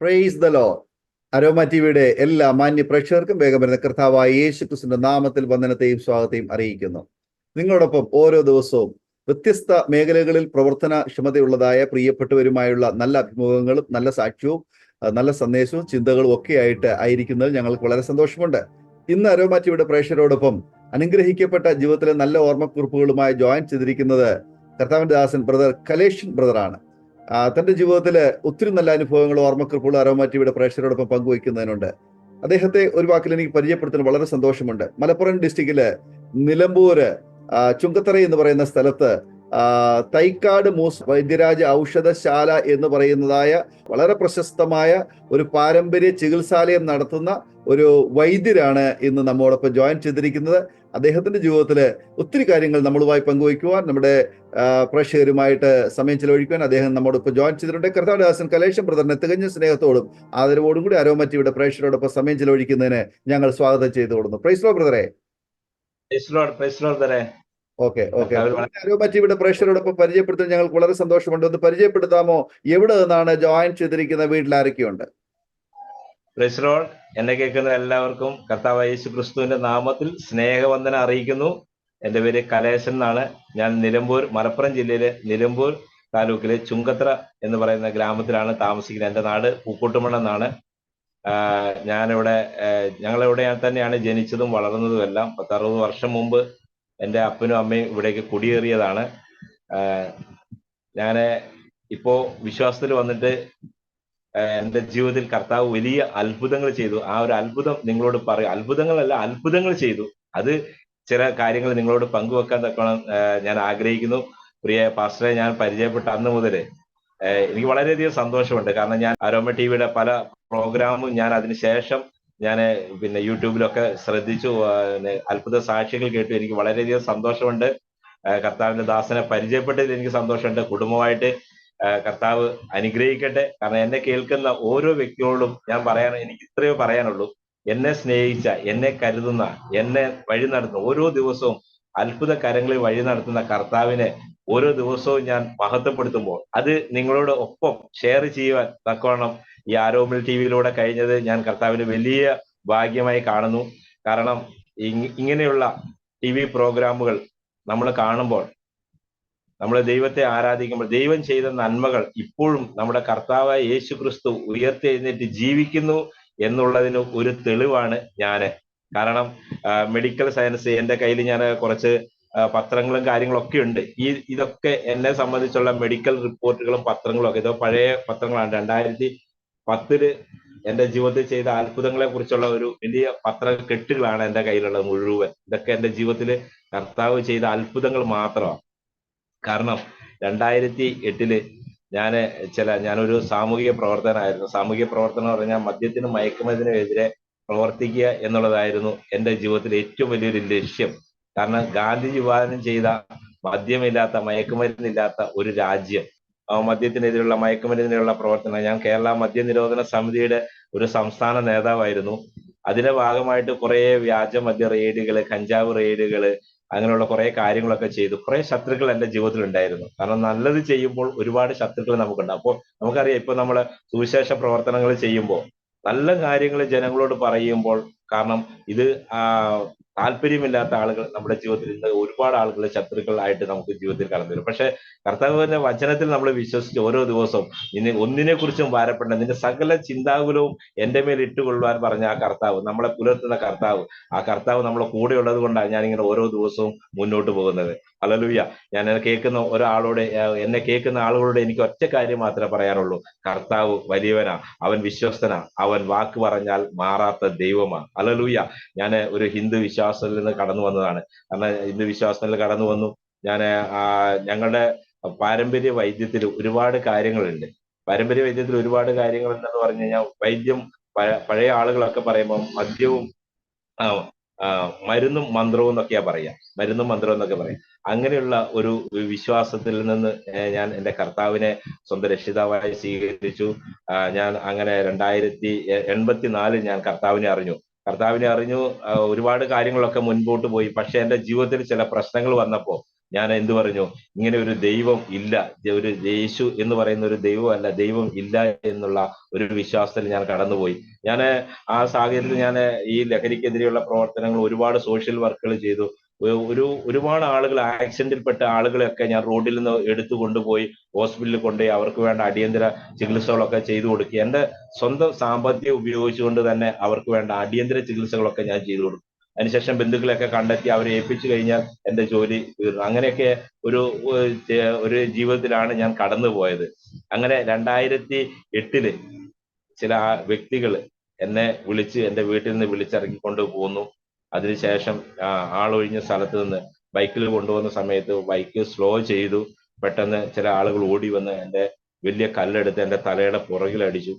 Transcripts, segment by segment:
Praise the Lord. Aroma ടിവിയുടെ എല്ലാ മാന്യ പ്രേക്ഷകർക്കും വേഗം വരുന്ന കർത്താവായ യേശു ക്രിസ്തുവിന്റെ നാമത്തിൽ വന്ദനത്തെയും സ്വാഗതത്തെയും അറിയിക്കുന്നു. നിങ്ങളോടൊപ്പം ഓരോ ദിവസവും വ്യത്യസ്ത മേഖലകളിൽ പ്രവർത്തന ക്ഷമതയുള്ളതായ പ്രിയപ്പെട്ടവരുമായുള്ള നല്ല അഭിമുഖങ്ങളും നല്ല സാക്ഷ്യവും നല്ല സന്ദേശവും ചിന്തകളും ഒക്കെ ആയിട്ട് ആയിരിക്കുന്നതിൽ ഞങ്ങൾക്ക് വളരെ സന്തോഷമുണ്ട്. ഇന്ന് അരോമ ടിവിയുടെ പ്രേക്ഷകരോടൊപ്പം അനുഗ്രഹിക്കപ്പെട്ട ജീവിതത്തിലെ നല്ല ഓർമ്മക്കുറിപ്പുകളുമായി ജോയിൻ ചെയ്തിരിക്കുന്നത് കർത്താവിന്റെ ദാസൻ ബ്രദർ കലേഷൻ ബ്രദറാണ്. തന്റെ ജീവിതത്തില് ഒത്തിരി നല്ല അനുഭവങ്ങളും ഓർമ്മക്കുറിപ്പുകളും അരോമ ടിവിയുടെ പ്രേക്ഷകരോടൊപ്പം പങ്കുവയ്ക്കുന്നതിനുണ്ട്. അദ്ദേഹത്തെ ഒരു വാക്കിൽ എനിക്ക് പരിചയപ്പെടുത്താൻ വളരെ സന്തോഷമുണ്ട്. മലപ്പുറം ഡിസ്ട്രിക്റ്റില് നിലമ്പൂര് ചുങ്കത്തറ എന്ന് പറയുന്ന സ്ഥലത്ത് തൈക്കാട് മൂസ് വൈദ്യരാജ ഔഷധശാല എന്ന് പറയുന്നതായ വളരെ പ്രശസ്തമായ ഒരു പാരമ്പര്യ ചികിത്സാലയം നടത്തുന്ന ഒരു വൈദ്യരാണ് ഇന്ന് നമ്മോടൊപ്പം ജോയിൻ ചെയ്തിരിക്കുന്നത്. അദ്ദേഹത്തിന്റെ ജീവിതത്തില് ഒത്തിരി കാര്യങ്ങൾ നമ്മളുമായി പങ്കുവയ്ക്കുവാൻ, നമ്മുടെ പ്രേക്ഷകരുമായിട്ട് സമയം ചെലവഴിക്കുവാൻ അദ്ദേഹം നമ്മോടൊപ്പം ജോയിൻ ചെയ്തിട്ടുണ്ട്. കർത്താവിന്റെ ദാസൻ കലേഷൻ ബ്രദറിനെ തികഞ്ഞ സ്നേഹത്തോടും ആദരവോടും കൂടി അരോമ ടിവിയുടെ പ്രേക്ഷകരോടൊപ്പം സമയം ചെലവഴിക്കുന്നതിന് ഞങ്ങൾ സ്വാഗതം ചെയ്തു കൊടുക്കുന്നു. പ്രൈസ് ലോർഡ് ബ്രദറെ. ഓക്കെ. അരോമ ടിവിയുടെ പ്രേക്ഷകരോടൊപ്പം പരിചയപ്പെടുത്താൻ ഞങ്ങൾക്ക് വളരെ സന്തോഷമുണ്ട്. ഒന്ന് പരിചയപ്പെടുത്താമോ? എവിടെ നിന്നാണ് ജോയിൻ ചെയ്തിരിക്കുന്ന? വീട്ടിൽ ആരൊക്കെയുണ്ട്? Praise Lord. എന്നെ കേൾക്കുന്ന എല്ലാവർക്കും കർത്താവായ യേശു ക്രിസ്തുവിന്റെ നാമത്തിൽ സ്നേഹവന്ദനം അറിയിക്കുന്നു. എൻ്റെ പേര് കലേശൻ എന്നാണ്. ഞാൻ നിലമ്പൂർ, മലപ്പുറം ജില്ലയിലെ നിലമ്പൂർ താലൂക്കിലെ ചുങ്കത്തറ എന്ന് പറയുന്ന ഗ്രാമത്തിലാണ് താമസിക്കുന്നത്. എൻ്റെ നാട് പൂക്കോട്ടുമണ്ണ എന്നാണ്. ഞങ്ങളിവിടെ തന്നെയാണ് ജനിച്ചതും വളർന്നതും എല്ലാം. 60 വർഷം മുമ്പ് എൻ്റെ അപ്പനും അമ്മയും ഇവിടേക്ക് കുടിയേറിയതാണ്. ഞാൻ ഇപ്പോ വിശ്വാസത്തിൽ വന്നിട്ട് എൻ്റെ ജീവിതത്തിൽ കർത്താവ് വലിയ അത്ഭുതങ്ങൾ ചെയ്തു. ആ ഒരു അത്ഭുതം നിങ്ങളോട് പറയും. അത്ഭുതങ്ങൾ ചെയ്തു. അത് ചില കാര്യങ്ങൾ നിങ്ങളോട് പങ്കുവെക്കാൻ തക്കണം ഞാൻ ആഗ്രഹിക്കുന്നു. പ്രിയ പാസ്റ്ററെ, ഞാൻ പരിചയപ്പെട്ട അന്ന് മുതൽ എനിക്ക് വളരെയധികം സന്തോഷമുണ്ട്. കാരണം ഞാൻ അരോമ ടിവിയുടെ പല പ്രോഗ്രാമും ഞാൻ അതിനുശേഷം പിന്നെ യൂട്യൂബിലൊക്കെ ശ്രദ്ധിച്ചു, അത്ഭുത സാക്ഷികൾ കേട്ടു. എനിക്ക് വളരെയധികം സന്തോഷമുണ്ട്. കർത്താവിന്റെ ദാസനെ പരിചയപ്പെട്ടതിൽ എനിക്ക് സന്തോഷമുണ്ട്. കുടുംബമായിട്ട് കർത്താവ് അനുഗ്രഹിക്കട്ടെ. കാരണം എന്നെ കേൾക്കുന്ന ഓരോ വ്യക്തികളോടും എനിക്ക് ഇത്രയോ പറയാനുള്ളൂ. എന്നെ സ്നേഹിച്ച, എന്നെ കരുതുന്ന, എന്നെ വഴി നടത്തുന്ന, ഓരോ ദിവസവും അത്ഭുത കരങ്ങളിൽ വഴി നടത്തുന്ന കർത്താവിനെ ഓരോ ദിവസവും ഞാൻ മഹത്വപ്പെടുത്തുമ്പോൾ അത് നിങ്ങളോട് ഒപ്പം ഷെയർ ചെയ്യുവാൻ തക്കവണ്ണം ഈ ആരോമൽ ടിവിയിലൂടെ കഴിഞ്ഞത് ഞാൻ കർത്താവിന് വലിയ ഭാഗ്യമായി കാണുന്നു. കാരണം ഇങ്ങനെയുള്ള TV പ്രോഗ്രാമുകൾ നമ്മൾ കാണുമ്പോൾ, നമ്മൾ ദൈവത്തെ ആരാധിക്കുമ്പോൾ, ദൈവം ചെയ്ത നന്മകൾ ഇപ്പോഴും നമ്മുടെ കർത്താവായ യേശു ക്രിസ്തു ഉയർത്തെഴുന്നേറ്റ് ജീവിക്കുന്നു എന്നുള്ളതിന് ഒരു തെളിവാണ് ഞാന്. കാരണം മെഡിക്കൽ സയൻസ് എൻ്റെ കയ്യിൽ ഞാൻ കുറച്ച് പത്രങ്ങളും കാര്യങ്ങളൊക്കെ ഉണ്ട്. ഇതൊക്കെ എന്നെ സംബന്ധിച്ചുള്ള മെഡിക്കൽ റിപ്പോർട്ടുകളും പത്രങ്ങളും ഒക്കെ, ഇത് പഴയ പത്രങ്ങളാണ്. 2010 എൻ്റെ ജീവിതത്തിൽ ചെയ്ത അത്ഭുതങ്ങളെ കുറിച്ചുള്ള ഒരു വലിയ പത്രക്കെട്ടുകളാണ് എൻ്റെ കയ്യിലുള്ളത് മുഴുവൻ. ഇതൊക്കെ എൻ്റെ ജീവിതത്തിൽ കർത്താവ് ചെയ്ത അത്ഭുതങ്ങൾ മാത്രമാണ്. കാരണം 2008 ഞാനൊരു സാമൂഹിക പ്രവർത്തനായിരുന്നു. സാമൂഹിക പ്രവർത്തനം എന്ന് പറഞ്ഞാൽ മദ്യത്തിനും മയക്കുമരുന്നിനെതിരെ പ്രവർത്തിക്കുക എന്നുള്ളതായിരുന്നു എൻ്റെ ജീവിതത്തിലെ ഏറ്റവും വലിയൊരു ലക്ഷ്യം. കാരണം ഗാന്ധിജി വിഭാവനം ചെയ്ത മദ്യമില്ലാത്ത, മയക്കുമരുന്നില്ലാത്ത ഒരു രാജ്യം, മദ്യത്തിനെതിരെയുള്ള, മയക്കുമരുന്നിനുള്ള പ്രവർത്തനം. ഞാൻ കേരള മദ്യനിരോധന സമിതിയുടെ ഒരു സംസ്ഥാന നേതാവായിരുന്നു. അതിന്റെ ഭാഗമായിട്ട് കുറെ വ്യാജ മദ്യ റെയ്ഡുകള്, കഞ്ചാവ് റെയ്ഡുകള്, അങ്ങനെയുള്ള കുറെ കാര്യങ്ങളൊക്കെ ചെയ്തു. കുറെ ശത്രുക്കൾ എൻ്റെ ജീവിതത്തിൽ ഉണ്ടായിരുന്നു. കാരണം നല്ലത് ചെയ്യുമ്പോൾ ഒരുപാട് ശത്രുക്കൾ നമുക്കുണ്ട്. അപ്പോൾ നമുക്കറിയാം, ഇപ്പൊ നമ്മള് സുവിശേഷ പ്രവർത്തനങ്ങൾ ചെയ്യുമ്പോൾ, നല്ല കാര്യങ്ങൾ ജനങ്ങളോട് പറയുമ്പോൾ, കാരണം ഇത് താല്പര്യമില്ലാത്ത ആളുകൾ നമ്മുടെ ജീവിതത്തിൽ ഇന്ന് ഒരുപാട് ആളുകൾ ശത്രുക്കളായിട്ട് നമുക്ക് ജീവിതത്തിൽ കടന്നു വരും. പക്ഷെ കർത്താവിന്റെ വചനത്തിൽ നമ്മൾ വിശ്വസിച്ച് ഓരോ ദിവസവും ഒന്നിനെ കുറിച്ചും ഭാരപ്പെടേണ്ട, നിന്റെ സകല ചിന്താകുലവും എന്റെ മേൽ ഇട്ടുകൊള്ളുവാൻ പറഞ്ഞ ആ കർത്താവ്, നമ്മളെ പുലർത്തുന്ന കർത്താവ്, ആ കർത്താവ് നമ്മളെ കൂടെ ഉള്ളത് കൊണ്ടാണ് ഞാനിങ്ങനെ ഓരോ ദിവസവും മുന്നോട്ട് പോകുന്നത്. ഹല്ലേലൂയ. ഞാൻ എന്നെ കേൾക്കുന്ന ആളുകളോട് എനിക്ക് ഒറ്റ കാര്യം മാത്രമേ പറയാനുള്ളൂ. കർത്താവ് വലിയവനാ, അവൻ വിശ്വസ്തനാ, അവൻ വാക്ക് പറഞ്ഞാൽ മാറാത്ത ദൈവമാണ്. ഹല്ലേലൂയ. ഞാൻ ഒരു ഹിന്ദു വിശ്വാസത്തിൽ നിന്ന് കടന്നു വന്നതാണ്. കാരണം ഹിന്ദു വിശ്വാസത്തിൽ കടന്നു വന്നു. ഞങ്ങളുടെ പാരമ്പര്യ വൈദ്യത്തിൽ ഒരുപാട് കാര്യങ്ങളുണ്ട്. പാരമ്പര്യ വൈദ്യത്തിൽ ഒരുപാട് കാര്യങ്ങൾ ഉണ്ടെന്ന് പറഞ്ഞു കഴിഞ്ഞാൽ, വൈദ്യം പഴയ ആളുകളൊക്കെ പറയുമ്പോൾ മദ്യവും മരുന്നും മന്ത്രവും എന്നൊക്കെയാ പറയാ. അങ്ങനെയുള്ള ഒരു വിശ്വാസത്തിൽ നിന്ന് ഞാൻ എൻ്റെ കർത്താവിനെ സ്വന്തം രക്ഷിതാവായി സ്വീകരിച്ചു. ഞാൻ അങ്ങനെ 2084 ഞാൻ കർത്താവിനെ അറിഞ്ഞു. ഒരുപാട് കാര്യങ്ങളൊക്കെ മുൻപോട്ട് പോയി. പക്ഷെ എൻ്റെ ജീവിതത്തിൽ ചില പ്രശ്നങ്ങൾ വന്നപ്പോൾ ഞാൻ എന്ത് പറഞ്ഞു, ഇങ്ങനെ ഒരു ദൈവം ഇല്ല, ഒരു യേശു എന്ന് പറയുന്ന ഒരു ദൈവമല്ല, ദൈവം ഇല്ല എന്നുള്ള ഒരു വിശ്വാസത്തിൽ ഞാൻ കടന്നുപോയി. ഞാൻ ആ സാഹചര്യത്തിൽ ഞാൻ ഈ ലഹരിക്കെതിരെയുള്ള പ്രവർത്തനങ്ങൾ, ഒരുപാട് സോഷ്യൽ വർക്കുകൾ ചെയ്തു. ഒരുപാട് ആളുകൾ, ആക്സിഡന്റിൽപ്പെട്ട ആളുകളെയൊക്കെ ഞാൻ റോഡിൽ നിന്ന് എടുത്തു കൊണ്ടുപോയി ഹോസ്പിറ്റലിൽ കൊണ്ടുപോയി അവർക്ക് വേണ്ട അടിയന്തര ചികിത്സകളൊക്കെ ചെയ്തു കൊടുക്കുക. എന്റെ സ്വന്തം സാമ്പത്തികം ഉപയോഗിച്ചുകൊണ്ട് തന്നെ അവർക്ക് വേണ്ട അടിയന്തര ചികിത്സകളൊക്കെ ഞാൻ ചെയ്തു കൊടുക്കും. അതിനുശേഷം ബന്ധുക്കളെയൊക്കെ കണ്ടെത്തി അവരെ ഏൽപ്പിച്ചു കഴിഞ്ഞാൽ എന്റെ ജോലി തീർന്നു. അങ്ങനെയൊക്കെ ഒരു ഒരു ജീവിതത്തിലാണ് ഞാൻ കടന്നു പോയത്. അങ്ങനെ 2008 ചില വ്യക്തികൾ എന്നെ വിളിച്ച് എന്റെ വീട്ടിൽ നിന്ന് വിളിച്ചിറക്കിക്കൊണ്ട് പോന്നു. അതിനുശേഷം ആളൊഴിഞ്ഞ സ്ഥലത്ത് നിന്ന് ബൈക്കിൽ കൊണ്ടുപോകുന്ന സമയത്ത് ബൈക്ക് സ്ലോ ചെയ്തു. പെട്ടെന്ന് ചില ആളുകൾ ഓടി വന്ന് എന്റെ വലിയ കല്ലെടുത്ത് എന്റെ തലയുടെ പുറകിലടിച്ചു.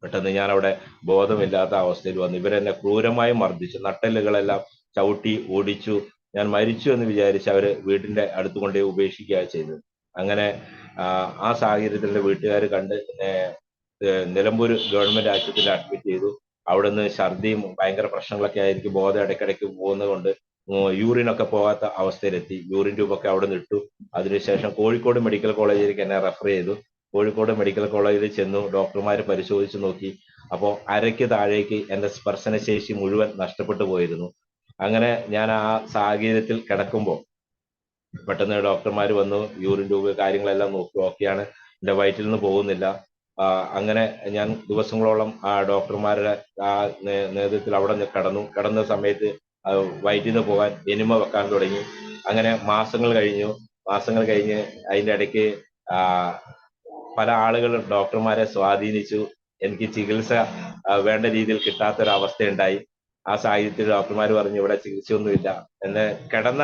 പെട്ടെന്ന് ഞാൻ അവിടെ ബോധമില്ലാത്ത അവസ്ഥയിൽ വന്നു. ഇവരെന്നെ ക്രൂരമായി മർദ്ദിച്ചു, നട്ടെല്ലുകളെല്ലാം ചവിട്ടി ഓടിച്ചു. ഞാൻ മരിച്ചു എന്ന് വിചാരിച്ച് അവര് വീടിന്റെ അടുത്ത് കൊണ്ടുപോയി ഉപേക്ഷിക്കുകയാണ് ചെയ്തത്. അങ്ങനെ ആ സാഹചര്യത്തിൽ എന്റെ വീട്ടുകാർ കണ്ട് നിലമ്പൂർ ഗവൺമെന്റ് ആശുപത്രിയിൽ അഡ്മിറ്റ് ചെയ്തു. അവിടെ നിന്ന് ഛർദിയും ഭയങ്കര പ്രശ്നങ്ങളൊക്കെ ആയിരിക്കും, ബോധം ഇടയ്ക്കിടയ്ക്ക് പോകുന്നത് കൊണ്ട് യൂറിനൊക്കെ പോകാത്ത അവസ്ഥയിലെത്തി. യൂറിൻ ട്യൂബൊക്കെ അവിടെ നിന്ന് ഇട്ടു. അതിനുശേഷം കോഴിക്കോട് മെഡിക്കൽ കോളേജിലേക്ക് എന്നെ റെഫർ ചെയ്തു. കോഴിക്കോട് മെഡിക്കൽ കോളേജിൽ ചെന്നു. ഡോക്ടർമാർ പരിശോധിച്ച് നോക്കി. അപ്പോൾ അരയ്ക്ക് താഴേക്ക് എന്റെ സ്പർശനശേഷി മുഴുവൻ നഷ്ടപ്പെട്ടു പോയിരുന്നു. അങ്ങനെ ഞാൻ ആ സാഹചര്യത്തിൽ കിടക്കുമ്പോൾ പെട്ടെന്ന് ഡോക്ടർമാർ വന്നു. യൂറിൻ ട്യൂബ് കാര്യങ്ങളെല്ലാം നോക്കി, ഓക്കെയാണ്, എന്റെ വയറ്റിൽ നിന്ന് പോകുന്നില്ല. അങ്ങനെ ഞാൻ ദിവസങ്ങളോളം ആ ഡോക്ടർമാരുടെ ആ നേതൃത്വത്തിൽ അവിടെ കിടന്ന സമയത്ത് വയറ്റിൽ നിന്ന് പോകാൻ എനിമ വെക്കാൻ തുടങ്ങി. അങ്ങനെ മാസങ്ങൾ കഴിഞ്ഞ് അതിന്റെ ഇടയ്ക്ക് പല ആളുകളും ഡോക്ടർമാരെ സ്വാധീനിച്ചു. എനിക്ക് ചികിത്സ വേണ്ട രീതിയിൽ കിട്ടാത്തൊരവസ്ഥയുണ്ടായി. ആ സാഹചര്യത്തിൽ ഡോക്ടർമാർ പറഞ്ഞു ഇവിടെ ചികിത്സയൊന്നുമില്ല. എന്നെ കിടന്ന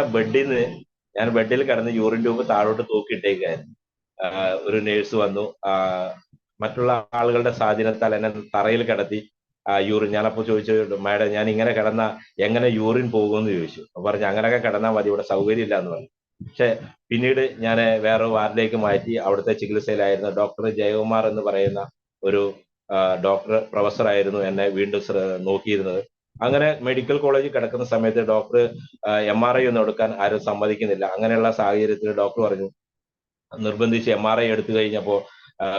ഞാൻ ബെഡിൽ കിടന്ന് യൂറിൻ ട്യൂബ് താഴോട്ട് തൂക്കിയിട്ടേക്കായിരുന്നു. ഒരു നേഴ്സ് വന്നു. മറ്റുള്ള ആളുകളുടെ സ്വാധീനത്താൽ എന്നെ തറയിൽ കിടത്തി യൂറിൻ. ഞാനപ്പോ ചോദിച്ചു, മാഡം ഞാൻ ഇങ്ങനെ കിടന്ന എങ്ങനെ യൂറിൻ പോകുമെന്ന് ചോദിച്ചു. അപ്പൊ പറഞ്ഞു അങ്ങനെയൊക്കെ കിടന്നാൽ മതി, ഇവിടെ സൗകര്യം ഇല്ല എന്ന് പറഞ്ഞു. പക്ഷെ പിന്നീട് ഞാൻ വേറെ വാർഡിലേക്ക് മാറ്റി. അവിടുത്തെ ചികിത്സയിലായിരുന്നു ഡോക്ടർ ജയകുമാർ എന്ന് പറയുന്ന ഒരു പ്രൊഫസർ ആയിരുന്നു എന്നെ വീണ്ടും നോക്കിയിരുന്നത്. അങ്ങനെ മെഡിക്കൽ കോളേജിൽ കിടക്കുന്ന സമയത്ത് ഡോക്ടർ MRI ഒന്നും എടുക്കാൻ ആരും സമ്മതിക്കുന്നില്ല. അങ്ങനെയുള്ള സാഹചര്യത്തിൽ ഡോക്ടർ പറഞ്ഞു, നിർബന്ധിച്ച് MRI എടുത്തു കഴിഞ്ഞപ്പോൾ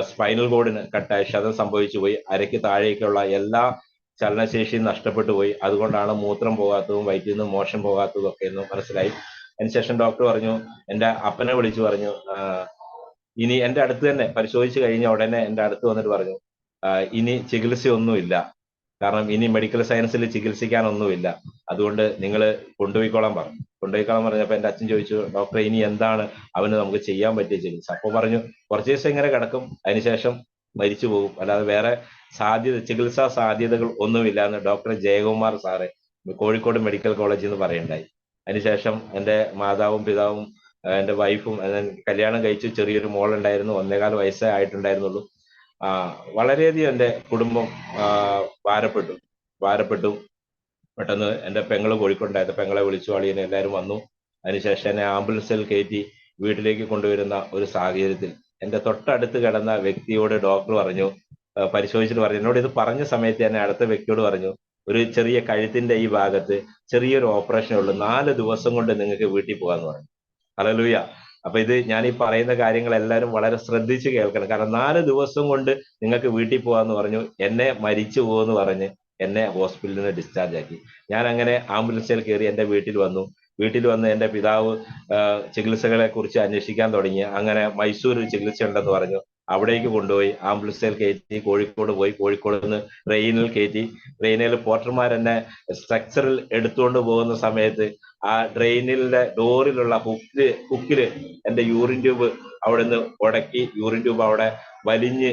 സ്പൈനൽ കോഡിന് കട്ടായി, ക്ഷതം സംഭവിച്ചു പോയി. അരയ്ക്ക് താഴേക്കുള്ള എല്ലാ ചലനശേഷിയും നഷ്ടപ്പെട്ടു പോയി. അതുകൊണ്ടാണ് മൂത്രം പോകാത്തതും വയറ്റിൽ നിന്ന് മോശം പോകാത്തതും ഒക്കെ എന്ന് മനസ്സിലായി. അതിനുശേഷം ഡോക്ടർ പറഞ്ഞു, എന്റെ അപ്പനെ വിളിച്ചു പറഞ്ഞു, ഇനി എന്റെ അടുത്ത് തന്നെ പരിശോധിച്ച് കഴിഞ്ഞ ഉടനെ എന്റെ അടുത്ത് വന്നിട്ട് പറഞ്ഞു, ഇനി ചികിത്സയൊന്നുമില്ല, കാരണം ഇനി മെഡിക്കൽ സയൻസിൽ ചികിത്സിക്കാനൊന്നുമില്ല, അതുകൊണ്ട് നിങ്ങൾ കൊണ്ടുപോയിക്കോളാൻ പറഞ്ഞപ്പോൾ എന്റെ അച്ഛൻ ചോദിച്ചു, ഡോക്ടറെ ഇനി എന്താണ് അവന് നമുക്ക് ചെയ്യാൻ പറ്റിയ ചികിത്സ? അപ്പോൾ പറഞ്ഞു, കുറച്ച് ദിവസം ഇങ്ങനെ കിടക്കും, അതിനുശേഷം മരിച്ചു പോകും, അല്ലാതെ വേറെ ചികിത്സാ സാധ്യതകൾ ഒന്നുമില്ല എന്ന് doctor Jayakumar sir Kozhikode medical കോളേജിൽ നിന്ന് പറയുണ്ടായി. അതിനുശേഷം എന്റെ മാതാവും പിതാവും എന്റെ വൈഫും കല്യാണം കഴിച്ചു. ചെറിയൊരു മോളുണ്ടായിരുന്നു, 1.25 വയസ്സേ ആയിട്ടുണ്ടായിരുന്നുള്ളൂ. വളരെയധികം എന്റെ കുടുംബം ഭാരപ്പെട്ടു. പെട്ടെന്ന് എന്റെ പെങ്ങള് കോഴിക്കോടുണ്ടായിരുന്നു, പെങ്ങളെ വിളിച്ചു, അളിയനെ എല്ലാവരും വന്നു. അതിനുശേഷം എന്നെ ആംബുലൻസിൽ കയറ്റി വീട്ടിലേക്ക് കൊണ്ടുവരുന്ന ഒരു സാഹചര്യത്തിൽ എന്റെ തൊട്ടടുത്ത് കിടന്ന വ്യക്തിയോട് ഡോക്ടർ പറഞ്ഞു, പരിശോധിച്ചിട്ട് പറഞ്ഞു, എന്നോട് ഇത് പറഞ്ഞ സമയത്ത് തന്നെ അടുത്ത വ്യക്തിയോട് പറഞ്ഞു, ഒരു ചെറിയ കഴുത്തിന്റെ ഈ ഭാഗത്ത് ചെറിയൊരു ഓപ്പറേഷനേ ഉള്ളൂ, 4 ദിവസം കൊണ്ട് നിങ്ങൾക്ക് വീട്ടിൽ പോകാന്ന് പറഞ്ഞു. ഹല്ലേലൂയ. അപ്പൊ ഇത് ഞാൻ ഈ പറയുന്ന കാര്യങ്ങൾ എല്ലാവരും വളരെ ശ്രദ്ധിച്ച് കേൾക്കണം. കാരണം 4 ദിവസം കൊണ്ട് നിങ്ങൾക്ക് വീട്ടിൽ പോകാന്ന് പറഞ്ഞു. എന്നെ മരിച്ചു പോകുമെന്ന് പറഞ്ഞ് എന്നെ ഹോസ്പിറ്റലിൽ നിന്ന് ഡിസ്ചാർജ് ആക്കി. ഞാൻ അങ്ങനെ ആംബുലൻസിൽ കയറി എന്റെ വീട്ടിൽ വന്ന് എന്റെ പിതാവ് ചികിത്സകളെ കുറിച്ച് അന്വേഷിക്കാൻ തുടങ്ങി. അങ്ങനെ മൈസൂർ ചികിത്സ ഉണ്ടെന്ന് പറഞ്ഞു. അവിടേക്ക് കൊണ്ടുപോയി ആംബുലൻസിൽ കയറ്റി കോഴിക്കോട് പോയി. കോഴിക്കോട് നിന്ന് ട്രെയിനിൽ കയറ്റി. ട്രെയിനിൽ പോർട്ടർമാർ എന്നെ സ്ട്രക്ചറിൽ എടുത്തുകൊണ്ട് പോകുന്ന സമയത്ത് ആ ട്രെയിനിലെ ഡോറിലുള്ള ഹുക്കില് എന്റെ യൂറിൻ ട്യൂബ് അവിടെ നിന്ന് ഉടക്കി. യൂറിൻ ട്യൂബ് അവിടെ വലിഞ്ഞ്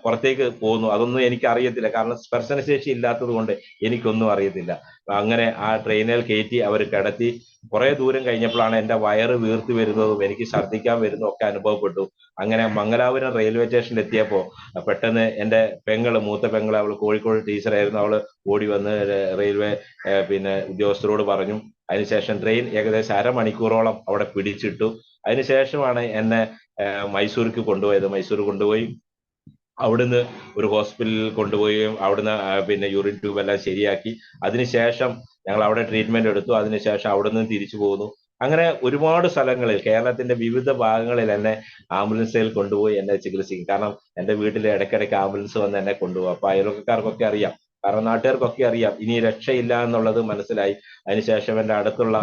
പുറത്തേക്ക് പോകുന്നു. അതൊന്നും എനിക്ക് അറിയത്തില്ല, കാരണം സ്പർശനശേഷി ഇല്ലാത്തത് കൊണ്ട് എനിക്കൊന്നും അറിയത്തില്ല. അങ്ങനെ ആ ട്രെയിനിൽ കയറ്റി അവർ കിടത്തി. കുറെ ദൂരം കഴിഞ്ഞപ്പോഴാണ് എന്റെ വയറ് വീർത്ത് വരുന്നതും എനിക്ക് ഛർദ്ദിക്കാൻ വരുന്നതും ഒക്കെ അനുഭവപ്പെട്ടു. അങ്ങനെ മംഗലാപുരം റെയിൽവേ സ്റ്റേഷനിൽ എത്തിയപ്പോ പെട്ടെന്ന് എന്റെ മൂത്ത പെങ്ങള്, അവള് കോഴിക്കോട് ടീച്ചറായിരുന്നു, അവള് ഓടി വന്ന് റെയിൽവേ ഉദ്യോഗസ്ഥരോട് പറഞ്ഞു. അതിനുശേഷം ട്രെയിൻ ഏകദേശം അരമണിക്കൂറോളം അവിടെ പിടിച്ചിട്ടു. അതിനുശേഷമാണ് എന്നെ മൈസൂർക്ക് കൊണ്ടുപോയത്. മൈസൂർ കൊണ്ടുപോയി അവിടുന്ന് ഒരു ഹോസ്പിറ്റലിൽ കൊണ്ടുപോവുകയും അവിടുന്ന് യൂറിൻ ട്യൂബ് എല്ലാം ശരിയാക്കി. അതിനുശേഷം ഞങ്ങൾ അവിടെ ട്രീറ്റ്മെന്റ് എടുത്തു. അതിനുശേഷം അവിടെ നിന്ന് തിരിച്ചു പോകുന്നു. അങ്ങനെ ഒരുപാട് സ്ഥലങ്ങളിൽ കേരളത്തിന്റെ വിവിധ ഭാഗങ്ങളിൽ എന്നെ ആംബുലൻസിൽ കൊണ്ടുപോയി എന്നെ ചികിത്സിക്കും. കാരണം എന്റെ വീട്ടിൽ ഇടയ്ക്കിടയ്ക്ക് ആംബുലൻസ് വന്ന് എന്നെ കൊണ്ടുപോകും. അപ്പൊ അയൽവക്കക്കാർക്കൊക്കെ അറിയാം, കാരണം നാട്ടുകാർക്കൊക്കെ അറിയാം ഇനി രക്ഷയില്ല എന്നുള്ളത് മനസ്സിലായി. അതിനുശേഷം എന്റെ അടുത്തുള്ള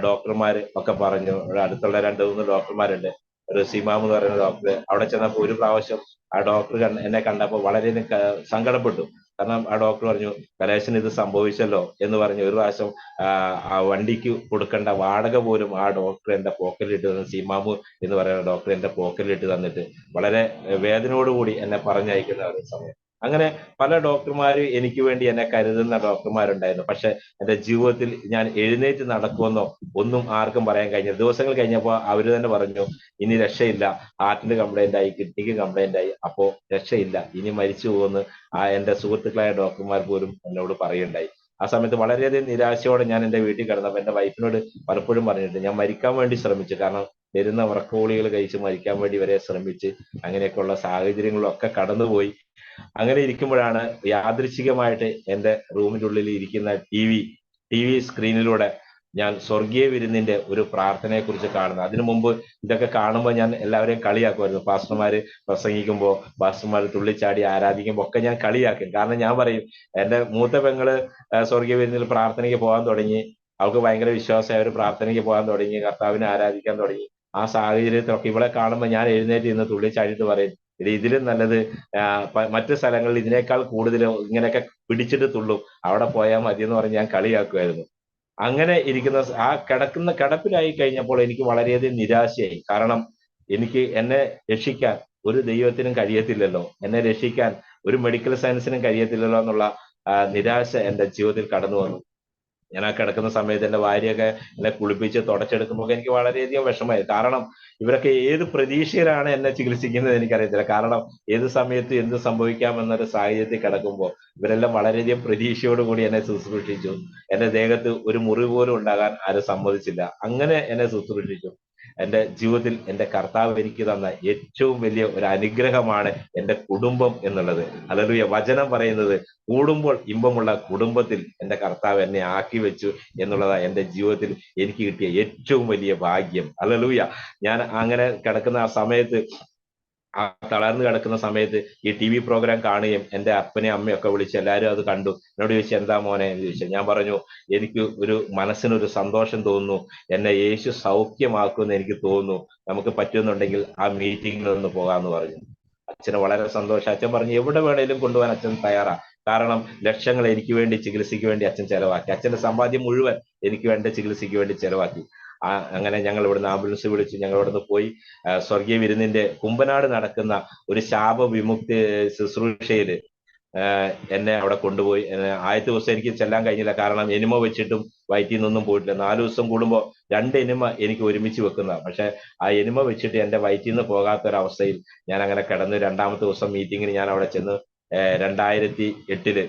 ഡോക്ടർമാര് ഒക്കെ പറഞ്ഞു, ഇവിടെ അടുത്തുള്ള 2-3 ഡോക്ടർമാരുണ്ട്. ഒരു സിമാം എന്ന് പറയുന്ന ഡോക്ടർ, അവിടെ ചെന്നപ്പോൾ ഒരു പ്രാവശ്യം ആ ഡോക്ടർ എന്നെ കണ്ടപ്പോൾ വളരെ സങ്കടപ്പെട്ടു. കാരണം ആ ഡോക്ടർ പറഞ്ഞു, കലേശന് ഇത് സംഭവിച്ചല്ലോ എന്ന് പറഞ്ഞു. ഒരു പ്രാവശ്യം ആ വണ്ടിക്ക് കൊടുക്കേണ്ട വാടക പോലും ആ ഡോക്ടർ എന്റെ പോക്കറ്റിലിട്ട് തന്നു. സീമാമു എന്ന് പറയുന്ന ഡോക്ടർ എന്റെ പോക്കറ്റിലിട്ട് തന്നിട്ട് വളരെ വേദനയോടുകൂടി എന്നെ പറഞ്ഞയക്കുന്ന ഒരു സമയം. അങ്ങനെ പല ഡോക്ടർമാര് എനിക്ക് വേണ്ടി എന്നെ കരുതുന്ന ഡോക്ടർമാരുണ്ടായിരുന്നു. പക്ഷെ എന്റെ ജീവിതത്തിൽ ഞാൻ എഴുന്നേറ്റ് നടക്കുമെന്നോ ഒന്നും ആർക്കും പറയാൻ കഴിഞ്ഞില്ല. ദിവസങ്ങൾ കഴിഞ്ഞപ്പോൾ അവര് തന്നെ പറഞ്ഞു, ഇനി രക്ഷയില്ല, ഹാർട്ടിന് കംപ്ലൈന്റ് ആയി, കിഡ്നിക്ക് കംപ്ലൈന്റ് ആയി, അപ്പോ രക്ഷയില്ല, ഇനി മരിച്ചു പോകുമെന്ന് എന്റെ സുഹൃത്തുക്കളായ ഡോക്ടർമാർ പോലും എന്നോട് പറയുണ്ടായി. ആ സമയത്ത് വളരെയധികം നിരാശയോടെ ഞാൻ എന്റെ വീട്ടിൽ കിടന്നപ്പോൾ എന്റെ വൈഫിനോട് പലപ്പോഴും പറഞ്ഞിട്ട് ഞാൻ മരിക്കാൻ വേണ്ടി ശ്രമിച്ചു. കാരണം വരുന്ന ഉറക്കഗുളികൾ കഴിച്ച് മരിക്കാൻ വേണ്ടി വരെ ശ്രമിച്ച് അങ്ങനെയൊക്കെയുള്ള സാഹചര്യങ്ങളൊക്കെ കടന്നുപോയി. അങ്ങനെ ഇരിക്കുമ്പോഴാണ് യാദൃച്ഛികമായിട്ട് എന്റെ റൂമിന്റെ ഉള്ളിൽ ഇരിക്കുന്ന ടി വി സ്ക്രീനിലൂടെ ഞാൻ സ്വർഗീയ വിരുന്നിന്റെ ഒരു പ്രാർത്ഥനയെ കുറിച്ച് കാണുന്നത്. അതിനു മുമ്പ് ഇതൊക്കെ കാണുമ്പോൾ ഞാൻ എല്ലാവരെയും കളിയാക്കുമായിരുന്നു. പാസ്റ്റർമാര് പ്രസംഗിക്കുമ്പോൾ, പാസ്റ്റർമാർ തുള്ളിച്ചാടി ആരാധിക്കുമ്പോൾ ഒക്കെ ഞാൻ കളിയാക്കും. കാരണം ഞാൻ പറയും, എന്റെ മൂത്ത പെങ്ങള് സ്വർഗീയ വിരുന്നിൽ പ്രാർത്ഥനയ്ക്ക് പോകാൻ തുടങ്ങി, അവൾക്ക് ഭയങ്കര വിശ്വാസമായി, അവർ പ്രാർത്ഥനയ്ക്ക് പോകാൻ തുടങ്ങി, കർത്താവിനെ ആരാധിക്കാൻ തുടങ്ങി. ആ സാഹചര്യത്തിലൊക്കെ ഇവളെ കാണുമ്പോൾ ഞാൻ എഴുന്നേറ്റ് ഇന്ന് തുള്ളിച്ചാടിയിട്ട് പറയും, ഇതിലും നല്ലത് മറ്റു സ്ഥലങ്ങളിൽ ഇതിനേക്കാൾ കൂടുതൽ ഇങ്ങനെയൊക്കെ പിടിച്ചിട്ട് തുള്ളും, അവിടെ പോയാൽ മതി എന്ന് പറഞ്ഞ് ഞാൻ കളിയാക്കുമായിരുന്നു. അങ്ങനെ ഇരിക്കുന്ന കിടപ്പിലായി കഴിഞ്ഞപ്പോൾ എനിക്ക് വളരെയധികം നിരാശയായി. കാരണം എന്നെ രക്ഷിക്കാൻ ഒരു ദൈവത്തിനും കഴിയത്തില്ലല്ലോ, എന്നെ രക്ഷിക്കാൻ ഒരു മെഡിക്കൽ സയൻസിനും കഴിയത്തില്ലല്ലോ എന്നുള്ള നിരാശ എന്റെ ജീവിതത്തിൽ കടന്നു വന്നു. ഞാൻ ആ കിടക്കുന്ന സമയത്ത് എന്റെ ഭാര്യയൊക്കെ എന്നെ കുളിപ്പിച്ച് തുടച്ചെടുക്കുമ്പോൾ എനിക്ക് വളരെയധികം വിഷമമായി. കാരണം ഇവരൊക്കെ ഏത് പ്രതീക്ഷയിലാണ് എന്നെ ചികിത്സിക്കുന്നത് എനിക്കറിയത്തില്ല. കാരണം ഏത് സമയത്ത് എന്ത് സംഭവിക്കാം എന്നൊരു സാഹചര്യത്തിൽ കിടക്കുമ്പോൾ ഇവരെല്ലാം വളരെയധികം പ്രതീക്ഷയോടുകൂടി എന്നെ ശുശ്രൂഷിച്ചു. എന്റെ ദേഹത്ത് ഒരു മുറിവ് പോലും ഉണ്ടാകാൻ ആരും സമ്മതിച്ചില്ല. അങ്ങനെ എന്നെ ശുശ്രൂഷിച്ചു. എന്റെ ജീവിതത്തിൽ എന്റെ കർത്താവ് എനിക്ക് തന്ന ഏറ്റവും വലിയ ഒരു അനുഗ്രഹമാണ് എന്റെ കുടുംബം എന്നുള്ളത്. ഹല്ലേലൂയ. വചനം പറയുന്നത്, കൂടുമ്പോൾ ഇമ്പമുള്ള കുടുംബത്തിൽ എന്റെ കർത്താവ് എന്നെ ആക്കി വെച്ചു എന്നുള്ളതാണ് എന്റെ ജീവിതത്തിൽ എനിക്ക് കിട്ടിയ ഏറ്റവും വലിയ ഭാഗ്യം. ഹല്ലേലൂയ. ഞാൻ അങ്ങനെ കിടക്കുന്ന ആ സമയത്ത്, ആ തളർന്നു കിടക്കുന്ന സമയത്ത് ഈ ടി വി പ്രോഗ്രാം കാണുകയും എന്റെ അപ്പനെയും അമ്മയും ഒക്കെ വിളിച്ച് എല്ലാവരും അത് കണ്ടു. എന്നോട് ചോദിച്ചു, എന്താ മോനെ എന്ന് ചോദിച്ചു. ഞാൻ പറഞ്ഞു, എനിക്ക് ഒരു മനസ്സിനൊരു സന്തോഷം തോന്നുന്നു, എന്നെ യേശു സൗഖ്യമാക്കുമെന്ന് എനിക്ക് തോന്നുന്നു, നമുക്ക് പറ്റുന്നുണ്ടെങ്കിൽ ആ മീറ്റിംഗിൽ ഒന്ന് പോകാമെന്ന് പറഞ്ഞു. അച്ഛന് വളരെ സന്തോഷം. അച്ഛൻ പറഞ്ഞു, എവിടെ വേണേലും കൊണ്ടുപോകാൻ അച്ഛൻ തയ്യാറാ. കാരണം ലക്ഷങ്ങൾ എനിക്ക് വേണ്ടി, ചികിത്സയ്ക്ക് വേണ്ടി അച്ഛൻ ചെലവാക്കി. അച്ഛന്റെ സമ്പാദ്യം മുഴുവൻ എനിക്ക് വേണ്ട ചികിത്സയ്ക്ക് വേണ്ടി ചെലവാക്കി. അങ്ങനെ ഞങ്ങൾ ഇവിടുന്ന് ആംബുലൻസ് വിളിച്ച് ഞങ്ങൾ ഇവിടുന്ന് പോയി സ്വർഗീയ വിരുന്നിന്റെ കുമ്പനാട് നടക്കുന്ന ഒരു ശാപ വിമുക്തി ശുശ്രൂഷയില് എന്നെ അവിടെ കൊണ്ടുപോയി. ആദ്യത്തെ ദിവസം എനിക്ക് ചെല്ലാൻ കഴിഞ്ഞില്ല, കാരണം എനിമ വെച്ചിട്ടും വയറ്റിൽ നിന്നൊന്നും പോയിട്ടില്ല. 4 ദിവസം കൂടുമ്പോൾ 2 എനിമ എനിക്ക് ഒരുമിച്ച് വെക്കുന്നതാണ്. പക്ഷെ ആ എനിമ വെച്ചിട്ട് എന്റെ വയറ്റിൽ നിന്ന് പോകാത്തൊരവസ്ഥയിൽ ഞാൻ അങ്ങനെ കിടന്ന് 2ാമത്തെ ദിവസം മീറ്റിങ്ങിന് ഞാൻ അവിടെ ചെന്ന് 2008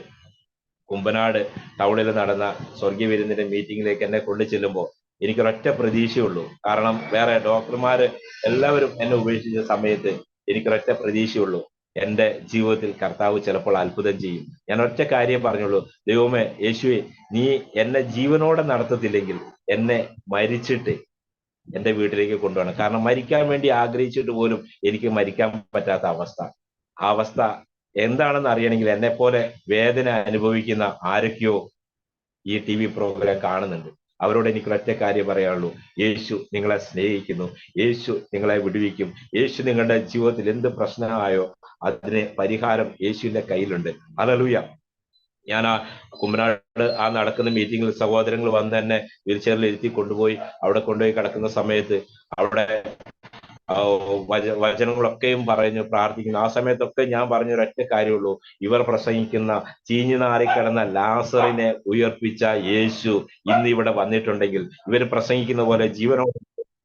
കുമ്പനാട് ടൗണിൽ നടന്ന സ്വർഗീയ വിരുന്നിന്റെ മീറ്റിംഗിലേക്ക് എന്നെ കൊണ്ടു ചെല്ലുമ്പോൾ എനിക്കൊരൊറ്റ പ്രതീക്ഷയുള്ളൂ. കാരണം വേറെ ഡോക്ടർമാര് എല്ലാവരും എന്നെ ഉപേക്ഷിച്ച സമയത്ത് എനിക്കൊരൊറ്റ പ്രതീക്ഷയുള്ളൂ, എന്റെ ജീവിതത്തിൽ കർത്താവ് ചിലപ്പോൾ അത്ഭുതം ചെയ്യും. ഞാൻ ഒറ്റ കാര്യം പറഞ്ഞുള്ളൂ, ദൈവമേ, യേശുവേ, നീ എന്നെ ജീവനോടെ നടത്തത്തില്ലെങ്കിൽ എന്നെ മരിച്ചിട്ട് എന്റെ വീട്ടിലേക്ക് കൊണ്ടുപോകണം. കാരണം മരിക്കാൻ വേണ്ടി ആഗ്രഹിച്ചിട്ട് പോലും എനിക്ക് മരിക്കാൻ പറ്റാത്ത അവസ്ഥ. ആ അവസ്ഥ എന്താണെന്ന് അറിയണമെങ്കിൽ എന്നെ പോലെ വേദന അനുഭവിക്കുന്ന ആരൊക്കെയോ ഈ ടി വി പ്രോഗ്രാം കാണുന്നുണ്ട്. അവരോട് എനിക്ക് ഒറ്റ കാര്യം പറയാനുള്ളൂ, യേശു നിങ്ങളെ സ്നേഹിക്കുന്നു, യേശു നിങ്ങളെ വിടുവിക്കും. യേശു നിങ്ങളുടെ ജീവിതത്തിൽ എന്ത് പ്രശ്നമായോ അതിന് പരിഹാരം യേശുവിന്റെ കയ്യിലുണ്ട്. ഹല്ലേലൂയ. ഞാൻ ആ കുമ്പനാട് നടക്കുന്ന മീറ്റിംഗിൽ സഹോദരങ്ങൾ വന്ന് തന്നെ വീൽചെയറിൽ ഇരുത്തി കൊണ്ടുപോയി അവിടെ കൊണ്ടുപോയി കിടക്കുന്ന സമയത്ത് അവിടെ വചനങ്ങളൊക്കെയും പറഞ്ഞു പ്രാർത്ഥിക്കുന്നു. ആ സമയത്തൊക്കെ ഞാൻ പറഞ്ഞ ഒരൊറ്റ കാര്യമുള്ളൂ, ഇവർ പ്രസംഗിക്കുന്ന ചീഞ്ഞു നാറിക്കിടന്ന ലാസറിനെ ഉയർപ്പിച്ച യേശു ഇന്ന് ഇവിടെ വന്നിട്ടുണ്ടെങ്കിൽ, ഇവർ പ്രസംഗിക്കുന്ന പോലെ ജീവനോടെ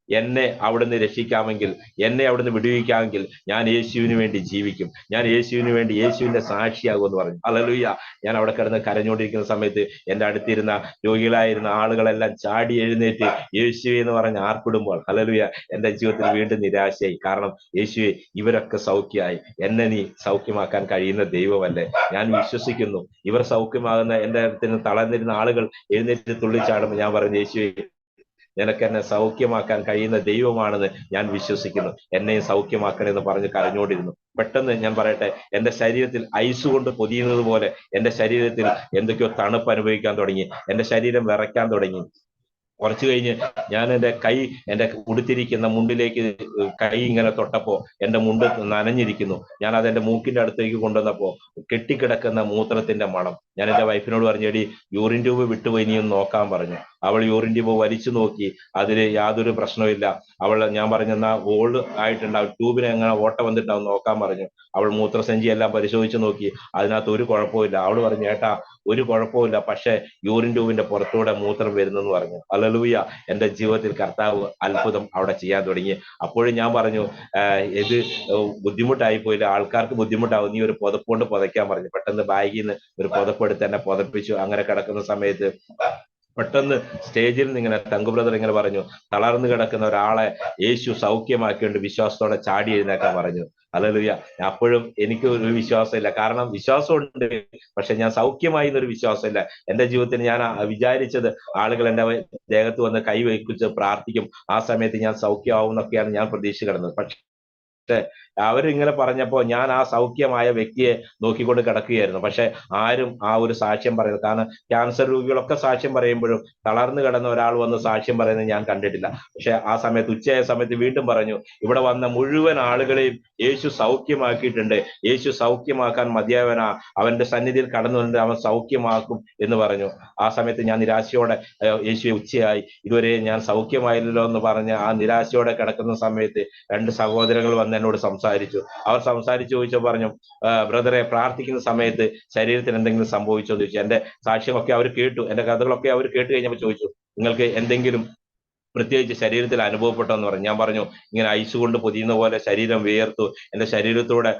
എന്നെ അവിടുന്ന് രക്ഷിക്കാമെങ്കിൽ, എന്നെ അവിടുന്ന് വിടുവിക്കാമെങ്കിൽ ഞാൻ യേശുവിന് വേണ്ടി ജീവിക്കും, ഞാൻ യേശുവിന് വേണ്ടി യേശുവിന്റെ സാക്ഷിയാകുമെന്ന് പറഞ്ഞു. ഹല്ലേലൂയ. ഞാൻ അവിടെ കിടന്ന് കരഞ്ഞുകൊണ്ടിരിക്കുന്ന സമയത്ത് എന്റെ അടുത്തിരുന്ന രോഗികളായിരുന്ന ആളുകളെല്ലാം ചാടി എഴുന്നേറ്റ് യേശുവെ എന്ന് പറഞ്ഞ് ആർപ്പിടുമ്പോൾ, ഹല്ലേലൂയ, എന്റെ ജീവിതത്തിൽ വീണ്ടും നിരാശയായി. കാരണം യേശുവെ, ഇവരൊക്കെ സൗഖ്യമായി, എന്നെ നീ സൗഖ്യമാക്കാൻ കഴിയുന്ന ദൈവമല്ലേ. ഞാൻ വിശ്വസിക്കുന്നു ഇവർ സൗഖ്യമാകുന്ന, എന്റെ അടുത്ത് തളർന്നിരുന്ന ആളുകൾ എഴുന്നേറ്റ് തുള്ളിച്ചാടുമ്പോൾ ഞാൻ പറഞ്ഞു, യേശുവെ, നിനക്ക് എന്നെ സൗഖ്യമാക്കാൻ കഴിയുന്ന ദൈവമാണെന്ന് ഞാൻ വിശ്വസിക്കുന്നു, എന്നെയും സൗഖ്യമാക്കണമെന്ന് പറഞ്ഞ് കരഞ്ഞുകൊണ്ടിരുന്നു. പെട്ടെന്ന് ഞാൻ പറയട്ടെ, എന്റെ ശരീരത്തിൽ ഐസ് കൊണ്ട് പൊതിയുന്നത് പോലെ എന്റെ ശരീരത്തിൽ എന്തൊക്കെയോ തണുപ്പ് അനുഭവിക്കാൻ തുടങ്ങി, എന്റെ ശരീരം വിറയ്ക്കാൻ തുടങ്ങി. കുറച്ചു കഴിഞ്ഞ് ഞാൻ എന്റെ ഉടുത്തിരിക്കുന്ന മുണ്ടിലേക്ക് കൈ ഇങ്ങനെ തൊട്ടപ്പോ എന്റെ മുണ്ട് നനഞ്ഞിരിക്കുന്നു. ഞാൻ അത് എന്റെ മൂക്കിന്റെ അടുത്തേക്ക് കൊണ്ടുവന്നപ്പോ കെട്ടിക്കിടക്കുന്ന മൂത്രത്തിന്റെ മണം. ഞാൻ എന്റെ വൈഫിനോട് പറഞ്ഞു, എടി യൂറിൻ ട്യൂബ് വിട്ടുപോയി, നീ ഒന്ന് നോക്കാൻ പറഞ്ഞു. അവൾ യൂറിൻ ട്യൂബ് വലിച്ചു നോക്കി, അതിൽ യാതൊരു പ്രശ്നവുമില്ല. ഞാൻ പറഞ്ഞെന്നാ ഹോൾഡ് ആയിട്ടുണ്ടാവും, ട്യൂബിന് എങ്ങനെ ഓട്ട വന്നിട്ടാവും നോക്കാൻ പറഞ്ഞു. അവൾ മൂത്രസഞ്ചി എല്ലാം പരിശോധിച്ച് നോക്കി, അതിനകത്ത് ഒരു കുഴപ്പമില്ല. അവൾ പറഞ്ഞു, ഏട്ടാ ഒരു കുഴപ്പമില്ല, പക്ഷെ യൂറിൻ ട്യൂബിന്റെ പുറത്തൂടെ മൂത്രം വരുന്നെന്ന് പറഞ്ഞു. ഹല്ലേലൂയ. എന്റെ ജീവിതത്തിൽ കർത്താവ് അത്ഭുതം അവിടെ ചെയ്യാൻ തുടങ്ങി. അപ്പോഴും ഞാൻ പറഞ്ഞു, ഇത് ബുദ്ധിമുട്ടായി പോയില്ല, ആൾക്കാർക്ക് ബുദ്ധിമുട്ടാവും, നീ ഒരു പുതപ്പുകൊണ്ട് പുതയ്ക്കാൻ പറഞ്ഞു. പെട്ടെന്ന് ബാഗിൽ നിന്ന് ഒരു പുതപ്പെടുത്ത് എന്നെ പുതപ്പിച്ചു. അങ്ങനെ കിടക്കുന്ന സമയത്ത് പെട്ടെന്ന് സ്റ്റേജിൽ നിന്ന് ഇങ്ങനെ തങ്കു ബ്രദർ ഇങ്ങനെ പറഞ്ഞു, തളർന്നു കിടക്കുന്ന ഒരാളെ യേശു സൗഖ്യമാക്കിക്കൊണ്ട് വിശ്വാസത്തോടെ ചാടി എഴുന്നേക്കാൻ പറഞ്ഞു. ഹല്ലേലൂയ. അപ്പോഴും എനിക്ക് ഒരു വിശ്വാസമില്ല, കാരണം വിശ്വാസമുണ്ട്, പക്ഷെ ഞാൻ സൗഖ്യമായി എന്നൊരു വിശ്വാസമില്ല. എന്റെ ജീവിതത്തിൽ ഞാൻ വിചാരിച്ചത് ആളുകൾ എന്റെ ദേഹത്ത് വന്ന് കൈവയ്ക്കിച്ച് പ്രാർത്ഥിക്കും, ആ സമയത്ത് ഞാൻ സൗഖ്യമാവും എന്നൊക്കെയാണ് ഞാൻ പ്രതീക്ഷ കിടന്നത്. പക്ഷെ അവരിങ്ങനെ പറഞ്ഞപ്പോ ഞാൻ ആ സൗഖ്യമായ വ്യക്തിയെ നോക്കിക്കൊണ്ട് കിടക്കുകയായിരുന്നു. പക്ഷെ ആരും ആ ഒരു സാക്ഷ്യം പറയുന്നത്, കാരണം ക്യാൻസർ രോഗികളൊക്കെ സാക്ഷ്യം പറയുമ്പോഴും തളർന്നു കിടന്ന ഒരാൾ വന്ന് സാക്ഷ്യം പറയുന്നത് ഞാൻ കണ്ടിട്ടില്ല. പക്ഷെ ആ സമയത്ത് ഉച്ചയായ സമയത്ത് വീണ്ടും പറഞ്ഞു, ഇവിടെ വന്ന മുഴുവൻ ആളുകളെയും യേശു സൗഖ്യമാക്കിയിട്ടുണ്ട്, യേശു സൗഖ്യമാക്കാൻ മതിയായവനാ, അവന്റെ സന്നിധിയിൽ കടന്നുകൊണ്ട് അവൻ സൗഖ്യമാക്കും എന്ന് പറഞ്ഞു. ആ സമയത്ത് ഞാൻ നിരാശയോടെ, യേശുവെ ഉച്ചയായി, ഇതുവരെ ഞാൻ സൗഖ്യമായില്ലല്ലോ എന്ന് പറഞ്ഞ് ആ നിരാശയോടെ കിടക്കുന്ന സമയത്ത് രണ്ട് സഹോദരങ്ങൾ വന്ന് എന്നോട് സംസാരിച്ചു. അവർ സംസാരിച്ചു ചോദിച്ചോ പറഞ്ഞു, ബ്രദറെ പ്രാർത്ഥിക്കുന്ന സമയത്ത് ശരീരത്തിന് എന്തെങ്കിലും സംഭവിച്ചോ എന്ന് ചോദിച്ചു. എന്റെ സാക്ഷ്യമൊക്കെ അവർ കേട്ടു, എന്റെ കഥകളൊക്കെ അവർ കേട്ട് കഴിഞ്ഞപ്പോൾ ചോദിച്ചു, നിങ്ങൾക്ക് എന്തെങ്കിലും പ്രത്യേകിച്ച് ശരീരത്തിൽ അനുഭവപ്പെട്ടോ എന്ന് പറഞ്ഞു. ഞാൻ പറഞ്ഞു, ഇങ്ങനെ ഐസ് കൊണ്ട് പൊതിയുന്ന പോലെ ശരീരം വിയർത്തു, എന്റെ ശരീരത്തൂടെ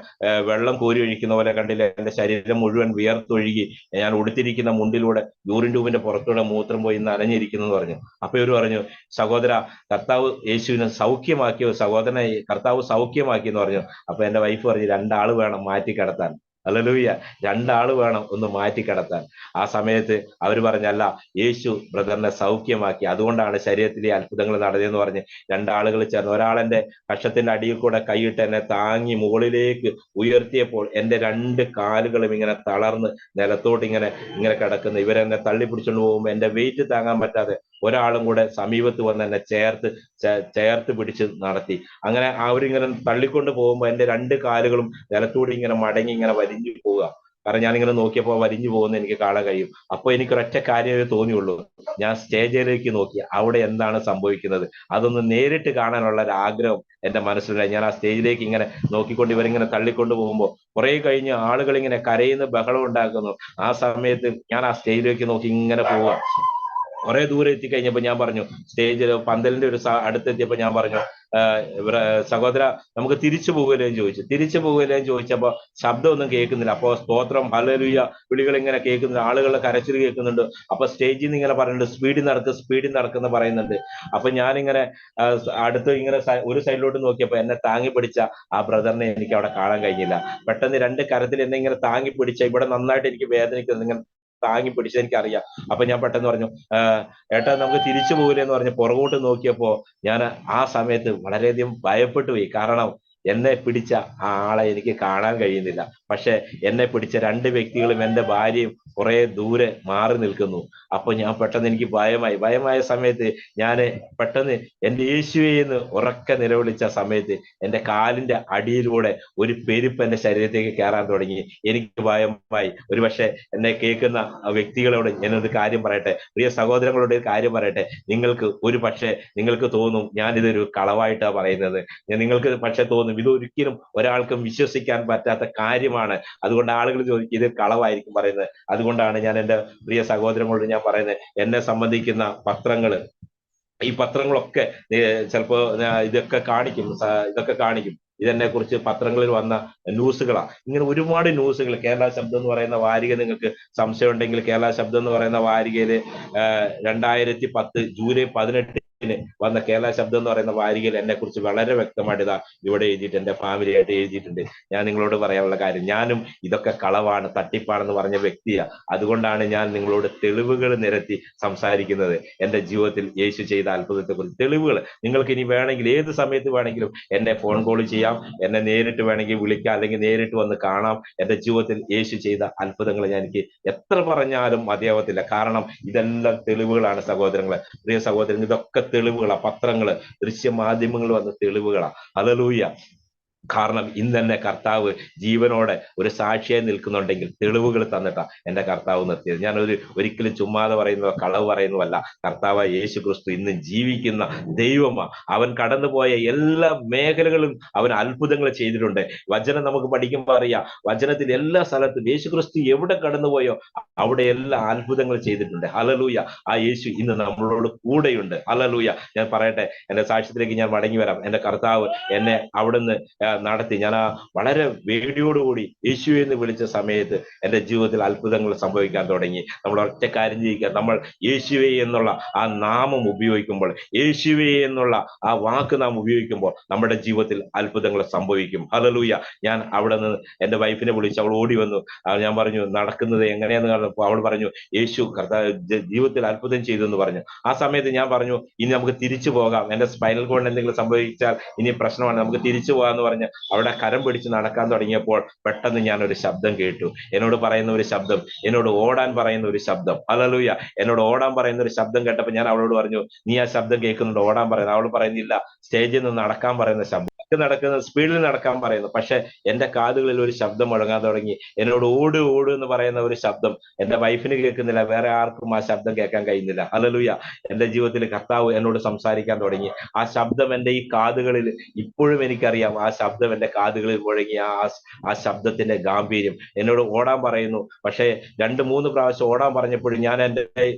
വെള്ളം കോരി ഒഴിക്കുന്ന പോലെ കണ്ടില്ല, എന്റെ ശരീരം മുഴുവൻ വിയർത്തൊഴുകി, ഞാൻ ഉടുത്തിരിക്കുന്ന മുണ്ടിലൂടെ യൂറിൻ ട്യൂബിന്റെ പുറത്തൂടെ മൂത്രം പോയി നനഞ്ഞിരിക്കുന്നു എന്ന് പറഞ്ഞു. അപ്പൊ ഇവര് പറഞ്ഞു, സഹോദര, കർത്താവ് യേശുവിനെ സൗഖ്യമാക്കിയോ, സഹോദരനെ കർത്താവ് സൗഖ്യമാക്കി എന്ന് പറഞ്ഞു. അപ്പൊ എന്റെ വൈഫ് പറഞ്ഞു, രണ്ടാള് വേണം മാറ്റി കിടത്താൻ. ഹല്ലേലൂയ. രണ്ടാള് വേണം ഒന്ന് മാറ്റി കിടത്താൻ. ആ സമയത്ത് അവർ പറഞ്ഞല്ല, യേശു ബ്രദറിനെ സൗഖ്യമാക്കി, അതുകൊണ്ടാണ് ശരീരത്തിലെ അത്ഭുതങ്ങൾ നടന്നതെന്ന് പറഞ്ഞ് രണ്ടാളുകൾ ചേർന്ന് ഒരാളെന്റെ കക്ഷത്തിന്റെ അടിയിൽ കൂടെ കൈയിട്ട് എന്നെ താങ്ങി മുകളിലേക്ക് ഉയർത്തിയപ്പോൾ എന്റെ രണ്ട് കാലുകളും ഇങ്ങനെ തളർന്ന് നിലത്തോട്ട് ഇങ്ങനെ ഇങ്ങനെ കിടക്കുന്നു. ഇവരെന്നെ തള്ളി പിടിച്ചുകൊണ്ട് പോകുമ്പോൾ എന്റെ വെയിറ്റ് താങ്ങാൻ പറ്റാതെ ഒരാളും കൂടെ സമീപത്ത് വന്ന് എന്നെ ചേർത്ത് പിടിച്ച് നടത്തി. അങ്ങനെ അവരിങ്ങനെ തള്ളിക്കൊണ്ട് പോകുമ്പോൾ എന്റെ രണ്ട് കാലുകളും നിലത്തൂടി ഇങ്ങനെ മടങ്ങി ഇങ്ങനെ വലിഞ്ഞു പോവുക. കാരണം ഞാനിങ്ങനെ നോക്കിയപ്പോൾ വലിഞ്ഞു പോകുന്ന എനിക്ക് കാണാൻ കഴിയും. അപ്പൊ എനിക്ക് ഒരൊറ്റ കാര്യമേ തോന്നിയുള്ളൂ, ഞാൻ സ്റ്റേജിലേക്ക് നോക്കി, അവിടെ എന്താണ് സംഭവിക്കുന്നത് അതൊന്ന് നേരിട്ട് കാണാനുള്ള ഒരു ആഗ്രഹം എന്റെ മനസ്സിലായി. ഞാൻ ആ സ്റ്റേജിലേക്ക് ഇങ്ങനെ നോക്കിക്കൊണ്ട് ഇവരിങ്ങനെ തള്ളിക്കൊണ്ട് പോകുമ്പോൾ കുറെ കഴിഞ്ഞ് ആളുകൾ ഇങ്ങനെ കരയുന്ന ബഹളം ഉണ്ടാക്കുന്നു. ആ സമയത്ത് ഞാൻ ആ സ്റ്റേജിലേക്ക് നോക്കി ഇങ്ങനെ പോവുക. കുറെ ദൂരെ എത്തിക്കഴിഞ്ഞപ്പോ ഞാൻ പറഞ്ഞു, സ്റ്റേജിൽ പന്തലിന്റെ ഒരു അടുത്തെത്തിയപ്പോ ഞാൻ പറഞ്ഞു, സഹോദര നമുക്ക് തിരിച്ചു പോകില്ലേ എന്ന് ചോദിച്ചു. തിരിച്ചു പോകില്ലേ എന്ന് ചോദിച്ചപ്പോ ശബ്ദമൊന്നും കേൾക്കുന്നില്ല. അപ്പോ സ്തോത്രം ഹല്ലേലൂയ വിളികൾ ഇങ്ങനെ കേൾക്കുന്നുണ്ട്, ആളുകളുടെ കരച്ചിൽ കേൾക്കുന്നുണ്ട്. അപ്പൊ സ്റ്റേജിൽ നിന്ന് ഇങ്ങനെ പറയുന്നുണ്ട്, സ്പീഡിൽ നടക്കുന്ന പറയുന്നുണ്ട്. അപ്പൊ ഞാനിങ്ങനെ അടുത്ത് ഇങ്ങനെ ഒരു സൈഡിലോട്ട് നോക്കിയപ്പോ എന്നെ താങ്ങി പിടിച്ച ആ ബ്രദറിനെ എനിക്ക് അവിടെ കാണാൻ കഴിഞ്ഞില്ല. പെട്ടെന്ന് രണ്ട് കരത്തിൽ എന്നെ ഇങ്ങനെ താങ്ങി പിടിച്ച, ഇവിടെ നന്നായിട്ട് എനിക്ക് വേദനിക്കുന്നു, ഇങ്ങനെ താങ്ങി പിടിച്ചത് എനിക്കറിയാം. അപ്പൊ ഞാൻ പെട്ടെന്ന് പറഞ്ഞു, ഏട്ടാ നമുക്ക് തിരിച്ചു പോകില്ല എന്ന് പറഞ്ഞ് പുറകോട്ട് നോക്കിയപ്പോ ഞാൻ ആ സമയത്ത് വളരെയധികം ഭയപ്പെട്ടു പോയി. കാരണം എന്നെ പിടിച്ച ആ ആളെ എനിക്ക് കാണാൻ കഴിയുന്നില്ല. പക്ഷെ എന്നെ പിടിച്ച രണ്ട് വ്യക്തികളും എന്റെ ഭാര്യയും കുറെ ദൂരെ മാറി നിൽക്കുന്നു. അപ്പൊ ഞാൻ പെട്ടെന്ന് എനിക്ക് ഭയമായ സമയത്ത് ഞാൻ പെട്ടെന്ന് എന്റെ യേശുവേ എന്ന് ഉറക്കെ നിലവിളിച്ച സമയത്ത് എന്റെ കാലിന്റെ അടിയിലൂടെ ഒരു പെരുപ്പ് എന്റെ ശരീരത്തേക്ക് കയറാൻ തുടങ്ങി. എനിക്ക് ഭയമായി. ഒരുപക്ഷെ എന്നെ കേൾക്കുന്ന വ്യക്തികളോട് ഞാനൊരു കാര്യം പറയട്ടെ, പ്രിയ സഹോദരങ്ങളോട് ഒരു കാര്യം പറയട്ടെ. നിങ്ങൾക്ക് തോന്നും ഞാനിതൊരു കളവായിട്ടാ പറയുന്നത്, നിങ്ങൾക്ക് പക്ഷെ തോന്നും ഇതൊരിക്കലും ഒരാൾക്കും വിശ്വസിക്കാൻ പറ്റാത്ത കാര്യമാണ്, അതുകൊണ്ട് ആളുകൾ ചോദിക്കും ഇത് കളവായിരിക്കും പറയുന്നത്. അതുകൊണ്ടാണ് ഞാൻ എന്റെ പ്രിയ സഹോദരങ്ങളോട് ഞാൻ പറയുന്നത്, എന്നെ സംബന്ധിക്കുന്ന ഈ പത്രങ്ങളൊക്കെ ചിലപ്പോ ഇതൊക്കെ കാണിക്കും, ഇതെന്നെ കുറിച്ച് പത്രങ്ങളിൽ വന്ന ന്യൂസുകളാണ്. ഇങ്ങനെ ഒരുപാട് ന്യൂസുകൾ. കേരള ശബ്ദം എന്ന് പറയുന്ന വാരിക, നിങ്ങൾക്ക് സംശയം ഉണ്ടെങ്കിൽ കേരള ശബ്ദം എന്ന് പറയുന്ന വാരികയില് 2010 ജൂലൈ 18 വന്ന കേരള ശബ്ദം എന്ന് പറയുന്ന വാരികയിൽ എന്നെ കുറിച്ച് വളരെ വ്യക്തമായിട്ട് ഇതാ ഇവിടെ എഴുതിയിട്ട് എന്റെ ഫാമിലി ആയിട്ട് എഴുതിയിട്ടുണ്ട്. ഞാൻ നിങ്ങളോട് പറയാനുള്ള കാര്യം, ഞാനും ഇതൊക്കെ കളവാണ്, തട്ടിപ്പാണെന്ന് പറഞ്ഞ വ്യക്തിയാണ്. അതുകൊണ്ടാണ് ഞാൻ നിങ്ങളോട് തെളിവുകൾ നിരത്തി സംസാരിക്കുന്നത്. എന്റെ ജീവിതത്തിൽ യേശു ചെയ്ത അത്ഭുതത്തെക്കുറിച്ച് തെളിവുകൾ നിങ്ങൾക്ക് ഇനി വേണമെങ്കിൽ ഏത് സമയത്ത് വേണമെങ്കിലും എന്നെ ഫോൺ കോൾ ചെയ്യാം, എന്നെ നേരിട്ട് വേണമെങ്കിൽ വിളിക്കാം, അല്ലെങ്കിൽ നേരിട്ട് വന്ന് കാണാം. എന്റെ ജീവിതത്തിൽ യേശു ചെയ്ത അത്ഭുതങ്ങൾ എനിക്ക് എത്ര പറഞ്ഞാലും മതിയാവത്തില്ല. കാരണം ഇതെല്ലാം തെളിവുകളാണ് സഹോദരങ്ങളെ, പ്രിയ സഹോദരൻ. ഇതൊക്കെ തെളിവുകളാ, പത്രങ്ങള്, ദൃശ്യമാധ്യമങ്ങൾ വന്ന തെളിവുകളാ. ഹല്ലേലൂയ. കാരണം ഇന്ന് തന്നെ കർത്താവ് ജീവനോടെ ഒരു സാക്ഷിയായി നിൽക്കുന്നുണ്ടെങ്കിൽ തെളിവുകൾ തന്നിട്ടാ എന്റെ കർത്താവ് നിർത്തിയത്. ഞാൻ ഒരിക്കലും ചുമ്മാതെ പറയുന്നതോ കളവ് പറയുന്നതല്ല. കർത്താവ് യേശു ക്രിസ്തു ഇന്ന് ജീവിക്കുന്ന ദൈവമാ. അവൻ കടന്നുപോയ എല്ലാ മേഖലകളും അവൻ അത്ഭുതങ്ങൾ ചെയ്തിട്ടുണ്ട്. വചനം നമുക്ക് പഠിക്കുമ്പോൾ അറിയാം, വചനത്തിൽ എല്ലാ സ്ഥലത്തും യേശു ക്രിസ്തു എവിടെ കടന്നുപോയോ അവിടെ എല്ലാ അത്ഭുതങ്ങൾ ചെയ്തിട്ടുണ്ട്. ഹല്ലേലൂയ. ആ യേശു ഇന്ന് നമ്മളോട് കൂടെയുണ്ട്. ഹല്ലേലൂയ. ഞാൻ പറയട്ടെ, എന്റെ സാക്ഷ്യത്തിലേക്ക് ഞാൻ മടങ്ങി വരാം. എന്റെ കർത്താവ് എന്നെ അവിടുന്ന് നടത്തി. ഞാൻ വളരെ വേടിയോടുകൂടി യേശുവെ എന്ന് വിളിച്ച സമയത്ത് എന്റെ ജീവിതത്തിൽ അത്ഭുതങ്ങൾ സംഭവിക്കാൻ തുടങ്ങി. നമ്മൾ ഒറ്റ കാര്യം ചെയ്യിക്കുക, നമ്മൾ യേശുവെ എന്നുള്ള ആ നാമം ഉപയോഗിക്കുമ്പോൾ, യേശുവെ എന്നുള്ള ആ വാക്ക് നാം ഉപയോഗിക്കുമ്പോൾ നമ്മുടെ ജീവിതത്തിൽ അത്ഭുതങ്ങൾ സംഭവിക്കും. ഹല്ലേലൂയ. ഞാൻ അവിടെ നിന്ന് എന്റെ വൈഫിനെ വിളിച്ച് അവൾ ഓടി വന്നു. ഞാൻ പറഞ്ഞു നടക്കുന്നത് എങ്ങനെയാന്ന് പറഞ്ഞപ്പോൾ അവൾ പറഞ്ഞു യേശു കർത്താവ് ജീവിതത്തിൽ അത്ഭുതം ചെയ്തു എന്ന് പറഞ്ഞു. ആ സമയത്ത് ഞാൻ പറഞ്ഞു ഇനി നമുക്ക് തിരിച്ചു പോകാം, എന്റെ സ്പൈനൽ കോഡിന് എന്തെങ്കിലും സംഭവിച്ചാൽ ഇനി പ്രശ്നമാണ്, നമുക്ക് തിരിച്ചു പോകാന്ന് പറഞ്ഞ് അവിടെ കരം പിടിച്ച് നടക്കാൻ തുടങ്ങിയപ്പോൾ പെട്ടെന്ന് ഞാൻ ഒരു ശബ്ദം കേട്ടു. എന്നോട് പറയുന്ന ഒരു ശബ്ദം, എന്നോട് ഓടാൻ പറയുന്ന ഒരു ശബ്ദം. ഹല്ലേലൂയ. എന്നോട് ഓടാൻ പറയുന്ന ഒരു ശബ്ദം കേട്ടപ്പോൾ ഞാൻ അവളോട് പറഞ്ഞു, നീ ആ ശബ്ദം കേൾക്കുന്നുണ്ട്, ഓടാൻ പറയുന്നത്? അവൾ പറയുന്നില്ല, സ്റ്റേജിൽ നിന്ന് നടക്കാൻ പറയുന്ന ശബ്ദം, നടക്കുന്ന സ്പീഡിൽ നടക്കാൻ പറയുന്നു. പക്ഷെ എന്റെ കാതുകളിൽ ഒരു ശബ്ദം മുഴങ്ങാൻ തുടങ്ങി. എന്നോട് ഓട് ഓട് എന്ന് പറയുന്ന ഒരു ശബ്ദം എന്റെ വൈഫിന് കേൾക്കുന്നില്ല, വേറെ ആർക്കും ആ ശബ്ദം കേൾക്കാൻ കഴിയുന്നില്ല. ഹല്ലേലൂയ. എന്റെ ജീവിതത്തിൽ കർത്താവ് എന്നോട് സംസാരിക്കാൻ തുടങ്ങി. ആ ശബ്ദം എന്റെ ഈ കാതുകളിൽ ഇപ്പോഴും എനിക്കറിയാം. ആ ശബ്ദം എന്റെ കാതുകളിൽ മുഴങ്ങി. ആ ശബ്ദത്തിന്റെ ഗാംഭീര്യം എന്നോട് ഓടാൻ പറയുന്നു. പക്ഷേ 2-3 പ്രാവശ്യം ഓടാൻ പറഞ്ഞപ്പോഴും ഞാൻ എന്റെ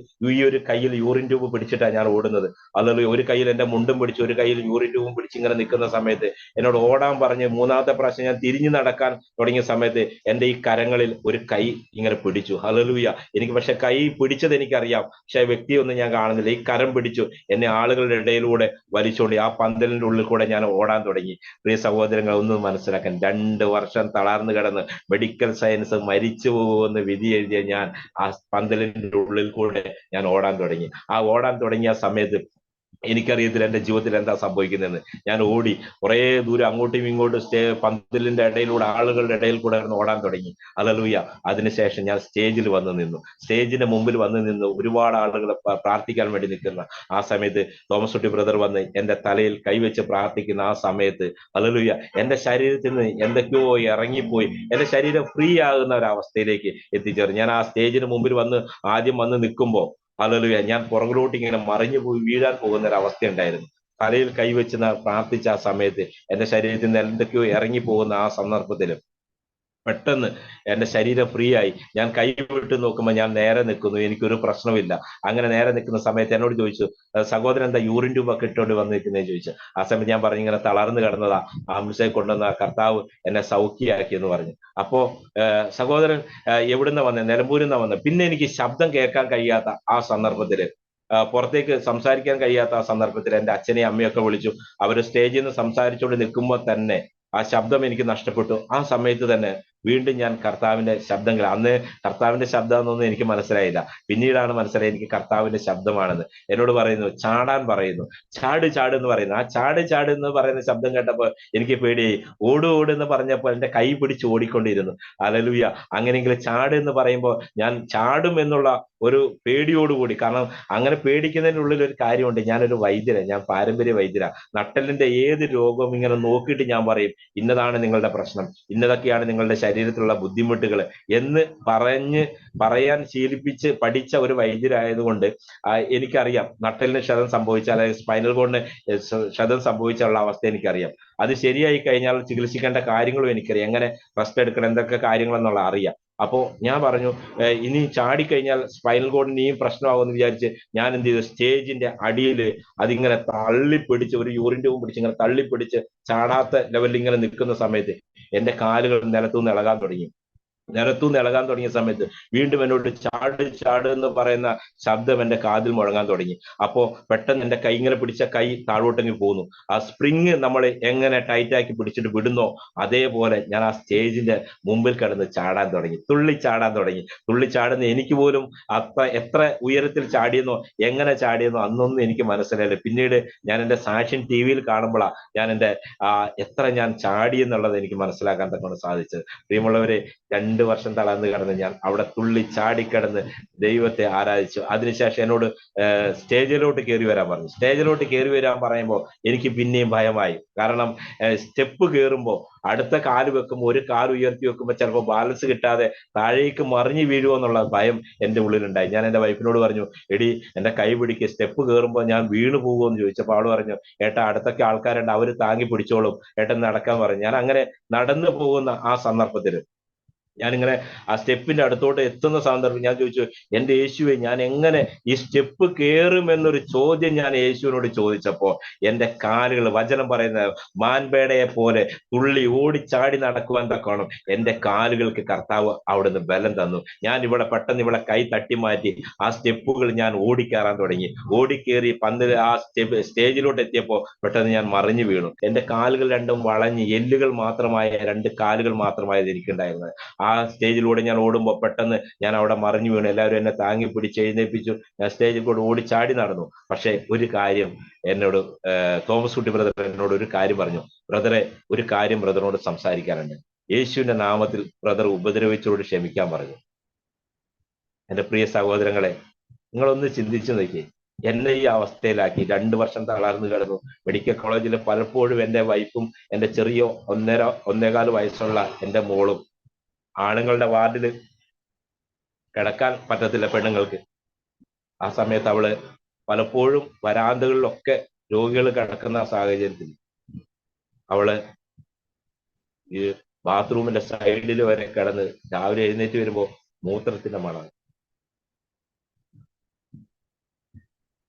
ഈ ഒരു കയ്യിൽ യൂറിൻ ട്യൂബ് പിടിച്ചിട്ടാണ് ഞാൻ ഓടുന്നത്. ഹല്ലേലൂയ. ഒരു കയ്യിൽ എന്റെ മുണ്ടും പിടിച്ച് ഒരു കയ്യിൽ യൂറിൻ ട്യൂബും പിടിച്ച് ഇങ്ങനെ നിൽക്കുന്ന സമയത്ത് എന്നോട് ഓടാൻ പറഞ്ഞ് 3-ാമത്തെ പ്രാവശ്യം ഞാൻ തിരിഞ്ഞു നടക്കാൻ തുടങ്ങിയ സമയത്ത് എന്റെ ഈ കരങ്ങളിൽ ഒരു കൈ ഇങ്ങനെ പിടിച്ചു. ഹല്ലേലൂയ. എനിക്ക് പക്ഷെ കൈ പിടിച്ചത് എനിക്കറിയാം, പക്ഷെ വ്യക്തിയൊന്നും ഞാൻ കാണുന്നില്ല. ഈ കരം പിടിച്ചു എന്നെ ആളുകളുടെ ഇടയിലൂടെ വലിച്ചുകൊണ്ട് ആ പന്തലിന്റെ ഉള്ളിൽ കൂടെ ഞാൻ ഓടാൻ തുടങ്ങി. പ്രിയ സഹോദരങ്ങൾ, ഒന്നും മനസ്സിലാക്കാൻ, 2 വർഷം തളർന്നു കിടന്ന് മെഡിക്കൽ സയൻസ് മരിച്ചു പോകുമെന്ന് വിധി എഴുതിയ ഞാൻ ആ പന്തലിന്റെ ഉള്ളിൽ കൂടെ ഞാൻ ഓടാൻ തുടങ്ങി. ആ ഓടാൻ തുടങ്ങിയ സമയത്ത് എനിക്കറിയത്തില്ല എന്റെ ജീവിതത്തിൽ എന്താ സംഭവിക്കുന്നതെന്ന്. ഞാൻ ഓടി കുറെ ദൂരം അങ്ങോട്ടും ഇങ്ങോട്ടും പന്തലിന്റെ ഇടയിലൂടെ ആളുകളുടെ ഇടയിൽ കൂടെ ഓടാൻ തുടങ്ങി. ഹല്ലേലൂയ. അതിനുശേഷം ഞാൻ സ്റ്റേജിൽ വന്ന് നിന്നു. സ്റ്റേജിന്റെ മുമ്പിൽ വന്ന് നിന്ന് ഒരുപാട് ആളുകൾ പ്രാർത്ഥിക്കാൻ വേണ്ടി നിൽക്കുന്ന ആ സമയത്ത് തോമസ് കുട്ടി ബ്രദർ വന്ന് എന്റെ തലയിൽ കൈവച്ച് പ്രാർത്ഥിക്കുന്ന ആ സമയത്ത് ഹല്ലേലൂയ, എന്റെ ശരീരത്തിൽ നിന്ന് എന്തൊക്കെയോ ഇറങ്ങിപ്പോയി. എന്റെ ശരീരം ഫ്രീ ആകുന്ന ഒരു അവസ്ഥയിലേക്ക് എത്തിച്ചേർന്നു. ഞാൻ ആ സ്റ്റേജിന് മുമ്പിൽ ആദ്യം വന്ന് നിൽക്കുമ്പോൾ ഹല്ലേലൂയ, ഞാൻ പുറകിലോട്ട് ഇങ്ങനെ മറിഞ്ഞു പോയി വീഴാൻ പോകുന്ന ഒരു അവസ്ഥ ഉണ്ടായിരുന്നു. തലയിൽ കൈവച്ച് പ്രാർത്ഥിച്ച ആ സമയത്ത് എന്റെ ശരീരത്തിൽ നിന്ന് എന്തൊക്കെയോ ഇറങ്ങി പോകുന്ന ആ സന്ദർഭത്തിൽ പെട്ടെന്ന് എന്റെ ശരീരം ഫ്രീ ആയി. ഞാൻ കൈ വിട്ട് നോക്കുമ്പോൾ ഞാൻ നേരെ നിൽക്കുന്നു, എനിക്കൊരു പ്രശ്നമില്ല. അങ്ങനെ നേരെ നിൽക്കുന്ന സമയത്ത് എന്നോട് ചോദിച്ചു, സഹോദരൻ എന്താ യൂറിൻ ട്യൂബ് ഒക്കെ ഇട്ടോണ്ട് വന്നിരിക്കുന്നതെന്ന് ചോദിച്ചു. ആ സമയത്ത് ഞാൻ പറഞ്ഞു ഇങ്ങനെ തളർന്നു കിടന്നതാ, ആംബുലൻസിൽ കൊണ്ടുവന്ന കർത്താവ് എന്നെ സൗഖ്യമാക്കി എന്ന് പറഞ്ഞു. അപ്പോ സഹോദരൻ എവിടുന്ന വന്നത്? നിലമ്പൂരിൽ നിന്നാ വന്നത്. പിന്നെ എനിക്ക് ശബ്ദം കേൾക്കാൻ കഴിയാത്ത ആ സന്ദർഭത്തില്, പുറത്തേക്ക് സംസാരിക്കാൻ കഴിയാത്ത ആ സന്ദർഭത്തിൽ എന്റെ അച്ഛനെയും അമ്മയൊക്കെ വിളിച്ചു. അവര് സ്റ്റേജിൽ നിന്ന് സംസാരിച്ചുകൊണ്ട് നിൽക്കുമ്പോൾ തന്നെ ആ ശബ്ദം എനിക്ക് നഷ്ടപ്പെട്ടു. ആ സമയത്ത് തന്നെ വീണ്ടും ഞാൻ കർത്താവിന്റെ ശബ്ദം അന്ന് കർത്താവിന്റെ ശബ്ദമാണെന്നൊന്നും എനിക്ക് മനസ്സിലായില്ല. പിന്നീടാണ് മനസ്സിലായത് എനിക്ക് കർത്താവിന്റെ ശബ്ദമാണെന്ന്. എന്നോട് പറയുന്നു, ചാടാൻ പറയുന്നു, ചാട് ചാട് എന്ന് പറയുന്നു. ആ ചാട് ചാട് എന്ന് പറയുന്ന ശബ്ദം കേട്ടപ്പോൾ എനിക്ക് പേടിയായി. ഓട് ഓട് എന്ന് പറഞ്ഞപ്പോൾ എന്റെ കൈ പിടിച്ച് ഓടിക്കൊണ്ടിരുന്നു. ഹല്ലേലൂയ. അങ്ങനെയെങ്കിൽ ചാട് എന്ന് പറയുമ്പോൾ ഞാൻ ചാടും എന്നുള്ള ഒരു പേടിയോടുകൂടി, കാരണം അങ്ങനെ പേടിക്കുന്നതിൻ്റെ ഉള്ളിൽ ഒരു കാര്യമുണ്ട്. ഞാനൊരു വൈദ്യരാ, ഞാൻ പാരമ്പര്യ വൈദ്യരാ. നട്ടലിന്റെ ഏത് രോഗവും ഇങ്ങനെ നോക്കിയിട്ട് ഞാൻ പറയും, ഇന്നതാണ് നിങ്ങളുടെ പ്രശ്നം, ഇന്നതൊക്കെയാണ് നിങ്ങളുടെ ശരീരത്തിലുള്ള ബുദ്ധിമുട്ടുകൾ എന്ന് പറയാൻ ശീലിപ്പിച്ച് പഠിച്ച ഒരു വൈദ്യരായതുകൊണ്ട് എനിക്കറിയാം നട്ടലിന് ക്ഷതം സംഭവിച്ചാൽ, അല്ലെങ്കിൽ സ്പൈനൽ കോഡിന് ക്ഷതം സംഭവിച്ചുള്ള അവസ്ഥ എനിക്കറിയാം. അത് ശരിയായി കഴിഞ്ഞാൽ ചികിത്സിക്കേണ്ട കാര്യങ്ങളും എനിക്കറിയാം, എങ്ങനെ റെസ്റ്റ് എടുക്കണം, എന്തൊക്കെ കാര്യങ്ങളെന്നുള്ള അറിയാം. അപ്പോ ഞാൻ പറഞ്ഞു, ഇനി ചാടിക്കഴിഞ്ഞാൽ സ്പൈനൽ കോഡിന് ഇനിയും പ്രശ്നമാകുമെന്ന് വിചാരിച്ച് ഞാൻ എന്ത് ചെയ്തു, സ്റ്റേജിന്റെ അടിയിൽ അതിങ്ങനെ തള്ളിപ്പിടിച്ച്, ഒരു യൂറിൻ ട്യൂബ് പിടിച്ച് ഇങ്ങനെ തള്ളിപ്പിടിച്ച് ചാടാത്ത ലെവലിൽ ഇങ്ങനെ നിൽക്കുന്ന സമയത്ത് എന്റെ കാലുകൾ നിലത്തുനിന്ന് ഇളകാൻ തുടങ്ങി. നിലത്തുനിന്ന് ഇളകാൻ തുടങ്ങിയ സമയത്ത് വീണ്ടും എന്നോട് ചാട് ചാട് എന്ന് പറയുന്ന ശബ്ദം എന്റെ കാതിൽ മുഴങ്ങാൻ തുടങ്ങി. അപ്പോ പെട്ടെന്ന് എന്റെ കൈ ഇങ്ങനെ പിടിച്ച കൈ താഴോട്ടെങ്കിൽ പോന്നു. ആ സ്പ്രിങ് നമ്മൾ എങ്ങനെ ടൈറ്റാക്കി പിടിച്ചിട്ട് വിടുന്നോ അതേപോലെ ഞാൻ ആ സ്റ്റേജിന്റെ മുമ്പിൽ കിടന്ന് ചാടാൻ തുടങ്ങി, തുള്ളി ചാടാൻ തുടങ്ങി. തുള്ളി ചാടുന്ന എനിക്ക് പോലും എത്ര ഉയരത്തിൽ ചാടിയെന്നോ എങ്ങനെ ചാടിയെന്നോ അന്നൊന്നും എനിക്ക് മനസ്സിലായില്ല. പിന്നീട് ഞാൻ എന്റെ സാക്ഷ്യൻ ടി വിയിൽ കാണുമ്പോഴാണ് എത്ര ഞാൻ ചാടി എന്നുള്ളത് എനിക്ക് മനസ്സിലാക്കാൻ തക്കൊണ്ട് സാധിച്ചത്. പ്രിയമുള്ളവരെ, 2 വർഷം തളർന്നു കിടന്ന് ഞാൻ അവിടെ തുള്ളി ചാടിക്കിടന്ന് ദൈവത്തെ ആരാധിച്ചു. അതിനുശേഷം എന്നോട് സ്റ്റേജിലോട്ട് കയറി വരാൻ പറഞ്ഞു. സ്റ്റേജിലോട്ട് കയറി വരാൻ പറയുമ്പോൾ എനിക്ക് പിന്നെയും ഭയമായി. കാരണം സ്റ്റെപ്പ് കയറുമ്പോൾ അടുത്ത കാല് വെക്കുമ്പോൾ ഒരു കാൽ ഉയർത്തി വെക്കുമ്പോൾ ചിലപ്പോൾ ബാലൻസ് കിട്ടാതെ താഴേക്ക് മറിഞ്ഞു വീഴുമോ എന്നുള്ള ഭയം എൻ്റെ ഉള്ളിലുണ്ടായി. ഞാൻ എൻ്റെ വൈഫിനോട് പറഞ്ഞു, എടി എൻ്റെ കൈ പിടിക്ക്, സ്റ്റെപ്പ് കയറുമ്പോൾ ഞാൻ വീണു പോകുമോ എന്ന് ചോദിച്ചപ്പോൾ അവള് പറഞ്ഞു, ഏട്ടാ അടുത്തൊക്കെ ആൾക്കാരുണ്ട്, അവര് താങ്ങി പിടിച്ചോളും, ഏട്ടൻ നടക്കാൻ പറഞ്ഞു. ഞാൻ അങ്ങനെ നടന്നു പോകുന്ന ആ സന്ദർഭത്തിൽ ഞാനിങ്ങനെ ആ സ്റ്റെപ്പിന്റെ അടുത്തോട്ട് എത്തുന്ന സന്ദർഭം ഞാൻ ചോദിച്ചു, എന്റെ യേശുവെ, ഞാൻ എങ്ങനെ ഈ സ്റ്റെപ്പ് കയറുമെന്നൊരു ചോദ്യം ഞാൻ യേശുവിനോട് ചോദിച്ചപ്പോ എന്റെ കാലുകൾ, വചനം പറയുന്ന മാൻപേടയെ പോലെ തുള്ളി ഓടിച്ചാടി നടക്കുവാൻ തക്കോണം എന്റെ കാലുകൾക്ക് കർത്താവ് അവിടുന്ന് ബലം തന്നു. ഞാൻ ഇവിടെ പെട്ടെന്ന് ഇവിടെ കൈ തട്ടി മാറ്റി ആ സ്റ്റെപ്പുകൾ ഞാൻ ഓടിക്കയറാൻ തുടങ്ങി. ഓടിക്കേറി ആ സ്റ്റേജിലോട്ട് എത്തിയപ്പോ പെട്ടെന്ന് ഞാൻ മറിഞ്ഞു വീണു. എന്റെ കാലുകൾ രണ്ടും വളഞ്ഞ് എല്ലുകൾ മാത്രമായ 2 കാലുകൾ മാത്രമായത് എനിക്കുണ്ടായിരുന്നത്. ആ സ്റ്റേജിലൂടെ ഞാൻ ഓടുമ്പോൾ പെട്ടെന്ന് ഞാൻ അവിടെ മറിഞ്ഞു വീണു. എല്ലാവരും എന്നെ താങ്ങി പിടിച്ച് എഴുന്നേൽപ്പിച്ചു. ഞാൻ സ്റ്റേജിൽ കൂടെ ഓടിച്ചാടി നടന്നു. പക്ഷെ ഒരു കാര്യം എന്നോട് തോമസ് കുട്ടി ബ്രദർ എന്നോട് ഒരു കാര്യം പറഞ്ഞു, ബ്രദറെ, ഒരു കാര്യം ബ്രദറിനോട് സംസാരിക്കാനുണ്ട്. യേശുവിന്റെ നാമത്തിൽ ബ്രദർ ഉപദ്രവിച്ചോട് ക്ഷമിക്കാൻ പറഞ്ഞു. എന്റെ പ്രിയ സഹോദരങ്ങളെ, നിങ്ങളൊന്ന് ചിന്തിച്ചു നോക്കി. എന്നെ ഈ അവസ്ഥയിലാക്കി 2 വർഷം തളർന്നു കിടന്നു. മെഡിക്കൽ കോളേജിൽ പലപ്പോഴും എന്റെ വൈഫും എന്റെ ചെറിയ 1.25 വയസ്സുള്ള എന്റെ മോളും, ആണുങ്ങളുടെ വാർഡിൽ കിടക്കാൻ പറ്റത്തില്ല പെണ്ണുങ്ങൾക്ക്. ആ സമയത്ത് അവള് പലപ്പോഴും വരാന്തകളിലൊക്കെ രോഗികൾ കിടക്കുന്ന സാഹചര്യത്തിൽ അവള് ഈ ബാത്റൂമിന്റെ സൈഡിൽ വരെ കിടന്ന് രാവിലെ എഴുന്നേറ്റ് വരുമ്പോ മൂത്രത്തിന്റെ മണം.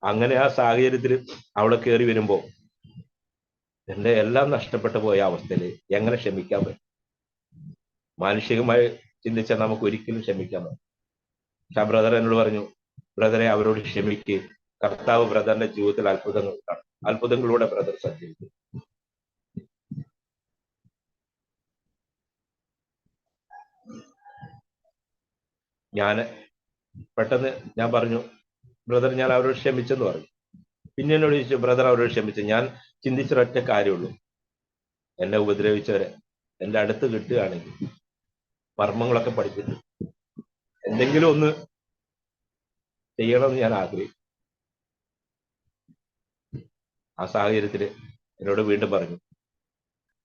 അങ്ങനെ ആ സാഹചര്യത്തിൽ അവളെ കയറി വരുമ്പോ എന്റെ എല്ലാം നഷ്ടപ്പെട്ടു പോയ അവസ്ഥയിൽ എങ്ങനെ ക്ഷമിക്കാൻ പറ്റും? മാനുഷികമായി ചിന്തിച്ചാൽ നമുക്ക് ഒരിക്കലും ക്ഷമിക്കാൻ പറ്റും. പക്ഷെ ആ ബ്രദർ എന്നോട് പറഞ്ഞു, ബ്രദറെ, അവരോട് ക്ഷമിക്ക്, കർത്താവ് ബ്രദറിന്റെ ജീവിതത്തിൽ അത്ഭുതങ്ങൾ കാണും, അത്ഭുതങ്ങളിലൂടെ ബ്രദർ സഞ്ചരിക്കും. പെട്ടെന്ന് ഞാൻ പറഞ്ഞു, ബ്രദർ, ഞാൻ അവരോട് ക്ഷമിച്ചെന്ന് പറഞ്ഞു. പിന്നെ എന്നോട് ചോദിച്ചു, ബ്രദർ അവരോട് ക്ഷമിച്ചു? ഞാൻ ചിന്തിച്ചൊരൊറ്റ കാര്യമുള്ളൂ, എന്നെ ഉപദ്രവിച്ചവരെ എന്റെ അടുത്ത് കിട്ടുകയാണെങ്കിൽ മർമ്മങ്ങളൊക്കെ പഠിച്ചിട്ട് എന്തെങ്കിലും ഒന്ന് ചെയ്യണമെന്ന് ഞാൻ ആഗ്രഹിക്കും. ആ സാഹചര്യത്തിൽ എന്നോട് വീണ്ടും പറഞ്ഞു,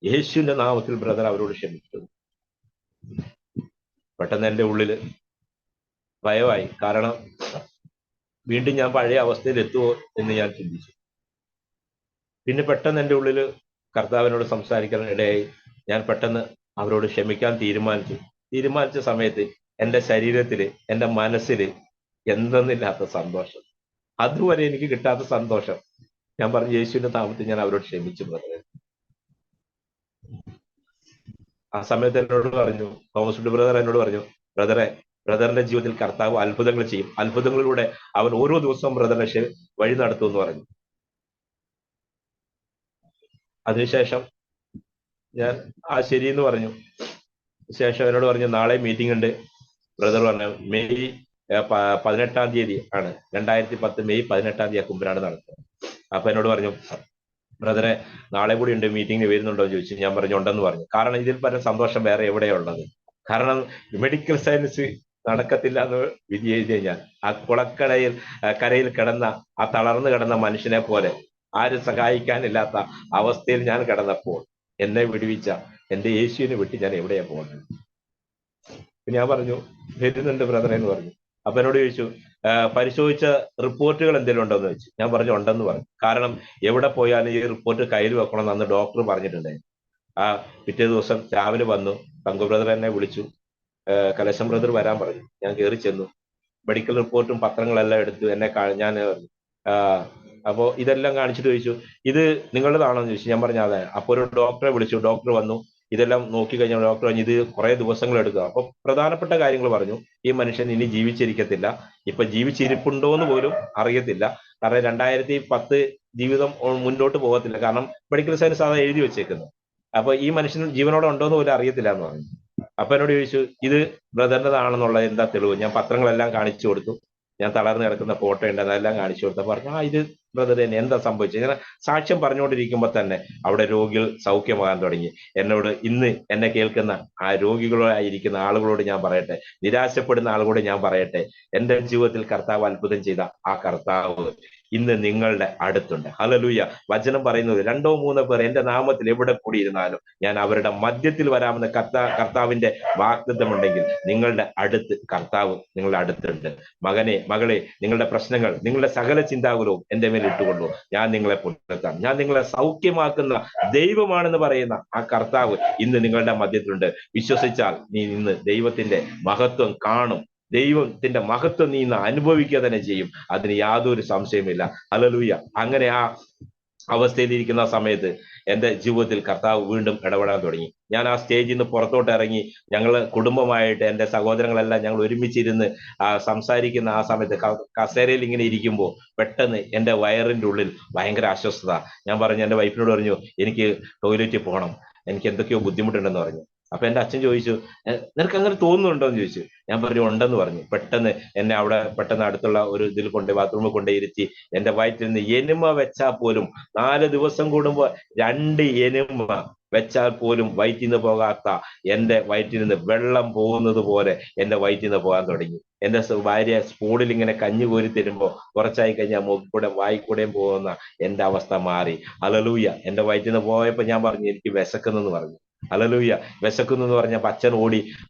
യേശുവിന്റെ നാമത്തിൽ ബ്രദർ അവരോട് ക്ഷമിച്ചു. പെട്ടെന്ന് എൻ്റെ ഉള്ളില് ഭയമായി. കാരണം വീണ്ടും ഞാൻ പഴയ അവസ്ഥയിൽ എത്തുമോ എന്ന് ഞാൻ ചിന്തിച്ചു. പിന്നെ പെട്ടെന്ന് എൻ്റെ ഉള്ളിൽ കർത്താവിനോട് സംസാരിക്കാൻ ഇടയായി. ഞാൻ പെട്ടെന്ന് അവരോട് ക്ഷമിക്കാൻ തീരുമാനിച്ച സമയത്ത് എൻ്റെ ശരീരത്തില്, എൻ്റെ മനസ്സില് എന്തെന്നില്ലാത്ത സന്തോഷം, അതുവരെ എനിക്ക് കിട്ടാത്ത സന്തോഷം. ഞാൻ പറഞ്ഞു, യേശുവിന്റെ നാമത്തിൽ ഞാൻ അവരോട് ക്ഷമിച്ചു ബ്രദറെ. ആ സമയത്ത് എന്നോട് പറഞ്ഞു, തോമസ് കുട്ടി ബ്രദർ എന്നോട് പറഞ്ഞു, ബ്രദറെ, ബ്രദറിന്റെ ജീവിതത്തിൽ കർത്താവ് അത്ഭുതങ്ങൾ ചെയ്യും, അത്ഭുതങ്ങളിലൂടെ അവൻ ഓരോ ദിവസവും ബ്രദറിനെ വഴി നടത്തും എന്ന് പറഞ്ഞു. അതിനുശേഷം ഞാൻ ശരിയെന്ന് പറഞ്ഞു. ശേഷം എന്നോട് പറഞ്ഞു, നാളെ മീറ്റിംഗ് ഉണ്ട്. ബ്രദർ പറഞ്ഞു, മെയ് 18-ാം തീയതി ആണ്, 2010 മെയ് 18-ാം തീയതി കുമ്പനാട് നടത്തുന്നത്. അപ്പൊ എന്നോട് പറഞ്ഞു, ബ്രദറെ, നാളെ കൂടി ഉണ്ട്, മീറ്റിംഗിന് വരുന്നുണ്ടോ എന്ന് ചോദിച്ചു. ഞാൻ പറഞ്ഞു, ഉണ്ടെന്ന് പറഞ്ഞു. കാരണം ഇതിൽ പരം സന്തോഷം വേറെ എവിടെയുള്ളത്? കാരണം മെഡിക്കൽ സയൻസ് നടക്കത്തില്ല എന്ന് വിധി എഴുതിയ ഞാൻ ആ കരയിൽ കിടന്ന ആ തളർന്നു കിടന്ന മനുഷ്യനെ പോലെ ആരും സഹായിക്കാനില്ലാത്ത അവസ്ഥയിൽ ഞാൻ കിടന്നപ്പോൾ എന്നെ വിടുവിച്ച എന്റെ യേശുവിനെ വിട്ട് ഞാൻ എവിടെയാ പോകുന്നത്? ഞാൻ പറഞ്ഞു, വരുന്നുണ്ട് ബ്രദറെ എന്ന് പറഞ്ഞു. അപ്പൊ എന്നോട് ചോദിച്ചു, പരിശോധിച്ച റിപ്പോർട്ടുകൾ എന്തെങ്കിലും ഉണ്ടോ എന്ന് ചോദിച്ചു. ഞാൻ പറഞ്ഞു, ഉണ്ടെന്ന് പറഞ്ഞു. കാരണം എവിടെ പോയാലും ഈ റിപ്പോർട്ട് കയ്യിൽ വെക്കണം എന്ന് ഡോക്ടർ പറഞ്ഞിട്ടുണ്ടായിരുന്നു. ആ പിറ്റേ ദിവസം രാവിലെ വന്നു. തങ്കു ബ്രദർ എന്നെ വിളിച്ചു, കലശം ബ്രദർ വരാൻ പറഞ്ഞു. ഞാൻ കയറി ചെന്നു. മെഡിക്കൽ റിപ്പോർട്ടും പത്രങ്ങളെല്ലാം എടുത്തു. ഞാൻ അപ്പോ ഇതെല്ലാം കാണിച്ചിട്ട് ചോദിച്ചു, ഇത് നിങ്ങളുടേതാണോ എന്ന് ചോദിച്ചു. ഞാൻ പറഞ്ഞു, അതെ. അപ്പൊ ഒരു ഡോക്ടറെ വിളിച്ചു. ഡോക്ടർ വന്നു. ഇതെല്ലാം നോക്കി കഴിഞ്ഞാൽ ഡോക്ടർ പറഞ്ഞു ഇത് കുറെ ദിവസങ്ങൾ എടുക്കുക. അപ്പൊ പ്രധാനപ്പെട്ട കാര്യങ്ങൾ പറഞ്ഞു. ഈ മനുഷ്യൻ ഇനി ജീവിച്ചിരിക്കത്തില്ല, ഇപ്പൊ ജീവിച്ചിരിപ്പുണ്ടോ എന്ന് പോലും അറിയത്തില്ല. കാരണം 2010 ജീവിതം മുന്നോട്ട് പോകത്തില്ല. കാരണം മെഡിക്കൽ സയൻസ് അതാ എഴുതി വെച്ചേക്കുന്നത്. അപ്പൊ ഈ മനുഷ്യൻ ജീവനോടെ ഉണ്ടോ എന്ന് പോലും അറിയത്തില്ല എന്ന് പറഞ്ഞു. അപ്പൊ എന്നോട് ചോദിച്ചു ഇത് ബ്രദറിൻ്റെതാണെന്നുള്ള എന്താ തെളിവ്? ഞാൻ പത്രങ്ങളെല്ലാം കാണിച്ചു കൊടുത്തു. ഞാൻ തളർന്ന് കിടക്കുന്ന ഫോട്ടോ ഉണ്ട്, അതെല്ലാം കാണിച്ചു കൊടുത്ത പറഞ്ഞു ഇത് ബ്രദർ തന്നെ. എന്താ സംഭവിച്ചത്? ഇങ്ങനെ സാക്ഷ്യം പറഞ്ഞുകൊണ്ടിരിക്കുമ്പോൾ തന്നെ അവിടെ രോഗികൾ സൗഖ്യമാകാൻ തുടങ്ങി. എന്നോട് ഇന്ന് എന്നെ കേൾക്കുന്ന ആ രോഗികളായിരിക്കുന്ന ആളുകളോട് ഞാൻ പറയട്ടെ, നിരാശപ്പെടുന്ന ആളുകളോട് ഞാൻ പറയട്ടെ, എന്റെ ജീവിതത്തിൽ കർത്താവ് അത്ഭുതം ചെയ്ത ആ കർത്താവ് ഇന്ന് നിങ്ങളുടെ അടുത്തുണ്ട്. ഹല്ലേലൂയ. വചനം പറയുന്നത് 2-3 പേർ എന്റെ നാമത്തിൽ എവിടെ കൂടിയിരുന്നാലും ഞാൻ അവരുടെ മധ്യത്തിൽ വരാമെന്ന് കർത്താവിന്റെ വാഗ്ദത്തം ഉണ്ടെങ്കിൽ നിങ്ങളുടെ അടുത്ത് കർത്താവ് നിങ്ങളുടെ അടുത്തുണ്ട്. മകനെ, മകളെ, നിങ്ങളുടെ പ്രശ്നങ്ങൾ, നിങ്ങളുടെ സകല ചിന്താകുലവും എന്റെ മേൽ ഇട്ടുകൊള്ളൂ. ഞാൻ നിങ്ങളെ പുലർത്താം. ഞാൻ നിങ്ങളെ സൗഖ്യമാക്കുന്ന ദൈവമാണെന്ന് പറയുന്ന ആ കർത്താവ് ഇന്ന് നിങ്ങളുടെ മധ്യത്തിലുണ്ട്. വിശ്വസിച്ചാൽ നീ ഇന്ന് ദൈവത്തിന്റെ മഹത്വം കാണും. ദൈവത്തിന്റെ മഹത്വം നീ ഇന്ന് അനുഭവിക്കുക തന്നെ ചെയ്യും. അതിന് യാതൊരു സംശയമില്ല. ഹല്ലേലൂയ. അങ്ങനെ ആ അവസ്ഥയിലിരിക്കുന്ന സമയത്ത് എന്റെ ജീവിതത്തിൽ കർത്താവ് വീണ്ടും ഇടപെടാൻ തുടങ്ങി. ഞാൻ ആ സ്റ്റേജിൽ നിന്ന് പുറത്തോട്ട് ഇറങ്ങി. ഞങ്ങള് കുടുംബമായിട്ട് എന്റെ സഹോദരങ്ങളെല്ലാം ഞങ്ങൾ ഒരുമിച്ചിരുന്ന് സംസാരിക്കുന്ന ആ സമയത്ത് കസേരയിൽ ഇങ്ങനെ ഇരിക്കുമ്പോൾ പെട്ടെന്ന് എന്റെ വയറിന്റെ ഉള്ളിൽ ഭയങ്കര അസ്വസ്ഥത. ഞാൻ പറഞ്ഞു, എന്റെ വൈഫിനോട് പറഞ്ഞു എനിക്ക് ടോയ്ലറ്റിൽ പോകണം, എനിക്ക് എന്തൊക്കെയോ ബുദ്ധിമുട്ടുണ്ടെന്ന് പറഞ്ഞു. അപ്പൊ എന്റെ അച്ഛൻ ചോദിച്ചു നിനക്ക് അങ്ങനെ തോന്നുന്നുണ്ടോ എന്ന് ചോദിച്ചു. ഞാൻ പറഞ്ഞു ഉണ്ടെന്ന് പറഞ്ഞു. പെട്ടെന്ന് എന്നെ അവിടെ പെട്ടെന്ന് അടുത്തുള്ള ഒരു ഇതിൽ ബാത്റൂമിൽ കൊണ്ടിരുത്തി എന്റെ വയറ്റിൽ നിന്ന് എനിമ വെച്ചാൽ പോലും 4 ദിവസം കൂടുമ്പോൾ 2 എനിമ വെച്ചാൽ പോലും വയറ്റിൽ നിന്ന് പോകാത്ത എന്റെ വയറ്റിൽ നിന്ന് വെള്ളം പോകുന്നത് പോലെ എന്റെ വയറ്റിൽ നിന്ന് പോകാൻ തുടങ്ങി. എന്റെ ഭാര്യ സ്പൂണിൽ ഇങ്ങനെ കഞ്ഞി കോരി തരുമ്പോ കുറച്ചായി കഴിഞ്ഞാൽ മൂക്കിക്കൂടെ വായിക്കൂടെയും പോകുന്ന എന്റെ അവസ്ഥ മാറി. ഹല്ലേലൂയ. എന്റെ വയറ്റിൽ നിന്ന് പോയപ്പോ ഞാൻ പറഞ്ഞു എനിക്ക് വിശക്കുന്നെന്ന് പറഞ്ഞു. ഹല്ലേലൂയ. വിശക്കുന്നു എന്ന് പറഞ്ഞപ്പോ അച്ഛൻ ഓടി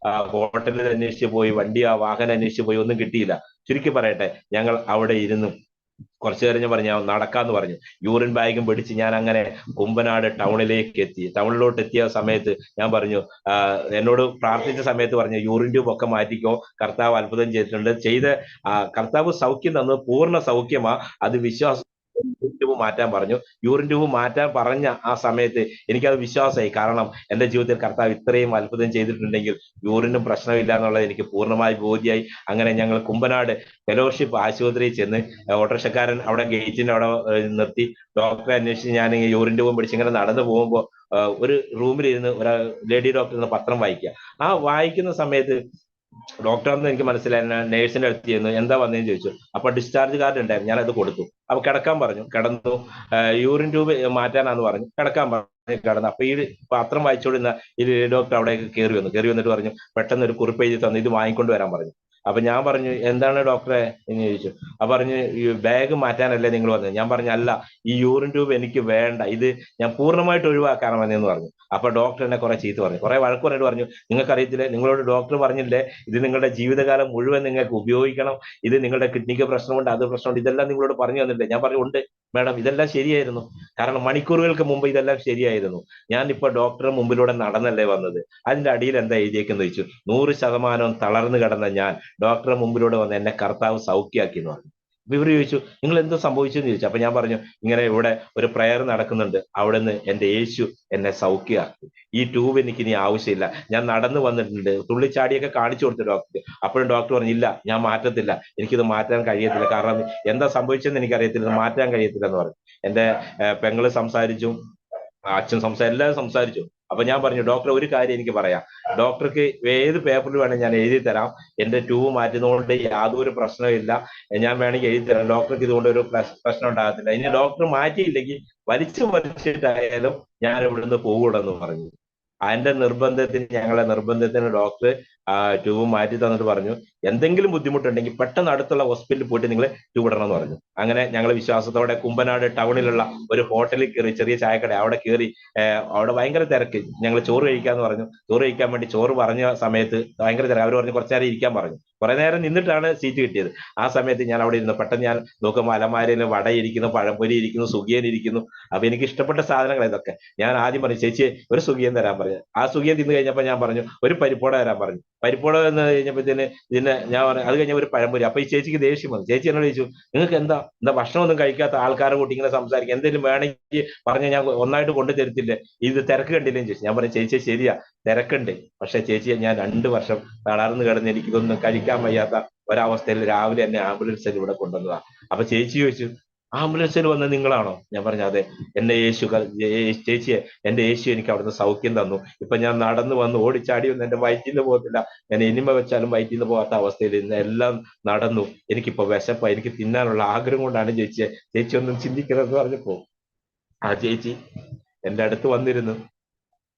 ഹോട്ടലിൽ അന്വേഷിച്ച് പോയി, വാഹനം അന്വേഷിച്ച് പോയി, ഒന്നും കിട്ടിയില്ല. ചുരുക്കി പറയട്ടെ, ഞങ്ങൾ അവിടെ ഇരുന്നു കുറച്ചു നേരം ഞാൻ പറഞ്ഞു നടക്കാന്ന് പറഞ്ഞു. യൂറിൻ ബാഗും പിടിച്ച് ഞാൻ അങ്ങനെ കുമ്പനാട് ടൗണിലേക്ക് എത്തി. ടൗണിലോട്ട് എത്തിയ സമയത്ത് ഞാൻ പറഞ്ഞു എന്നോട് പ്രാർത്ഥിച്ച സമയത്ത് പറഞ്ഞു യൂറിൻ ട്യൂബ് ഒക്കെ മാറ്റിക്കോ, കർത്താവ് അത്ഭുതം ചെയ്തിട്ടുണ്ട്. കർത്താവ് സൗഖ്യം തന്നത് പൂർണ്ണ സൗഖ്യമാ, അത് വിശ്വാസം. യൂറിൻ ട്യൂബ് മാറ്റാൻ പറഞ്ഞു. യൂറിൻ ട്യൂബ് മാറ്റാൻ പറഞ്ഞ ആ സമയത്ത് എനിക്കത് വിശ്വാസമായി. കാരണം എന്റെ ജീവിതത്തിൽ കർത്താവ് ഇത്രയും അത്ഭുതം ചെയ്തിട്ടുണ്ടെങ്കിൽ യൂറിനും പ്രശ്നമില്ല എന്നുള്ളത് എനിക്ക് പൂർണ്ണമായി ബോധ്യമായി. അങ്ങനെ ഞങ്ങൾ കുമ്പനാട് ഫെലോഷിപ്പ് ആശുപത്രിയിൽ ചെന്ന് ഓട്ടോറിക്ഷക്കാരൻ അവിടെ ഗേറ്റിന്റെ അവിടെ നിർത്തി ഡോക്ടറെ അന്വേഷിച്ച് ഞാൻ യൂറിൻ ട്യൂബും പിടിച്ച് ഇങ്ങനെ നടന്നു പോകുമ്പോൾ ഒരു റൂമിലിരുന്ന് ഒരു ലേഡി ഡോക്ടർ പത്രം വായിക്കുക. ആ വായിക്കുന്ന സമയത്ത് ഡോക്ടറാണെന്ന് എനിക്ക് മനസ്സിലായി. നേഴ്സിന്റെ അടുത്ത് ചെന്നു എന്താ വന്നതെന്ന് ചോദിച്ചു. അപ്പൊ ഡിസ്ചാർജ് കാർഡ് ഉണ്ടായിരുന്നു, ഞാനത് കൊടുത്തു. അപ്പൊ കിടക്കാൻ പറഞ്ഞു, കിടന്നു. യൂറിൻ ട്യൂബ് മാറ്റാനാന്ന് പറഞ്ഞു, കിടക്കാൻ പറഞ്ഞു, കിടന്നു. അപ്പൊ ഈ പത്രം വായിച്ചോടുന്ന ഈ ഡോക്ടർ അവിടെ കയറി വന്നിട്ട് പറഞ്ഞു പെട്ടെന്ന് ഒരു കുറിപ്പ് എഴുതി തന്നു, ഇത് വാങ്ങിക്കൊണ്ട് വരാൻ പറഞ്ഞു. അപ്പൊ ഞാൻ പറഞ്ഞു എന്താണ് ഡോക്ടറെ എന്ന് ചോദിച്ചു. അപ്പൊ പറഞ്ഞു ഈ ബാഗ് മാറ്റാനല്ലേ നിങ്ങൾ വന്നത്? ഞാൻ പറഞ്ഞു അല്ല, ഈ യൂറിൻ ട്യൂബ് എനിക്ക് വേണ്ട, ഇത് ഞാൻ പൂർണ്ണമായിട്ട് ഒഴിവാക്കാൻ വന്നതെന്ന് പറഞ്ഞു. അപ്പൊ ഡോക്ടർ എന്നെ കുറെ ചീത്ത പറഞ്ഞു, കുറെ വഴക്ക് പറഞ്ഞിട്ട് പറഞ്ഞു നിങ്ങൾക്ക് അറിയത്തില്ലേ, നിങ്ങളോട് ഡോക്ടർ പറഞ്ഞില്ലേ ഇത് നിങ്ങളുടെ ജീവിതകാലം മുഴുവൻ നിങ്ങൾക്ക് ഉപയോഗിക്കണം, ഇത് നിങ്ങളുടെ കിഡ്നിക്ക് പ്രശ്നമുണ്ട്, അത് പ്രശ്നമുണ്ട്, ഇതെല്ലാം നിങ്ങളോട് പറഞ്ഞു തന്നില്ലേ? ഞാൻ പറഞ്ഞു ഉണ്ട് മാഡം, ഇതെല്ലാം ശരിയായിരുന്നു. കാരണം മണിക്കൂറുകൾക്ക് മുമ്പ് ഇതെല്ലാം ശരിയായിരുന്നു. ഞാൻ ഇപ്പൊ ഡോക്ടറെ മുമ്പിലൂടെ നടന്നല്ലേ വന്നത്. അതിന്റെ അടിയിൽ എന്താ എഴുതിയേക്കെന്ന് ചോദിച്ചു. 100% തളർന്നു കിടന്ന ഞാൻ ഡോക്ടറെ മുമ്പിലൂടെ വന്ന് എന്നെ കർത്താവ് സൗഖ്യമാക്കി എന്ന് പറഞ്ഞു. അപ്പൊ ഇവർ ചോദിച്ചു നിങ്ങൾ എന്തോ സംഭവിച്ചെന്ന് ചോദിച്ചു. അപ്പൊ ഞാൻ പറഞ്ഞു ഇങ്ങനെ ഇവിടെ ഒരു പ്രയർ നടക്കുന്നുണ്ട്, അവിടെ നിന്ന് എന്റെ യേശു എന്നെ സൗഖ്യമാക്കി. ഈ ട്യൂബ് എനിക്ക് ഇനി ആവശ്യമില്ല, ഞാൻ നടന്നു വന്നിട്ടുണ്ട്. തുള്ളിച്ചാടിയൊക്കെ കാണിച്ചു കൊടുത്തു ഡോക്ടർ. അപ്പോഴും ഡോക്ടർ പറഞ്ഞില്ല ഞാൻ മാറ്റത്തില്ല, എനിക്കിത് മാറ്റാൻ കഴിയത്തില്ല, കാരണം എന്താ സംഭവിച്ചെന്ന് എനിക്കറിയത്തില്ല, ഇത് മാറ്റാൻ കഴിയത്തില്ല എന്ന് പറഞ്ഞു. എന്റെ പെങ്ങള് സംസാരിച്ചു, അച്ഛൻ എല്ലാവരും സംസാരിച്ചു. അപ്പൊ ഞാൻ പറഞ്ഞു ഡോക്ടർ ഒരു കാര്യം എനിക്ക് പറയാം, ഡോക്ടർക്ക് ഏത് പേപ്പറിൽ വേണമെങ്കിൽ ഞാൻ എഴുതി തരാം, എന്റെ ട്യൂബ് മാറ്റുന്നതുകൊണ്ട് യാതൊരു പ്രശ്നമില്ല, ഞാൻ വേണമെങ്കിൽ എഴുതി തരാം, ഡോക്ടർക്ക് ഇതുകൊണ്ട് ഒരു പ്രശ്നം ഉണ്ടാകത്തില്ല. ഇനി ഡോക്ടർ മാറ്റിയില്ലെങ്കിൽ വലിച്ചിട്ടായാലും ഞാൻ ഇവിടുന്ന് പോകൂടെന്ന് പറഞ്ഞു. ഞങ്ങളെ നിർബന്ധത്തിന് ഡോക്ടർ ട്യൂബ് മാറ്റി തന്നിട്ട് പറഞ്ഞു എന്തെങ്കിലും ബുദ്ധിമുട്ടുണ്ടെങ്കിൽ പെട്ടെന്ന് അടുത്തുള്ള ഹോസ്പിറ്റലിൽ പോയിട്ട് നിങ്ങൾ ട്യൂബ് ഇടണം എന്ന് പറഞ്ഞു. അങ്ങനെ ഞങ്ങൾ വിശ്വാസത്തോടെ കുമ്പനാട് ടൗണിലുള്ള ഒരു ഹോട്ടലിൽ കയറി, ചെറിയ ചായക്കട, അവിടെ കയറി. അവിടെ ഭയങ്കര തിരക്ക്. ഞങ്ങൾ ചോറ് കഴിക്കാന്ന് പറഞ്ഞു. ചോറ് കഴിക്കാൻ വേണ്ടി ചോറ് പറഞ്ഞ സമയത്ത് ഭയങ്കര തിരക്ക്. അവർ പറഞ്ഞു കുറച്ചു നേരം ഇരിക്കാൻ പറഞ്ഞു. കുറെ നേരം നിന്നിട്ടാണ് സീറ്റ് കിട്ടിയത്. ആ സമയത്ത് ഞാൻ അവിടെ ഇരുന്നു. പെട്ടെന്ന് ഞാൻ നോക്കുമ്പോൾ അലമാരയിൽ വട ഇരിക്കുന്നു, പഴംപൊരി ഇരിക്കുന്നു, സുഖിയൻ ഇരിക്കുന്നു. അപ്പൊ എനിക്ക് ഇഷ്ടപ്പെട്ട സാധനങ്ങൾ ഇതൊക്കെ. ഞാൻ ആദ്യം പറഞ്ഞു, ചേച്ചി ഒരു സുഖിയൻ തരാൻ പറഞ്ഞു. ആ സുഖിയൻ തിന്നു കഴിഞ്ഞപ്പോൾ ഞാൻ പറഞ്ഞു ഒരു പരിപ്പോട തരാൻ പറഞ്ഞു. പരിപ്പോട എന്ന് കഴിഞ്ഞപ്പോഴത്തേന് ഇതിനെ ഞാൻ പറഞ്ഞു, അത് കഴിഞ്ഞ ഒരു പഴംപൊരി. അപ്പൊ ഈ ചേച്ചിക്ക് ദേഷ്യം വന്നു. ചേച്ചി എന്നോട് ചോദിച്ചു, നിങ്ങൾക്ക് എന്താ ഭക്ഷണമൊന്നും കഴിക്കാത്ത ആൾക്കാരെ കൂട്ടി ഇങ്ങനെ സംസാരിക്കുക, എന്തെങ്കിലും വേണമെങ്കിൽ പറഞ്ഞാൽ ഞാൻ ഒന്നായിട്ട് കൊണ്ടു തരത്തില്ലേ, ഇത് തിരക്ക് കണ്ടില്ലേന്ന് ചോദിച്ചു. ഞാൻ പറഞ്ഞു, ചേച്ചി ശരിയാ തിരക്കുണ്ട്, പക്ഷെ ചേച്ചിയെ ഞാൻ 2 വർഷം തളർന്നു കിടന്ന് എനിക്കിതൊന്നും കഴിക്കാൻ വയ്യാത്ത ഒരവസ്ഥയിൽ രാവിലെ എന്നെ ആംബുലൻസിൽ ഇവിടെ കൊണ്ടുവന്നതാ. അപ്പൊ ചേച്ചി ചോദിച്ചു, ആംബുലൻസിൽ വന്ന നിങ്ങളാണോ? ഞാൻ പറഞ്ഞു അതെ. എന്റെ ചേച്ചിയെ എന്റെ യേശു എനിക്ക് അവിടുന്ന് സൗഖ്യം തന്നു. ഇപ്പൊ ഞാൻ നടന്നു വന്ന് ഓടിച്ചാടി ഒന്നും എന്റെ വയറ്റിന്ന് പോകത്തില്ല. ഞാൻ എനിമ വെച്ചാലും വയറ്റിന്ന് പോകാത്ത അവസ്ഥയിൽ ഇന്ന് എല്ലാം നടന്നു. എനിക്കിപ്പോ വിശപ്പ, എനിക്ക് തിന്നാനുള്ള ആഗ്രഹം കൊണ്ടാണ് ചേച്ചി ഒന്നും ചിന്തിക്കരുതെന്ന് പറഞ്ഞപ്പോ ആ ചേച്ചി എന്റെ അടുത്ത് വന്നിരുന്നു.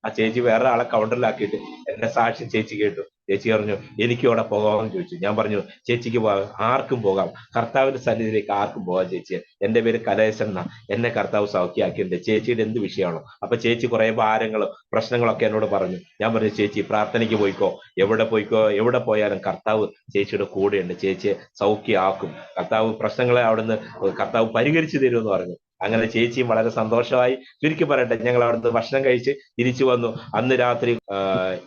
ആ ചേച്ചി വേറെ ആളെ കൗണ്ടറിലാക്കിയിട്ട് എന്നെ സാക്ഷി ചേച്ചി കേട്ടു. ചേച്ചി പറഞ്ഞു, എനിക്കും അവിടെ പോകാമെന്ന് ചോദിച്ചു. ഞാൻ പറഞ്ഞു, ചേച്ചിക്ക് പോകാം, ആർക്കും പോകാം, കർത്താവിന്റെ സന്നിധിയിലേക്ക് ആർക്കും പോകാം ചേച്ചിയെ. എന്റെ പേര് കലേശൻ എന്നാ, എന്നെ കർത്താവ് സൗഖ്യമാക്കിയിട്ടുണ്ട്. ചേച്ചിയുടെ എന്ത് വിഷയമാണോ? അപ്പൊ ചേച്ചി കുറെ ഭാരങ്ങളും പ്രശ്നങ്ങളൊക്കെ എന്നോട് പറഞ്ഞു. ഞാൻ പറഞ്ഞു, ചേച്ചി പ്രാർത്ഥനയ്ക്ക് പോയിക്കോ, എവിടെ പോയാലും കർത്താവ് ചേച്ചിയുടെ കൂടെയുണ്ട്, ചേച്ചിയെ സൗഖ്യമാക്കും, കർത്താവ് പ്രശ്നങ്ങളെ അവിടുന്ന് കർത്താവ് പരിഹരിച്ചു തരുമെന്ന് പറഞ്ഞു. അങ്ങനെ ചേച്ചിയും വളരെ സന്തോഷമായി. ചുരുക്കി പറയട്ടെ, ഞങ്ങൾ അവിടുന്ന് ഭക്ഷണം കഴിച്ച് തിരിച്ചു വന്നു. അന്ന് രാത്രി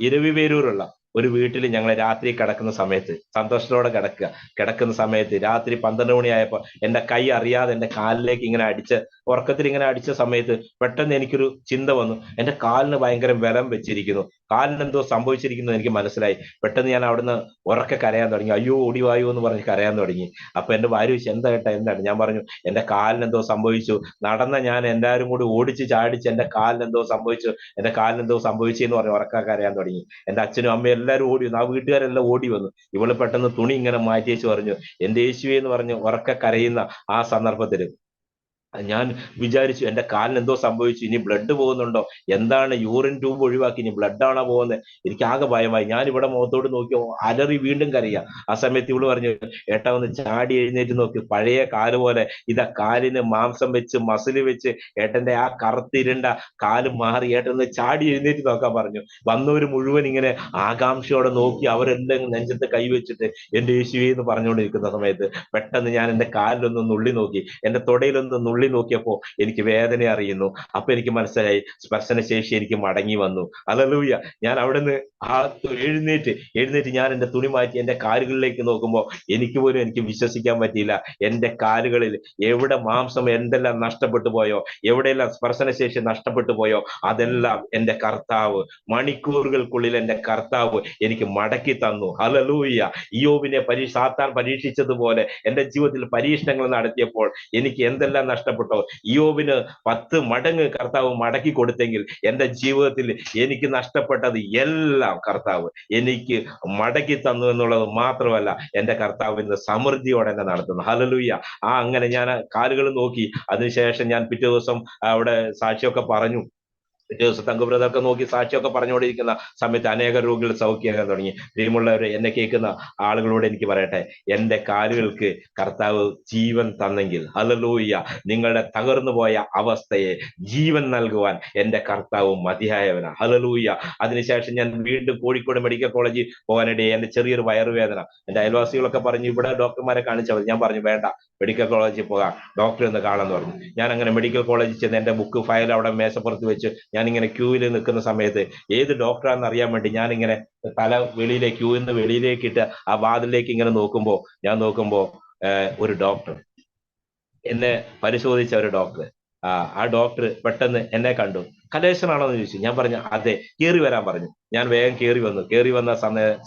ഇരവിപേരൂരുള്ള ഒരു വീട്ടിൽ ഞങ്ങൾ രാത്രി കിടക്കുന്ന സമയത്ത് സന്തോഷത്തോടെ കിടക്കുന്ന സമയത്ത് രാത്രി 12 മണിയായപ്പോ എന്റെ കൈ അറിയാതെ എന്റെ കാലിലേക്ക് ഇങ്ങനെ ഉറക്കത്തിൽ ഇങ്ങനെ അടിച്ച സമയത്ത് പെട്ടെന്ന് എനിക്കൊരു ചിന്ത വന്നു. എന്റെ കാലിന് ഭയങ്കര ബലം വെച്ചിരിക്കുന്നു, കാലിന് എന്തോ സംഭവിച്ചിരിക്കുന്നു എനിക്ക് മനസ്സിലായി. പെട്ടെന്ന് ഞാൻ അവിടുന്ന് ഉറക്കെ കരയാൻ തുടങ്ങി. അയ്യോ ഓടിവായോ എന്ന് പറഞ്ഞ് കരയാൻ തുടങ്ങി. അപ്പൊ എന്റെ ഭാര്യ ചോദിച്ചു, എന്താ കേട്ടാ എന്താണ്? ഞാൻ പറഞ്ഞു, എന്റെ കാലിന് എന്തോ സംഭവിച്ചു, നടന്ന ഞാൻ എല്ലാവരും കൂടി ഓടിച്ച് ചാടിച്ച് എന്റെ കാലിന് എന്തോ സംഭവിച്ചു എന്ന് പറഞ്ഞ് ഉറക്കെ കരയാൻ തുടങ്ങി. എന്റെ അച്ഛനും അമ്മയും എല്ലാവരും ഓടി വന്നു, ആ വീട്ടുകാരെല്ലാം ഓടി വന്നു. ഇവള് പെട്ടെന്ന് തുണി ഇങ്ങനെ മാറ്റി വെച്ച് പറഞ്ഞു, എന്റെ യേശുവേ എന്ന് പറഞ്ഞ് ഉറക്കെ കരയുന്ന ആ സന്ദർഭത്തിൽ ഞാൻ വിചാരിച്ചു എന്റെ കാലിന് എന്തോ സംഭവിച്ചു, ഇനി ബ്ലഡ് പോകുന്നുണ്ടോ, എന്താണ്, യൂറിൻ ട്യൂബ് ഒഴിവാക്കി ഇനി ബ്ലഡ് ആണോ പോകുന്നത്? എനിക്ക് ആകെ ഭയമായി. ഞാൻ ഇവിടെ മുഖത്തോട് നോക്കി അലറി വീണ്ടും കരയാ. ആ സമയത്ത് ഇവള് പറഞ്ഞു, ഏട്ടാ ഒന്ന് ചാടി എഴുന്നേറ്റ് നോക്കി, പഴയ കാല് പോലെ ഇതാ കാലിന് മാംസം വെച്ച് മസില് വെച്ച് ഏട്ടന്റെ ആ കറുത്തിരുണ്ട കാല് മാറി, ഏട്ടൻ ചാടി എഴുന്നേറ്റ് നോക്കാൻ പറഞ്ഞു. വന്നവര് മുഴുവൻ ഇങ്ങനെ ആകാംക്ഷയോടെ നോക്കി, അവരെല്ലാം നെഞ്ചത്ത് കൈവച്ചിട്ട് എന്റെ യേശുവേ എന്ന് പറഞ്ഞുകൊണ്ടിരിക്കുന്ന സമയത്ത് പെട്ടെന്ന് ഞാൻ എന്റെ കാലിലൊന്ന് നുള്ളി നോക്കി, എന്റെ തുടയിലൊന്ന് നുള്ളി നോക്കിയപ്പോ എനിക്ക് വേദന അറിയുന്നു. അപ്പൊ എനിക്ക് മനസ്സിലായി സ്പർശനശേഷി എനിക്ക് മടങ്ങി വന്നു. ഹല്ലേലൂയ. ഞാൻ അവിടുന്ന് എഴുന്നേറ്റ് ഞാൻ എന്റെ തുണി മാറ്റി എന്റെ കാലുകളിലേക്ക് നോക്കുമ്പോൾ എനിക്ക് വിശ്വസിക്കാൻ പറ്റിയില്ല. എന്റെ കാലുകളിൽ എവിടെ മാംസം എന്തെല്ലാം നഷ്ടപ്പെട്ടു പോയോ, എവിടെയെല്ലാം സ്പർശനശേഷി നഷ്ടപ്പെട്ടു പോയോ, അതെല്ലാം എന്റെ കർത്താവ് മണിക്കൂറുകൾക്കുള്ളിൽ എന്റെ കർത്താവ് എനിക്ക് മടക്കി തന്നു. ഹല്ലേലൂയ. ഇയ്യോബിനെ സാത്താൻ പരീക്ഷിച്ചതുപോലെ എന്റെ ജീവിതത്തിൽ പരീക്ഷണങ്ങൾ നടത്തിയപ്പോൾ എനിക്ക് എന്തെല്ലാം നഷ്ടപ്പെട്ടു, ഇയ്യോബിന് 10 മടങ്ങ് കർത്താവ് മടക്കി കൊടുത്തെങ്കിൽ എന്റെ ജീവിതത്തിൽ എനിക്ക് നഷ്ടപ്പെട്ടത് എല്ലാം കർത്താവ് എനിക്ക് മടക്കി തന്നു എന്നുള്ളത് മാത്രമല്ല, എന്റെ കർത്താവ് ഇന്ന് സമൃദ്ധിയോടെ എന്നെ നടത്തുന്നു. ഹല്ലേലൂയ. അങ്ങനെ ഞാൻ കാലുകൾ നോക്കി. അതിനുശേഷം ഞാൻ പിറ്റേ ദിവസം അവിടെ സാക്ഷിയൊക്കെ പറഞ്ഞു. പിറ്റേ ദിവസം തങ്കുബ്രദർക്ക് നോക്കി സാക്ഷിയൊക്കെ പറഞ്ഞുകൊണ്ടിരിക്കുന്ന സമയത്ത് അനേക രോഗികൾ സൗഖ്യമാകാൻ തുടങ്ങി. പ്രിയമുള്ളവരെ, എന്നെ കേൾക്കുന്ന ആളുകളോട് എനിക്ക് പറയട്ടെ, എന്റെ കാലുകൾക്ക് കർത്താവ് ജീവൻ തന്നെങ്കിൽ, ഹല്ലേലൂയ, നിങ്ങളുടെ തകർന്നു പോയ അവസ്ഥയെ ജീവൻ നൽകുവാൻ എന്റെ കർത്താവ് മതിയായവനാ. ഹല്ലേലൂയ. അതിനുശേഷം ഞാൻ വീണ്ടും കോഴിക്കോട് മെഡിക്കൽ കോളേജിൽ പോകാനിടയായി. എന്റെ ചെറിയൊരു വയറുവേദന, എന്റെ അയൽവാസികളൊക്കെ പറഞ്ഞു ഇവിടെ ഡോക്ടർമാരെ കാണിച്ചാൽ മതി. ഞാൻ പറഞ്ഞു വേണ്ട, മെഡിക്കൽ കോളേജിൽ പോകാം, ഡോക്ടറെ ഒന്ന് കാണാന്ന് പറഞ്ഞു. ഞാൻ അങ്ങനെ മെഡിക്കൽ കോളേജിൽ ചെന്ന് എന്റെ ബുക്ക് ഫയൽ അവിടെ മേശപ്പുറത്ത് വെച്ച് ഞാനിങ്ങനെ ക്യൂവിൽ നിൽക്കുന്ന സമയത്ത് ഏത് ഡോക്ടറാണെന്ന് അറിയാൻ വേണ്ടി ഞാനിങ്ങനെ തല ക്യൂവിൽ നിന്ന് വെളിയിലേക്ക് ഇട്ട് ആ വാതിലേക്ക് ഇങ്ങനെ നോക്കുമ്പോ ഒരു ഡോക്ടർ, എന്നെ പരിശോധിച്ച ഒരു ഡോക്ടർ, ആ ഡോക്ടർ പെട്ടെന്ന് എന്നെ കണ്ടു. കലേശനാണോ എന്ന് ചോദിച്ചു. ഞാൻ പറഞ്ഞു അതെ, കയറി വരാൻ പറഞ്ഞു. ഞാൻ വേഗം കയറി വന്ന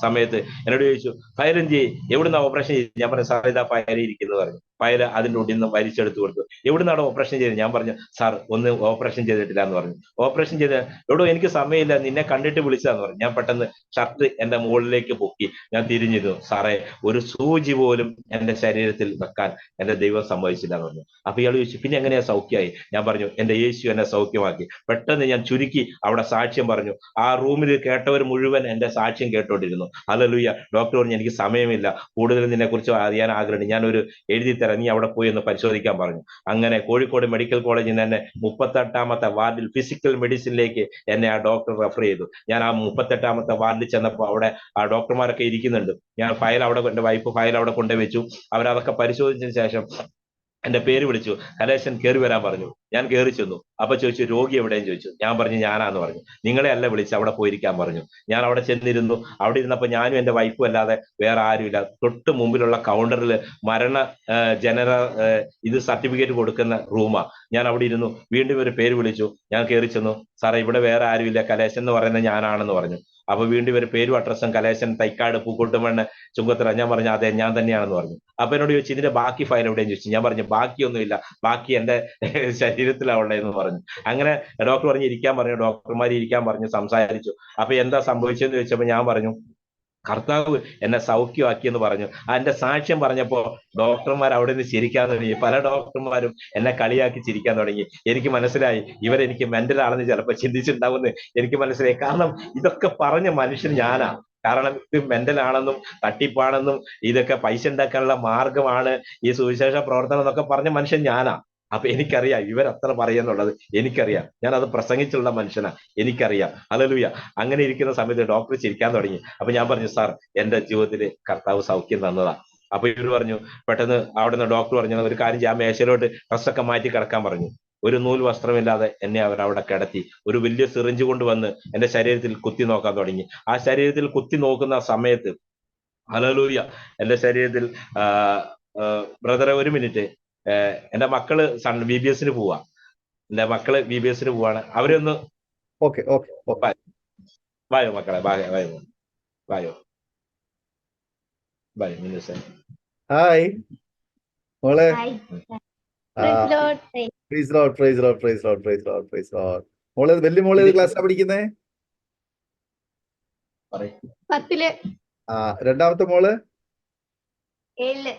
സമയത്ത് എന്നോട് ചോദിച്ചു, ഫയലെന്തി, എവിടുന്ന ഓപ്പറേഷൻ ചെയ്തു? ഞാൻ പറഞ്ഞു സാർ ഇതാ ഫയൽ ഇരിക്കുന്നു പറഞ്ഞു. ഫയൽ അതിന്റെ ഉള്ളിൽ നിന്ന് വലിച്ചെടുത്ത് കൊടുത്തു. എവിടുന്നാണ് ഓപ്പറേഷൻ ചെയ്തത്? ഞാൻ പറഞ്ഞു സാർ ഒന്ന് ഓപ്പറേഷൻ ചെയ്തിട്ടില്ല എന്ന് പറഞ്ഞു. ഓപ്പറേഷൻ ചെയ്ത് എവിടോ എനിക്ക് സമയമില്ല, നിന്നെ കണ്ടിട്ട് വിളിച്ചതാന്ന് പറഞ്ഞു. ഞാൻ പെട്ടെന്ന് ഷർട്ട് എന്റെ മുകളിലേക്ക് പൊക്കി ഞാൻ തിരിഞ്ഞിരുന്നു. സാറേ, ഒരു സൂചി പോലും എന്റെ ശരീരത്തിൽ വെക്കാൻ എന്റെ ദൈവം സമ്മതിച്ചില്ല എന്ന് പറഞ്ഞു. അപ്പൊ ഇയാൾ ചോദിച്ചു, പിന്നെ എങ്ങനെയാ സൗഖ്യമായി? ഞാൻ പറഞ്ഞു എന്റെ യേശു എന്നെ സൗഖ്യമാക്കി. പെട്ടെന്ന് ഞാൻ ചുരുക്കി അവിടെ സാക്ഷ്യം പറഞ്ഞു. ആ റൂമിൽ കേട്ടവർ മുഴുവൻ എന്റെ സാക്ഷ്യം കേട്ടോണ്ടിരുന്നു. ഹല്ലേലൂയ. ഡോക്ടർ പറഞ്ഞു എനിക്ക് സമയമില്ല, കൂടുതൽ നിന്നെ കുറിച്ച് അറിയാൻ ആഗ്രഹമുണ്ട്, ഞാനൊരു എഴുതി തരാം, നീ അവിടെ പോയി ഒന്ന് പരിശോധിക്കാൻ പറഞ്ഞു. അങ്ങനെ കോഴിക്കോട് മെഡിക്കൽ കോളേജിൽ നിന്ന് എന്നെ 38ാമത്തെ വാർഡിൽ ഫിസിക്കൽ മെഡിസിനിലേക്ക് എന്നെ ആ ഡോക്ടർ റെഫർ ചെയ്തു. ഞാൻ ആ 38ാമത്തെ വാർഡിൽ ചെന്നപ്പോൾ അവിടെ ആ ഡോക്ടർമാരൊക്കെ ഇരിക്കുന്നുണ്ട്. ഞാൻ ഫയൽ അവിടെ, എന്റെ വൈഫ് ഫയൽ അവിടെ കൊണ്ടുവച്ചു. അവരതൊക്കെ പരിശോധിച്ചതിന് ശേഷം എന്റെ പേര് വിളിച്ചു. കലേശൻ കയറി വരാൻ പറഞ്ഞു. ഞാൻ കയറി ചെന്നു. അപ്പൊ ചോദിച്ചു രോഗി എവിടെയെന്ന് ചോദിച്ചു. ഞാൻ പറഞ്ഞു ഞാനാന്ന് പറഞ്ഞു. നിങ്ങളെ അല്ല വിളിച്ച് അവിടെ പോയിരിക്കാൻ പറഞ്ഞു. ഞാൻ അവിടെ ചെന്നിരുന്നു. അവിടെ ഇരുന്നപ്പോൾ ഞാനും എന്റെ വൈഫും അല്ലാതെ വേറെ ആരുമില്ല. തൊട്ട് മുമ്പിലുള്ള കൗണ്ടറിൽ മരണ ജനറൽ ഇത് സർട്ടിഫിക്കറ്റ് കൊടുക്കുന്ന റൂമാ. ഞാൻ അവിടെ ഇരുന്നു. വീണ്ടും ഒരു പേര് വിളിച്ചു. ഞാൻ കയറി ചെന്നു. സാറേ ഇവിടെ വേറെ ആരുമില്ല, കലേശൻ എന്ന് പറയുന്നത് ഞാനാണെന്ന് പറഞ്ഞു. അപ്പൊ വീണ്ടും ഇവർ പേരും അഡ്രസ്സും കലേശൻ, തൈക്കാട്, പൂക്കോട്ടുമണ്ണ്, ചുങ്കത്തറ. ഞാൻ പറഞ്ഞു അതെ ഞാൻ തന്നെയാണെന്ന് പറഞ്ഞു. അപ്പൊ എന്നോട് ചോദിച്ചു ഇതിന്റെ ബാക്കി ഫയൽ എവിടെയും ചോദിച്ചു. ഞാൻ പറഞ്ഞു ബാക്കിയൊന്നുമില്ല, ബാക്കി എന്റെ ശരീരത്തിലാണ് എന്ന് പറഞ്ഞു. അങ്ങനെ ഡോക്ടർ പറഞ്ഞു ഇരിക്കാൻ പറഞ്ഞു. ഡോക്ടർമാർ ഇരിക്കാൻ പറഞ്ഞു. സംസാരിച്ചു. അപ്പൊ എന്താ സംഭവിച്ചതെന്ന് ചോദിച്ചപ്പോ ഞാൻ പറഞ്ഞു കർത്താവ് എന്നെ സൗഖ്യമാക്കിയെന്ന് പറഞ്ഞു. എന്റെ സാക്ഷ്യം പറഞ്ഞപ്പോ ഡോക്ടർമാർ അവിടെ നിന്ന് ചിരിക്കാൻ തുടങ്ങി. പല ഡോക്ടർമാരും എന്നെ കളിയാക്കി ചിരിക്കാൻ തുടങ്ങി. എനിക്ക് മനസ്സിലായി ഇവരെനിക്ക് മെന്റൽ ആണെന്ന് ചിലപ്പോൾ ചിന്തിച്ചിട്ടുണ്ടാവുമെന്ന് എനിക്ക് മനസ്സിലായി. കാരണം ഇതൊക്കെ പറഞ്ഞ മനുഷ്യൻ ഞാനാ. കാരണം ഇത് മെന്റൽ ആണെന്നും തട്ടിപ്പാണെന്നും ഇതൊക്കെ പൈസ ഉണ്ടാക്കാനുള്ള മാർഗമാണ് ഈ സുവിശേഷ പ്രവർത്തനം എന്നൊക്കെ പറഞ്ഞ മനുഷ്യൻ ഞാനാ. അപ്പൊ എനിക്കറിയാം ഇവരത്ര പറയുന്നുള്ളത്. എനിക്കറിയാം. ഞാൻ അത് പ്രസംഗിച്ചുള്ള മനുഷ്യനാ. എനിക്കറിയാം. ഹല്ലേലൂയ. അങ്ങനെ ഇരിക്കുന്ന സമയത്ത് ഡോക്ടർ ചിരിക്കാൻ തുടങ്ങി. അപ്പൊ ഞാൻ പറഞ്ഞു സാർ എന്റെ ജീവിതത്തിൽ കർത്താവ് സൗഖ്യം തന്നതാ. അപ്പൊ ഇവർ പറഞ്ഞു പെട്ടെന്ന് അവിടുന്ന് ഡോക്ടർ പറഞ്ഞു ഒരു കാര്യം ചെയ്യാൻ, മേശയിലോട്ട് ഡ്രസ്സൊക്കെ മാറ്റി കിടക്കാൻ പറഞ്ഞു. ഒരു നൂൽ വസ്ത്രമില്ലാതെ എന്നെ അവരവിടെ കിടത്തി. ഒരു വലിയ സിറിഞ്ച് കൊണ്ടുവന്ന് എന്റെ ശരീരത്തിൽ കുത്തി നോക്കാൻ തുടങ്ങി. ആ ശരീരത്തിൽ കുത്തി നോക്കുന്ന സമയത്ത് ഹല്ലേലൂയ എന്റെ ശരീരത്തിൽ ബ്രദറെ ഒരു മിനിറ്റ്, എന്റെ മക്കള് BBS പോവാ. എന്റെ മക്കള് BBS പോവാണ്. അവരൊന്ന് ഓക്കെ ഓക്കെ ഓക്കെ വായോ മക്കളെ, വായോ വായോ വായോ മിനുസേ. ഹായ് മോളെ. ഹായ്. ആ praise Lord praise Lord praise Lord praise Lord praise Lord. മോളെ വലിയ മോളെ ഏത് ക്ലാസ്സിലാണ് പഠിക്കുന്നേ? പത്തില്. ആ രണ്ടാമത്തെ മോള്? ഏഴില്.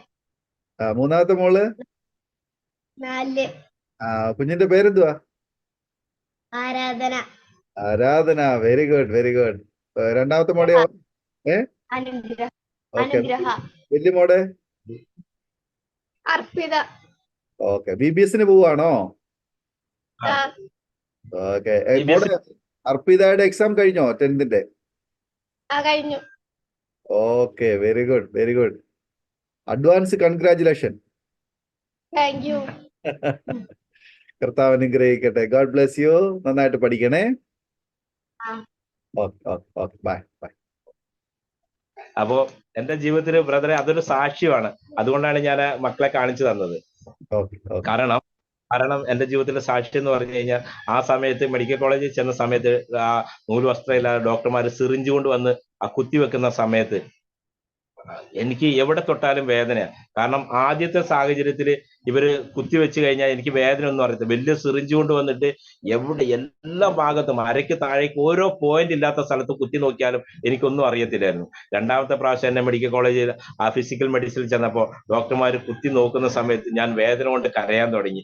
മൂന്നാമത്തെ മോള്? 4. കുഞ്ഞിന്റെ പേരെന്തുവാ? ആരാധന. ആരാധന. Very good very good. രണ്ടാമത്തെ മോടെയോ? അനുഗ്രഹ. ഓക്കെ. അനുഗ്രഹ. വലിയ മോടെ? അർപ്പിത. ഓക്കെ. BBS പോവാണോ? ഓക്കെ. മോടെ അർപ്പിതയുടെ എക്സാം കഴിഞ്ഞോ 10th? കഴിഞ്ഞു. Okay. Very good very good. Advance congratulation. Thank you. കർത്താവ് അനുഗ്രഹിക്കട്ടെ. God bless you. നന്നായിട്ട് പഠിക്കണേ. Okay okay okay. Bye bye. അപ്പോ എന്റെ ജീവിതത്തിൽ ബ്രദറെ അതൊരു സാക്ഷ്യമാണ്. അതുകൊണ്ടാണ് ഞാൻ മക്കളെ കാണിച്ചു തന്നത്. കാരണം എന്റെ ജീവിതത്തിലെ സാക്ഷ്യം എന്ന് പറഞ്ഞു കഴിഞ്ഞാൽ ആ സമയത്ത് മെഡിക്കൽ കോളേജിൽ ചെന്ന സമയത്ത് ആ നൂല് വസ്ത്രമില്ലാതെ ഡോക്ടർമാർ സിറിഞ്ച് കൊണ്ട് വന്ന് ആ കുത്തിവെക്കുന്ന സമയത്ത് എനിക്ക് എവിടെ തൊട്ടാലും വേദനയാണ്. കാരണം ആദ്യത്തെ സാഹചര്യത്തിൽ ഇവര് കുത്തിവെച്ച് കഴിഞ്ഞാൽ എനിക്ക് വേദന ഒന്നും അറിയത്തില്ല. വലിയ സിറിഞ്ച് കൊണ്ട് വന്നിട്ട് എവിടെ എല്ലാ ഭാഗത്തും അരയ്ക്ക് താഴേക്ക് ഓരോ പോയിന്റ് ഇല്ലാത്ത സ്ഥലത്ത് കുത്തി നോക്കിയാലും എനിക്കൊന്നും അറിയത്തില്ലായിരുന്നു. രണ്ടാമത്തെ പ്രാവശ്യം എന്നെ മെഡിക്കൽ കോളേജിൽ ആ ഫിസിക്കൽ മെഡിസിനിൽ ചെന്നപ്പോൾ ഡോക്ടർമാർ കുത്തി നോക്കുന്ന സമയത്ത് ഞാൻ വേദന കൊണ്ട് കരയാൻ തുടങ്ങി.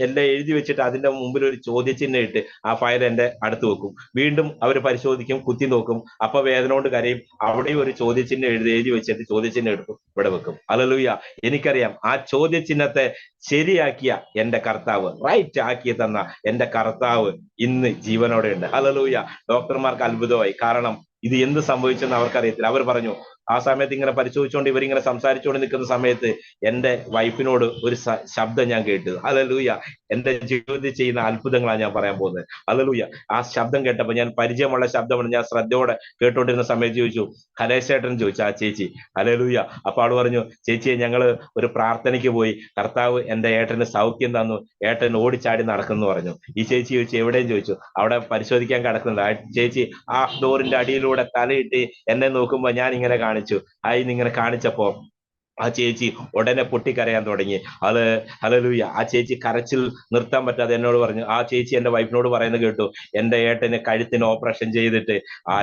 എല്ലാം എഴുതി വെച്ചിട്ട് അതിന്റെ മുമ്പിൽ ഒരു ചോദ്യചിഹ്നം ഇട്ട് ആ ഫയൽ എന്റെ അടുത്ത് വെക്കും. വീണ്ടും അവർ പരിശോധിക്കും, കുത്തി നോക്കും. അപ്പൊ വേദന കൊണ്ട് കരയും. അവിടെയും ഒരു ചോദ്യചിഹ്നം എഴുതി വെച്ചിട്ട് ചോദ്യചിഹ്നം എടുക്കും, ഇവിടെ വെക്കും. ഹല്ലേലൂയ. എനിക്കറിയാം ആ ചോദ്യചിഹ്നത്തെ ശരിയാക്കിയ എന്റെ കർത്താവ്, റൈറ്റ് ആക്കി തന്ന എന്റെ കർത്താവ് ഇന്ന് ജീവനോടെ ഉണ്ട്. ഹല്ലേലൂയ. ഡോക്ടർമാർക്ക് അത്ഭുതമായി. കാരണം ഇത് എന്ത് സംഭവിച്ചെന്ന് അവർക്കറിയത്തില്ല. അവർ പറഞ്ഞു ആ സമയത്ത് ഇങ്ങനെ പരിശോധിച്ചുകൊണ്ട് ഇവരിങ്ങനെ സംസാരിച്ചുകൊണ്ട് നിൽക്കുന്ന സമയത്ത് എന്റെ വൈഫിനോട് ഒരു ശബ്ദം ഞാൻ കേട്ടു. ഹല്ലേലൂയ. എന്റെ ജീവിതത്തിൽ ചെയ്യുന്ന അത്ഭുതങ്ങളാണ് ഞാൻ പറയാൻ പോകുന്നത്. ഹല്ലേലൂയ. ആ ശബ്ദം കേട്ടപ്പോൾ ഞാൻ പരിചയമുള്ള ശബ്ദമാണ്. ഞാൻ ശ്രദ്ധയോടെ കേട്ടോണ്ടിരുന്ന സമയത്ത് ചോദിച്ചു കലേശേട്ടൻ ചോദിച്ചു ആ ചേച്ചി. ഹല്ലേലൂയ. അപ്പൊ ആള് പറഞ്ഞു ചേച്ചിയെ ഞങ്ങള് ഒരു പ്രാർത്ഥനയ്ക്ക് പോയി, കർത്താവ് എന്റെ ഏട്ടന് സൗഖ്യം തന്നു, ഏട്ടൻ ഓടിച്ചാടി നടക്കുന്നു പറഞ്ഞു. ഈ ചേച്ചി ചോദിച്ചു എവിടെയും ചോദിച്ചു. അവിടെ പരിശോധിക്കാൻ കിടക്കുന്നുണ്ട്. ആ ചേച്ചി ആ ഡോറിന്റെ അടിയിലൂടെ തലയിട്ട് എന്നെ നോക്കുമ്പോ ഞാൻ ഇങ്ങനെ കാണിച്ചു. ഇങ്ങനെ കാണിച്ചപ്പോ ആ ചേച്ചി ഉടനെ പൊട്ടിക്കരയാൻ തുടങ്ങി. ഹല്ലേലൂയ. ആ ചേച്ചി കരച്ചിൽ നിർത്താൻ പറ്റാതെ എന്നോട് പറഞ്ഞു. ആ ചേച്ചി എന്റെ വൈഫിനോട് പറയുന്നത് കേട്ടു, എന്റെ ഏട്ടന് കഴുത്തിന് ഓപ്പറേഷൻ ചെയ്തിട്ട് ആ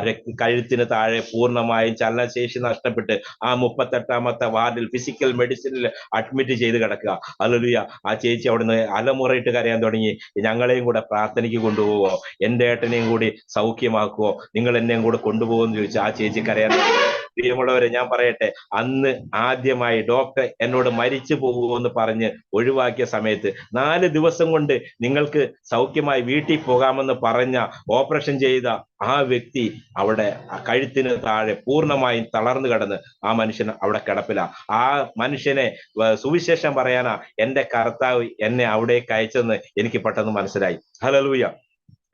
കഴുത്തിന് താഴെ പൂർണ്ണമായും ചലനശേഷി നഷ്ടപ്പെട്ട് ആ 38ാമത്തെ വാർഡിൽ ഫിസിക്കൽ മെഡിസിനിൽ അഡ്മിറ്റ് ചെയ്ത് കിടക്കുക. ഹല്ലേലൂയ. ആ ചേച്ചി അവിടുന്ന് അലമുറയിട്ട് കരയാൻ തുടങ്ങി. ഞങ്ങളെയും കൂടെ പ്രാർത്ഥനയ്ക്ക് കൊണ്ടുപോവോ, എന്റെ ഏട്ടനെയും കൂടി സൗഖ്യമാക്കുവോ, നിങ്ങൾ എന്നെയും കൂടെ കൊണ്ടുപോകുമെന്ന് ചോദിച്ചു. ആ ചേച്ചി കരയാൻ തുടങ്ങി. പ്രിയമുള്ളവരെ, ഞാൻ പറയട്ടെ, അന്ന് ആദ്യമായി ഡോക്ടർ എന്നോട് മരിച്ചു പോകുമെന്ന് പറഞ്ഞ് ഒഴിവാക്കിയ സമയത്ത് 4 ദിവസം കൊണ്ട് നിങ്ങൾക്ക് സൗഖ്യമായി വീട്ടിൽ പോകാമെന്ന് പറഞ്ഞ, ഓപ്പറേഷൻ ചെയ്ത ആ വ്യക്തി അവിടെ കഴുത്തിന് താഴെ പൂർണ്ണമായും തളർന്നു കിടന്ന് ആ മനുഷ്യൻ അവിടെ കിടപ്പില. ആ മനുഷ്യനെ സുവിശേഷം പറയാനാ എന്റെ കർത്താവ് എന്നെ അവിടേക്ക് അയച്ചെന്ന് എനിക്ക് പെട്ടെന്ന് മനസ്സിലായി. ഹല്ലേലൂയ.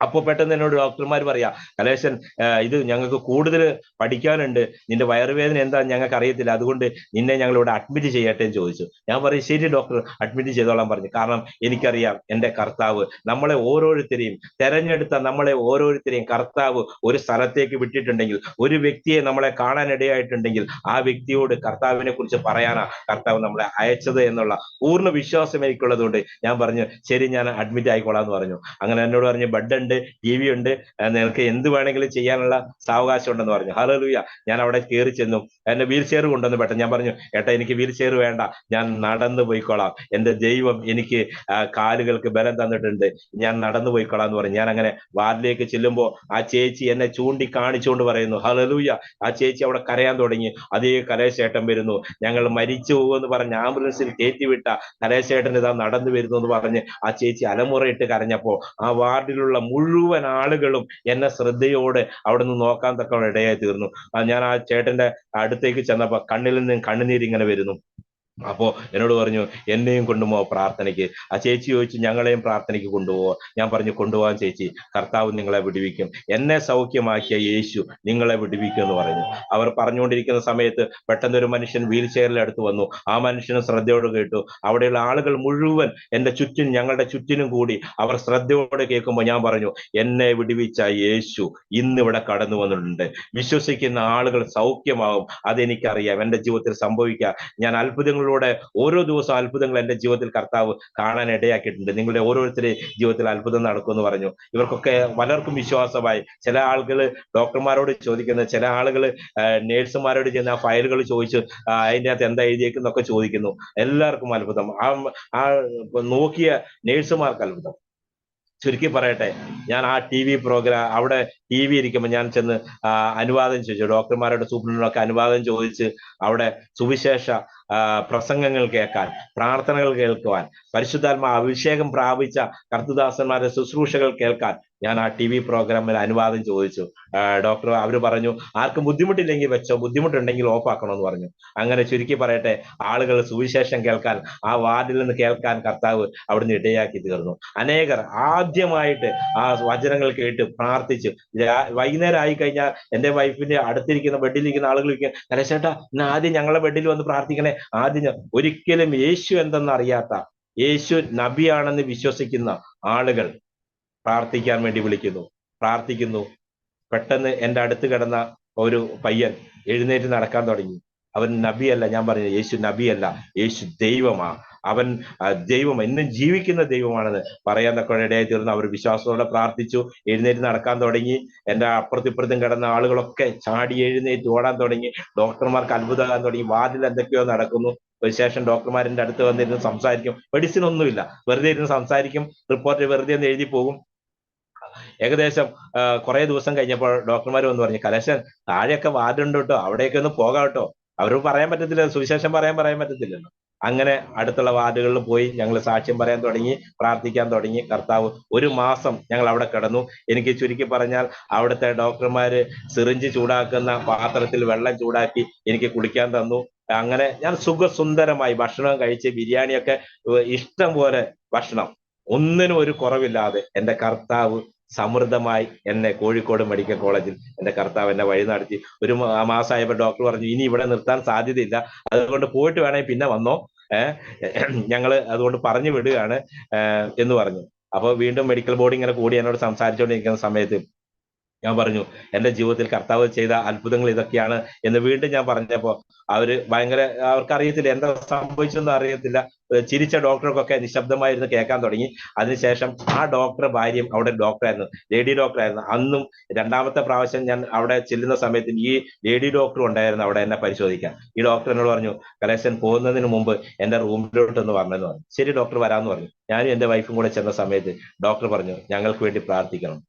അപ്പൊ പെട്ടെന്ന് എന്നോട് ഡോക്ടർമാർ പറയാ, കലേശൻ, ഇത് ഞങ്ങൾക്ക് കൂടുതൽ പഠിക്കാനുണ്ട്, നിന്റെ വയറുവേദന എന്താ ഞങ്ങൾക്ക് അറിയത്തില്ല, അതുകൊണ്ട് നിന്നെ ഞങ്ങൾ ഇവിടെ അഡ്മിറ്റ് ചെയ്യട്ടെ എന്ന് ചോദിച്ചു. ഞാൻ പറയും, ശരി ഡോക്ടർ, അഡ്മിറ്റ് ചെയ്തോളാൻ പറഞ്ഞു. കാരണം എനിക്കറിയാം എന്റെ കർത്താവ് നമ്മളെ ഓരോരുത്തരെയും തെരഞ്ഞെടുത്ത നമ്മളെ ഓരോരുത്തരെയും കർത്താവ് ഒരു സ്ഥലത്തേക്ക് വിട്ടിട്ടുണ്ടെങ്കിൽ, ഒരു വ്യക്തിയെ നമ്മളെ കാണാൻ ഇടയായിട്ടുണ്ടെങ്കിൽ, ആ വ്യക്തിയോട് കർത്താവിനെ കുറിച്ച് പറയാനാ കർത്താവ് നമ്മളെ അയച്ചത് എന്നുള്ള പൂർണ്ണ വിശ്വാസം എനിക്കുള്ളതുകൊണ്ട് ഞാൻ പറഞ്ഞു, ശരി, ഞാൻ അഡ്മിറ്റ് ആയിക്കോളാം എന്ന് പറഞ്ഞു. അങ്ങനെ എന്നോട് പറഞ്ഞു, ബെഡ് ഉണ്ട്, TV ഉണ്ട്, നിനക്ക് എന്ത് വേണമെങ്കിലും ചെയ്യാനുള്ള സാവകാശം ഉണ്ടെന്ന് പറഞ്ഞു. ഹല്ലേലൂയ. ഞാൻ അവിടെ കയറി ചെന്നു. എന്നെ വീൽ ചെയർ കൊണ്ടുവന്ന് പെട്ടെന്ന് ഞാൻ പറഞ്ഞു, ഏട്ടാ എനിക്ക് വീൽ ചെയർ വേണ്ട, ഞാൻ നടന്നു പോയിക്കോളാം, എന്റെ ദൈവം എനിക്ക് കാലുകൾക്ക് ബലം തന്നിട്ടുണ്ട്, ഞാൻ നടന്നു പോയിക്കോളാം എന്ന് പറഞ്ഞു. ഞാൻ അങ്ങനെ വാർഡിലേക്ക് ചെല്ലുമ്പോൾ ആ ചേച്ചി എന്നെ ചൂണ്ടി കാണിച്ചുകൊണ്ട് പറയുന്നു, ഹല്ലേലൂയ. ആ ചേച്ചി അവിടെ കരയാൻ തുടങ്ങി. അതേ കലേശേട്ടൻ വരുന്നു, ഞങ്ങൾ മരിച്ചു പോകുമെന്ന് പറഞ്ഞ് ആംബുലൻസിൽ കയറ്റിവിട്ട കലേശേട്ടൻ ഇതാ നടന്നു വരുന്നു എന്ന് പറഞ്ഞ് ആ ചേച്ചി അലമുറയിട്ട് കരഞ്ഞപ്പോ ആ വാർഡിലുള്ള മുഴുവൻ ആളുകളും എന്നെ ശ്രദ്ധയോടെ അവിടെ നിന്ന് നോക്കാൻ തക്കവണ്ണം ഇടയായി തീർന്നു. ഞാൻ ആ ചേട്ടന്റെ അടുത്തേക്ക് ചെന്നപ്പോ കണ്ണിൽ നിന്ന് കണ്ണുനീരിങ്ങനെ വരുന്നു. അപ്പോ എന്നോട് പറഞ്ഞു, എന്നെയും കൊണ്ടുപോകാം പ്രാർത്ഥനയ്ക്ക്. ആ ചേച്ചി ചോദിച്ചു, ഞങ്ങളെയും പ്രാർത്ഥനയ്ക്ക് കൊണ്ടുപോകാം. ഞാൻ പറഞ്ഞു, കൊണ്ടുപോകാൻ ചേച്ചി, കർത്താവ് നിങ്ങളെ വിടുവിക്കും, എന്നെ സൗഖ്യമാക്കിയ യേശു നിങ്ങളെ വിടുവിക്കും എന്ന് പറഞ്ഞു. അവർ പറഞ്ഞുകൊണ്ടിരിക്കുന്ന സമയത്ത് പെട്ടെന്ന് ഒരു മനുഷ്യൻ വീൽ ചെയറിൽ അടുത്ത് വന്നു. ആ മനുഷ്യന് ശ്രദ്ധയോടെ കേട്ടു. അവിടെയുള്ള ആളുകൾ മുഴുവൻ എന്റെ ചുറ്റും, ഞങ്ങളുടെ ചുറ്റിനും കൂടി അവർ ശ്രദ്ധയോടെ കേൾക്കുമ്പോൾ ഞാൻ പറഞ്ഞു, എന്നെ വിടുവിച്ച യേശു ഇന്നിവിടെ കടന്നു വന്നിട്ടുണ്ട്, വിശ്വസിക്കുന്ന ആളുകൾ സൗഖ്യമാവും, അതെനിക്കറിയാം, എന്റെ ജീവിതത്തിൽ സംഭവിക്കാം. ഞാൻ അത്ഭുതങ്ങളോടെ ഓരോ ദിവസവും അത്ഭുതങ്ങൾ എന്റെ ജീവിതത്തിൽ കർത്താവ് കാണാൻ ഇടയാക്കിയിട്ടുണ്ട്. നിങ്ങളുടെ ഓരോരുത്തരുടെയും ജീവിതത്തിൽ അത്ഭുതം നടക്കുമെന്ന് പറഞ്ഞു. ഇവർക്കൊക്കെ പലർക്കും വിശ്വാസമായി. ചില ആളുകൾ ഡോക്ടർമാരോട് ചോദിക്കുന്നത്, ചില ആളുകൾ നേഴ്സുമാരോട് ചെന്ന് ആ ഫയലുകൾ ചോദിച്ച് അതിൻ്റെ അകത്ത് എന്താ എഴുതിയേക്കുന്നൊക്കെ ചോദിക്കുന്നു. എല്ലാവർക്കും അത്ഭുതം. ആ നോക്കിയ നേഴ്സുമാർക്ക് അത്ഭുതം. ചുരുക്കി പറയട്ടെ, ഞാൻ ആ TV പ്രോഗ്രാം അവിടെ TV ഇരിക്കുമ്പോൾ ഞാൻ ചെന്ന് അനുവാദം ചോദിച്ചു. ഡോക്ടർമാരുടെ സൂപ്രണ്ടിനൊക്കെ അനുവാദം ചോദിച്ച് അവിടെ സുവിശേഷ പ്രസംഗങ്ങൾ കേൾക്കാൻ, പ്രാർത്ഥനകൾ കേൾക്കുവാൻ, പരിശുദ്ധാത്മാ അഭിഷേകം പ്രാപിച്ച കർത്തൃദാസന്മാരുടെ ശുശ്രൂഷകൾ കേൾക്കാൻ ഞാൻ ആ TV പ്രോഗ്രാമിൽ അനുവാദം ചോദിച്ചു. ഡോക്ടർ അവർ പറഞ്ഞു, ആർക്കും ബുദ്ധിമുട്ടില്ലെങ്കിൽ വെച്ചോ, ബുദ്ധിമുട്ടുണ്ടെങ്കിൽ ഓഫ് ആക്കണമെന്ന് പറഞ്ഞു. അങ്ങനെ ചുരുക്കി പറയട്ടെ, ആളുകൾ സുവിശേഷം കേൾക്കാൻ, ആ വാർഡിൽ നിന്ന് കേൾക്കാൻ കർത്താവ് അവിടുന്ന് ഇടയാക്കി തീർന്നു. അനേകർ ആദ്യമായിട്ട് ആ വചനങ്ങൾ കേട്ട് പ്രാർത്ഥിച്ചു. വൈകുന്നേരം ആയി കഴിഞ്ഞാൽ എന്റെ വൈഫിന്റെ അടുത്തിരിക്കുന്ന ബെഡിലിരിക്കുന്ന ആളുകൾ കലേശേട്ടാ, ഇന്ന് ആദ്യം ഞങ്ങളെ ബെഡിൽ വന്ന് പ്രാർത്ഥിക്കണേ. ആദ്യം ഒരിക്കലും യേശു എന്തെന്ന് അറിയാത്ത, യേശു നബിയാണെന്ന് വിശ്വസിക്കുന്ന ആളുകൾ പ്രാർത്ഥിക്കാൻ വേണ്ടി പ്രാർത്ഥിക്കുന്നു. പെട്ടെന്ന് എന്റെ അടുത്ത് കിടന്ന ഒരു പയ്യൻ എഴുന്നേറ്റ് നടക്കാൻ തുടങ്ങി. അവൻ നബിയല്ല. ഞാൻ പറഞ്ഞു, യേശു നബിയല്ല, യേശു ദൈവമാ, അവൻ ദൈവം, എന്നും ജീവിക്കുന്ന ദൈവമാണെന്ന് പറയാൻ തക്ക ഇടയായി തീർന്നു. അവർ വിശ്വാസത്തോടെ പ്രാർത്ഥിച്ചു, എഴുന്നേറ്റ് നടക്കാൻ തുടങ്ങി. എന്റെ അപ്പുറത്തിപ്പുറത്തും കിടന്ന ആളുകളൊക്കെ ചാടി എഴുന്നേറ്റ് ഓടാൻ തുടങ്ങി. ഡോക്ടർമാർക്ക് അത്ഭുതമാകാൻ തുടങ്ങി. വാർഡിൽ എന്തൊക്കെയോ നടക്കുന്നു. ശേഷം ഡോക്ടർമാരിന്റെ അടുത്ത് വന്നിരുന്ന് സംസാരിക്കും. മെഡിസിൻ ഒന്നുമില്ല, വെറുതെ ഇരുന്ന് സംസാരിക്കും, റിപ്പോർട്ട് വെറുതെ ഒന്ന് എഴുതി പോകും. ഏകദേശം കുറെ ദിവസം കഴിഞ്ഞപ്പോൾ ഡോക്ടർമാർ വന്ന് പറഞ്ഞു, കലേശൻ, താഴെയൊക്കെ വാർഡുണ്ട് കേട്ടോ, അവിടെയൊക്കെ ഒന്ന് പോകാം കേട്ടോ. അവർക്ക് പറയാൻ പറ്റത്തില്ല, സുവിശേഷം പറയാൻ പറ്റത്തില്ലല്ലോ. അങ്ങനെ അടുത്തുള്ള വാർഡുകളിൽ പോയി ഞങ്ങൾ സാക്ഷ്യം പറയാൻ തുടങ്ങി, പ്രാർത്ഥിക്കാൻ തുടങ്ങി. കർത്താവ് 1 മാസം ഞങ്ങൾ അവിടെ കിടന്നു. എനിക്ക് ചുരുക്കി പറഞ്ഞാൽ അവിടുത്തെ ഡോക്ടർമാര് സിറിഞ്ച് ചൂടാക്കുന്ന പാത്രത്തിൽ വെള്ളം ചൂടാക്കി എനിക്ക് കുടിക്കാൻ തന്നു. അങ്ങനെ ഞാൻ സുഖസുന്ദരമായി ഭക്ഷണം കഴിച്ച്, ബിരിയാണിയൊക്കെ ഇഷ്ടം പോലെ ഭക്ഷണം, ഒന്നിനും ഒരു കുറവില്ലാതെ എന്റെ കർത്താവ് സമൃദ്ധമായി എന്നെ കോഴിക്കോട് മെഡിക്കൽ കോളേജിൽ എന്റെ കർത്താവ് എന്നെ വഴി നടത്തി. 1 മാസമായപ്പോൾ ഡോക്ടർ പറഞ്ഞു, ഇനി ഇവിടെ നിർത്താൻ സാധ്യതയില്ല, അതുകൊണ്ട് പോയിട്ട് വേണമെങ്കിൽ പിന്നെ വന്നോ, ഞങ്ങള് അതുകൊണ്ട് പറഞ്ഞു വിടുകയാണ് എന്ന് പറഞ്ഞു. അപ്പൊ വീണ്ടും മെഡിക്കൽ ബോർഡ് ഇങ്ങനെ കൂടി എന്നോട് സംസാരിച്ചുകൊണ്ടിരിക്കുന്ന സമയത്ത് ഞാൻ പറഞ്ഞു, എന്റെ ജീവിതത്തിൽ കർത്താവ് ചെയ്ത അത്ഭുതങ്ങൾ ഇതൊക്കെയാണ് എന്ന് വീണ്ടും ഞാൻ പറഞ്ഞപ്പോ അവർക്ക് അറിയത്തില്ല എന്താ സംഭവിച്ചെന്ന് അറിയത്തില്ല. ചിരിച്ച ഡോക്ടർക്കൊക്കെ നിശബ്ദമായിരുന്നു കേൾക്കാൻ തുടങ്ങി. അതിനുശേഷം ആ ഡോക്ടർ ഭാര്യയും അവിടെ ഡോക്ടറായിരുന്നു, ലേഡി ഡോക്ടറായിരുന്നു. അന്നും 2ാമത്തെ പ്രാവശ്യം ഞാൻ അവിടെ ചെല്ലുന്ന സമയത്ത് ഈ ലേഡി ഡോക്ടർ ഉണ്ടായിരുന്നു അവിടെ എന്നെ പരിശോധിക്കാൻ. ഈ ഡോക്ടർ എന്നോട് പറഞ്ഞു, കലേശൻ പോകുന്നതിന് മുമ്പ് എന്റെ റൂമിലോട്ടൊന്ന് വരണമെന്ന് പറഞ്ഞു. ശരി ഡോക്ടർ, വരാമെന്ന് പറഞ്ഞു. ഞാനും എന്റെ വൈഫും കൂടെ ചെന്ന സമയത്ത് ഡോക്ടർ പറഞ്ഞു, ഞങ്ങൾക്ക് വേണ്ടി പ്രാർത്ഥിക്കണം,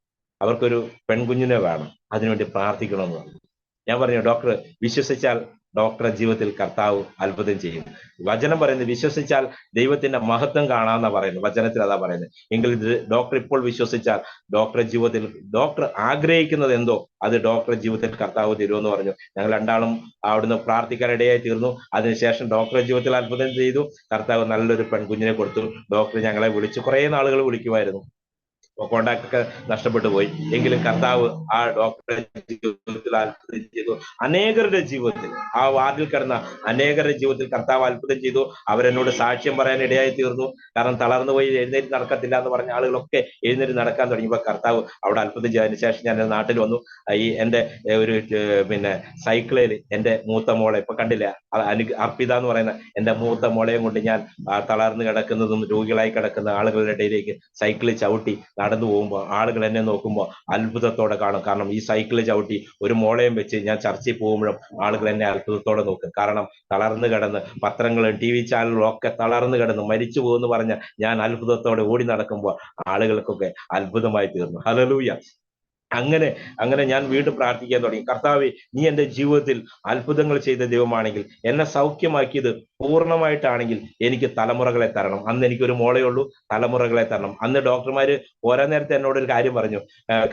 അവർക്കൊരു പെൺകുഞ്ഞിനെ വേണം, അതിനുവേണ്ടി പ്രാർത്ഥിക്കണമെന്ന് പറഞ്ഞു. ഞാൻ പറഞ്ഞു ഡോക്ടർ വിശ്വസിച്ചാൽ ഡോക്ടറുടെ ജീവിതത്തിൽ കർത്താവ് അത്ഭുതം ചെയ്യും. വചനം പറയുന്നത് വിശ്വസിച്ചാൽ ദൈവത്തിന്റെ മഹത്വം കാണാമെന്നാ പറയുന്നത്, വചനത്തിൽ അതാ പറയുന്നത്. എങ്കിൽ ഇത് ഡോക്ടർ ഇപ്പോൾ വിശ്വസിച്ചാൽ ഡോക്ടറുടെ ജീവിതത്തിൽ ഡോക്ടർ ആഗ്രഹിക്കുന്നത് എന്തോ അത് ഡോക്ടറുടെ ജീവിതത്തിൽ കർത്താവ് തരുമെന്ന് പറഞ്ഞു. ഞങ്ങൾ രണ്ടാളും അവിടുന്ന് പ്രാർത്ഥിക്കാനിടയായി തീർന്നു. അതിനുശേഷം ഡോക്ടറുടെ ജീവിതത്തിൽ അത്ഭുതം ചെയ്തു. കർത്താവ് നല്ലൊരു പെൺകുഞ്ഞിനെ കൊടുത്തു. ഡോക്ടർ ഞങ്ങളെ വിളിച്ചു, കുറേ നാളുകൾ വിളിക്കുമായിരുന്നു, കോണ്ടാക്ട് ഒക്കെ നഷ്ടപ്പെട്ടു പോയി. എങ്കിലും കർത്താവ് ആ ഡോക്ടറെ ജീവിതത്തിൽ അത്ഭുതം ചെയ്തു. അനേകരുടെ ജീവിതത്തിൽ, ആ വാർഡിൽ കിടന്ന അനേകരുടെ ജീവിതത്തിൽ കർത്താവ് അത്ഭുതം ചെയ്തു. അവരെന്നോട് സാക്ഷ്യം പറയാൻ ഇടയായി തീർന്നു. കാരണം തളർന്നു പോയി എഴുന്നേറ്റ് നടക്കത്തില്ല എന്ന് പറഞ്ഞ ആളുകളൊക്കെ എഴുന്നേറ്റ് നടക്കാൻ തുടങ്ങിയപ്പോൾ കർത്താവ് അവിടെ അത്ഭുതം ചെയ്തതിന് ശേഷം ഞാൻ നാട്ടിൽ വന്നു. ഈ എന്റെ ഒരു സൈക്കിളിൽ എന്റെ മൂത്ത മോളെ ഇപ്പൊ കണ്ടില്ല, അർപ്പിത എന്ന് പറയുന്ന എന്റെ മൂത്ത മോളെയും കൊണ്ട് ഞാൻ തളർന്നു കിടക്കുന്നതും രോഗികളായി കിടക്കുന്ന ആളുകളുടെ ഇടയിലേക്ക് സൈക്കിളിൽ ചവിട്ടി നടന്നു പോകുമ്പോൾ ആളുകൾ എന്നെ നോക്കുമ്പോൾ അത്ഭുതത്തോടെ കാണും. കാരണം ഈ സൈക്കിളിൽ ചവിട്ടി ഒരു മോളയും വെച്ച് ഞാൻ ചർച്ചയിൽ പോകുമ്പോഴും ആളുകൾ എന്നെ അത്ഭുതത്തോടെ നോക്കും. കാരണം തളർന്നു കിടന്ന് പത്രങ്ങളും TV ചാനലുകളും ഒക്കെ തളർന്നു കിടന്ന് മരിച്ചു പോകുമെന്ന് പറഞ്ഞ ഞാൻ അത്ഭുതത്തോടെ ഓടി നടക്കുമ്പോൾ ആളുകൾക്കൊക്കെ അത്ഭുതമായി തീർന്നു. ഹല്ലേലൂയ. അങ്ങനെ ഞാൻ വീണ്ടും പ്രാർത്ഥിക്കാൻ തുടങ്ങി. കർത്താവേ, നീ എന്റെ ജീവിതത്തിൽ അത്ഭുതങ്ങൾ ചെയ്ത ദൈവമാണെങ്കിൽ, എന്നെ സൗഖ്യമാക്കിയത് പൂർണ്ണമായിട്ടാണെങ്കിൽ എനിക്ക് തലമുറകളെ തരണം. അന്ന് എനിക്കൊരു മോളേ ഉള്ളൂ, തലമുറകളെ തരണം. അന്ന് ഡോക്ടർമാര് ഓരോ നേരത്തെ എന്നോട് ഒരു കാര്യം പറഞ്ഞു,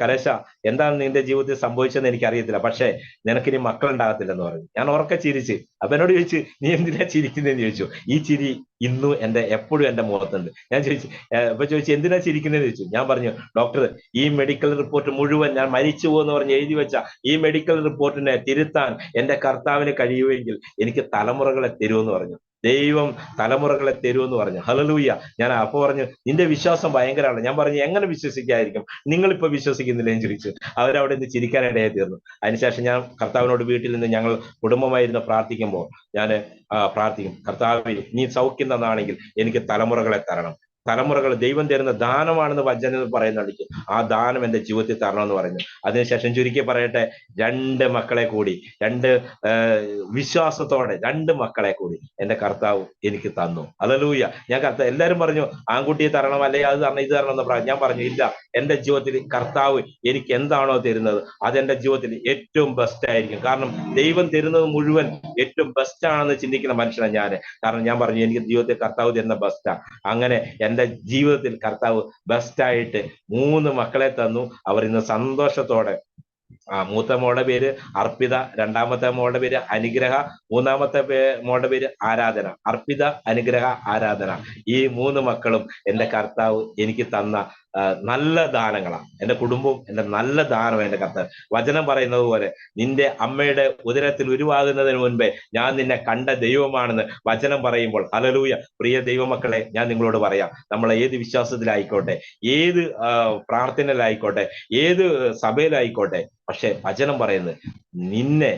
കലേശ, എന്താണ് നിന്റെ ജീവിതത്തിൽ സംഭവിച്ചതെന്ന് എനിക്കറിയത്തില്ല, പക്ഷേ നിനക്കിനി മക്കളുണ്ടാകത്തില്ലെന്ന് പറഞ്ഞു. ഞാൻ ഉറക്കെ ചിരിച്ച്. അപ്പൊ എന്നോട് ചോദിച്ചു, നീ എന്തിനാ ചിരിക്കുന്നതെന്ന് ചോദിച്ചു. ഈ ചിരി ഇന്നും എപ്പോഴും എന്റെ മുഖത്തുണ്ട്. ഞാൻ ചോദിച്ചു എന്തിനാ ചിരിക്കുന്നതെന്ന് ചോദിച്ചു. ഞാൻ പറഞ്ഞു, ഡോക്ടർ, ഈ മെഡിക്കൽ റിപ്പോർട്ട് മുഴുവൻ ഞാൻ മരിച്ചു പോകുമെന്ന് പറഞ്ഞ് എഴുതി വെച്ച ഈ മെഡിക്കൽ റിപ്പോർട്ടിനെ തിരുത്താൻ എന്റെ കർത്താവിന് കഴിയുമെങ്കിൽ എനിക്ക് തലമുറകളെ തരുമെന്ന് പറഞ്ഞു. ദൈവം തലമുറകളെ തരുമെന്ന് പറഞ്ഞു. ഹല്ലേലൂയ. ഞാൻ അപ്പൊ പറഞ്ഞു, നിന്റെ വിശ്വാസം ഭയങ്കരമാണ്. ഞാൻ പറഞ്ഞു, എങ്ങനെ വിശ്വസിക്കാതിരിക്കും, നിങ്ങളിപ്പോ വിശ്വസിക്കുന്നില്ല എന്ന് ചോദിച്ചു. അവരവിടെ നിന്ന് ചിരിക്കാനിടയായി തീർന്നു. അതിനുശേഷം ഞാൻ കർത്താവിനോട് വീട്ടിൽ നിന്ന് ഞങ്ങൾ കുടുംബമായിരുന്ന് പ്രാർത്ഥിക്കുമ്പോൾ ഞാൻ പ്രാർത്ഥിക്കും, കർത്താവേ, നീ സൗഖ്യം തന്നാണെങ്കിൽ എനിക്ക് തലമുറകളെ തരണം. തലമുറകൾ ദൈവം തരുന്ന ദാനമാണെന്ന് വചനം പറയുന്നുണ്ട്. ആ ദാനം എന്റെ ജീവിതത്തിൽ തരണമെന്ന് പറഞ്ഞു. അതിനുശേഷം ചുരുക്കി പറയട്ടെ, 2 മക്കളെ കൂടി, വിശ്വാസത്തോടെ 2 മക്കളെ കൂടി എന്റെ കർത്താവ് എനിക്ക് തന്നു. ഹല്ലേലൂയ. ഞാൻ കർത്താവ്, എല്ലാവരും പറഞ്ഞു ആൺകുട്ടിയെ തരണം, അല്ലെങ്കിൽ അത് തരണം, ഇത് തരണം എന്ന് പറഞ്ഞു. ഞാൻ പറഞ്ഞു, ഇല്ല, എന്റെ ജീവിതത്തിൽ കർത്താവ് എനിക്ക് എന്താണോ തരുന്നത് അതെന്റെ ജീവിതത്തിൽ ഏറ്റവും ബെസ്റ്റ് ആയിരിക്കും. കാരണം ദൈവം തരുന്നത് മുഴുവൻ ഏറ്റവും ബെസ്റ്റ് ആണെന്ന് ചിന്തിക്കുന്ന മനുഷ്യനാണ് ഞാൻ. കാരണം ഞാൻ പറഞ്ഞു, എനിക്ക് ജീവിതത്തിൽ കർത്താവ് തരുന്ന ബെസ്റ്റാ. അങ്ങനെ എന്റെ ജീവിതത്തിൽ കർത്താവ് ബെസ്റ്റായിട്ട് 3 മക്കളെ തന്നു. അവർ ഇന്ന് സന്തോഷത്തോടെ, മൂത്ത മോളുടെ പേര് അർപ്പിത, രണ്ടാമത്തെ മോളുടെ പേര് അനുഗ്രഹ, മൂന്നാമത്തെ മോളുടെ പേര് ആരാധന. അർപ്പിത, അനുഗ്രഹ, ആരാധന. ഈ 3 മക്കളും എന്റെ കർത്താവ് എനിക്ക് തന്ന നല്ല ദാനങ്ങളാണ്. എന്റെ കുടുംബവും എന്റെ നല്ല ദാനം എന്റെ കർത്താവ്. വചനം പറയുന്നത് പോലെ, നിന്റെ അമ്മയുടെ ഉദരത്തിൽ ഉരുവാകുന്നതിന് മുൻപേ ഞാൻ നിന്നെ കണ്ട ദൈവമാണെന്ന് വചനം പറയുമ്പോൾ, ഹല്ലേലൂയ. പ്രിയ ദൈവമക്കളെ, ഞാൻ നിങ്ങളോട് പറയാം, നമ്മൾ ഏത് വിശ്വാസത്തിലായിക്കോട്ടെ, ഏത് പ്രാർത്ഥനയിലായിക്കോട്ടെ, ഏത് സഭയിലായിക്കോട്ടെ, പക്ഷെ വചനം പറയുന്നത്,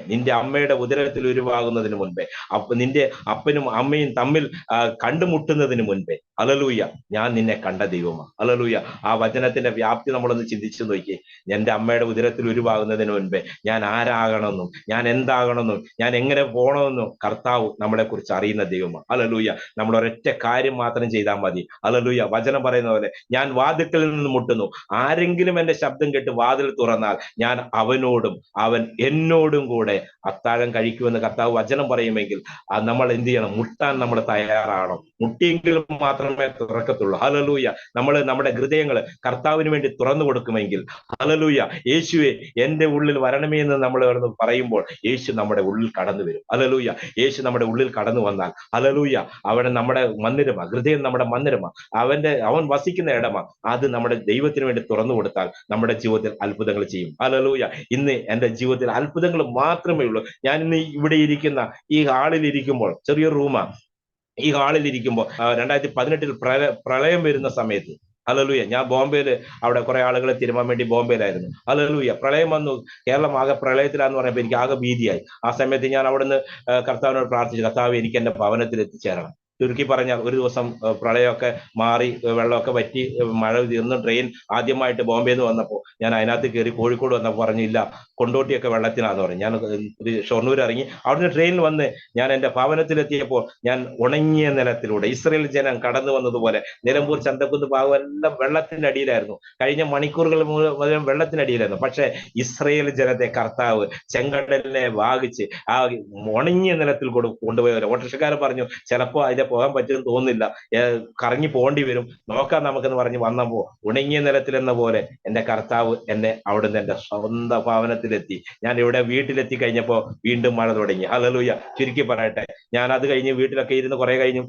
നിന്റെ അമ്മയുടെ ഉദരത്തിൽ ഉരുവാകുന്നതിന് മുൻപേ, നിന്റെ അപ്പനും അമ്മയും തമ്മിൽ കണ്ടുമുട്ടുന്നതിന് മുൻപേ, ഹല്ലേലൂയ, ഞാൻ നിന്നെ കണ്ട ദൈവമാണ്. ഹല്ലേലൂയ. ആ വചനത്തിന്റെ വ്യാപ്തി നമ്മളൊന്ന് ചിന്തിച്ചു നോക്കി. എന്റെ അമ്മയുടെ ഉദരത്തിൽ ഉരുവാകുന്നതിന് മുൻപേ ഞാൻ ആരാകണമെന്നും ഞാൻ എന്താകണമെന്നും ഞാൻ എങ്ങനെ പോകണമെന്നും കർത്താവ് നമ്മളെ കുറിച്ച് അറിയുന്ന ദൈവമാണ്. ഹല്ലേലൂയ. നമ്മൾ ഒരൊറ്റ കാര്യം മാത്രം ചെയ്താൽ മതി. ഹല്ലേലൂയ. വചനം പറയുന്ന പോലെ, ഞാൻ വാതിൽക്കൽ നിന്ന് മുട്ടുന്നു, ആരെങ്കിലും എന്റെ ശബ്ദം കേട്ട് വാതിൽ തുറന്നാൽ ഞാൻ അവനോടും അവൻ എന്നോടും കൂടെ അത്താഴം കഴിക്കുമെന്ന് കർത്താവ് വചനം പറയുമെങ്കിൽ നമ്മൾ എന്ത് ചെയ്യണം? മുട്ടാൻ നമ്മൾ തയ്യാറാകണം. മുട്ടിയെങ്കിലും മാത്രമേ തുറക്കത്തുള്ളൂ. ഹല്ലേലൂയ. നമ്മൾ നമ്മുടെ ഹൃദയങ്ങൾ കർത്താവിന് വേണ്ടി തുറന്നു കൊടുക്കുമെങ്കിൽ, ഹല്ലേലൂയ, യേശുവെ എന്റെ ഉള്ളിൽ വരണമേ എന്ന് നമ്മൾ പറയുമ്പോൾ യേശു നമ്മുടെ ഉള്ളിൽ കടന്നു വരും. ഹല്ലേലൂയ. യേശു നമ്മുടെ ഉള്ളിൽ കടന്നു വന്നാൽ, ഹല്ലേലൂയ, അവൻ നമ്മുടെ മന്ദിരമാ, ഹൃദയം നമ്മുടെ മന്ദിരമാ, അവൻ വസിക്കുന്ന ഇടമാ. അത് നമ്മുടെ ദൈവത്തിന് വേണ്ടി തുറന്നു കൊടുത്താൽ നമ്മുടെ ജീവിതത്തിൽ അത്ഭുതങ്ങൾ ചെയ്യും. ഹല്ലേലൂയ. ഇന്ന് എന്റെ ജീവിതത്തിൽ അത്ഭുതങ്ങൾ മാത്രമേ ഉള്ളൂ. ഞാൻ ഇന്ന് ഇവിടെ ഇരിക്കുന്ന ഈ ഹാളിൽ ഇരിക്കുമ്പോൾ, ചെറിയൊരു റൂമാ, ഈ ഹാളിൽ ഇരിക്കുമ്പോൾ 2018 പ്രളയം വരുന്ന സമയത്ത്, ഹല്ലേലൂയ, ഞാൻ ബോംബെയില് അവിടെ കുറെ ആളുകളെ തിരുമാൻ വേണ്ടി ബോംബെയിലായിരുന്നു. ഹല്ലേലൂയ. പ്രളയം വന്നു, കേരളം ആകെ പ്രളയത്തിലാന്ന് പറഞ്ഞപ്പോൾ എനിക്ക് ആകെ ഭീതിയായി. ആ സമയത്ത് ഞാൻ അവിടുന്ന് കർത്താവിനോട് പ്രാർത്ഥിച്ചു, കർത്താവ്, എനിക്ക് എന്റെ ഭവനത്തിൽ എത്തിച്ചേരണം. ചുരുക്കി പറഞ്ഞാൽ ഒരു ദിവസം പ്രളയമൊക്കെ മാറി വെള്ളമൊക്കെ വറ്റി മഴ തീർന്നു ട്രെയിൻ ആദ്യമായിട്ട് ബോംബെയിൽ നിന്ന് വന്നപ്പോൾ ഞാൻ അതിനകത്ത് കയറി കോഴിക്കോട് വന്നപ്പോൾ പറഞ്ഞില്ല കൊണ്ടോട്ടിയൊക്കെ വെള്ളത്തിനാന്ന് പറഞ്ഞു. ഞാൻ ഷൊർണൂർ ഇറങ്ങി അവിടുന്ന് ട്രെയിനിൽ വന്ന് ഞാൻ എൻ്റെ ഭവനത്തിലെത്തിയപ്പോൾ ഞാൻ ഉണങ്ങിയ നിലത്തിലൂടെ ഇസ്രയേൽ ജനം കടന്നു വന്നതുപോലെ നിലമ്പൂർ ചന്തക്കുന്ന് ഭാഗം എല്ലാം വെള്ളത്തിന്റെ അടിയിലായിരുന്നു. കഴിഞ്ഞ മണിക്കൂറുകൾ മുഴുവൻ വെള്ളത്തിനടിയിലായിരുന്നു. പക്ഷെ ഇസ്രയേൽ ജനത്തെ കർത്താവ് ചെങ്കടലിനെ വാഹിച്ച് ആ ഉണങ്ങിയ നിലത്തിൽ കൊണ്ടുപോയവരെ ഓട്ടോറിക്ഷക്കാരൻ പറഞ്ഞു ചിലപ്പോൾ അതിലെ പോകാൻ പറ്റുമെന്ന് തോന്നുന്നില്ല, കറങ്ങി പോകേണ്ടി വരും, നോക്കാം നമുക്കെന്ന് പറഞ്ഞ് വന്നപ്പോ ഉണങ്ങിയ നിലത്തിൽ എന്ന പോലെ എന്റെ കർത്താവ് എന്നെ അവിടുന്ന് എന്റെ സ്വന്തം ഭവനത്തിലെത്തി. ഞാൻ ഇവിടെ വീട്ടിലെത്തി കഴിഞ്ഞപ്പോ വീണ്ടും മഴ തുടങ്ങി. ഹല്ലേലൂയ. ചുരുക്കി പറയട്ടെ, ഞാൻ അത് കഴിഞ്ഞ് വീട്ടിലൊക്കെ ഇരുന്ന് കുറെ കഴിഞ്ഞു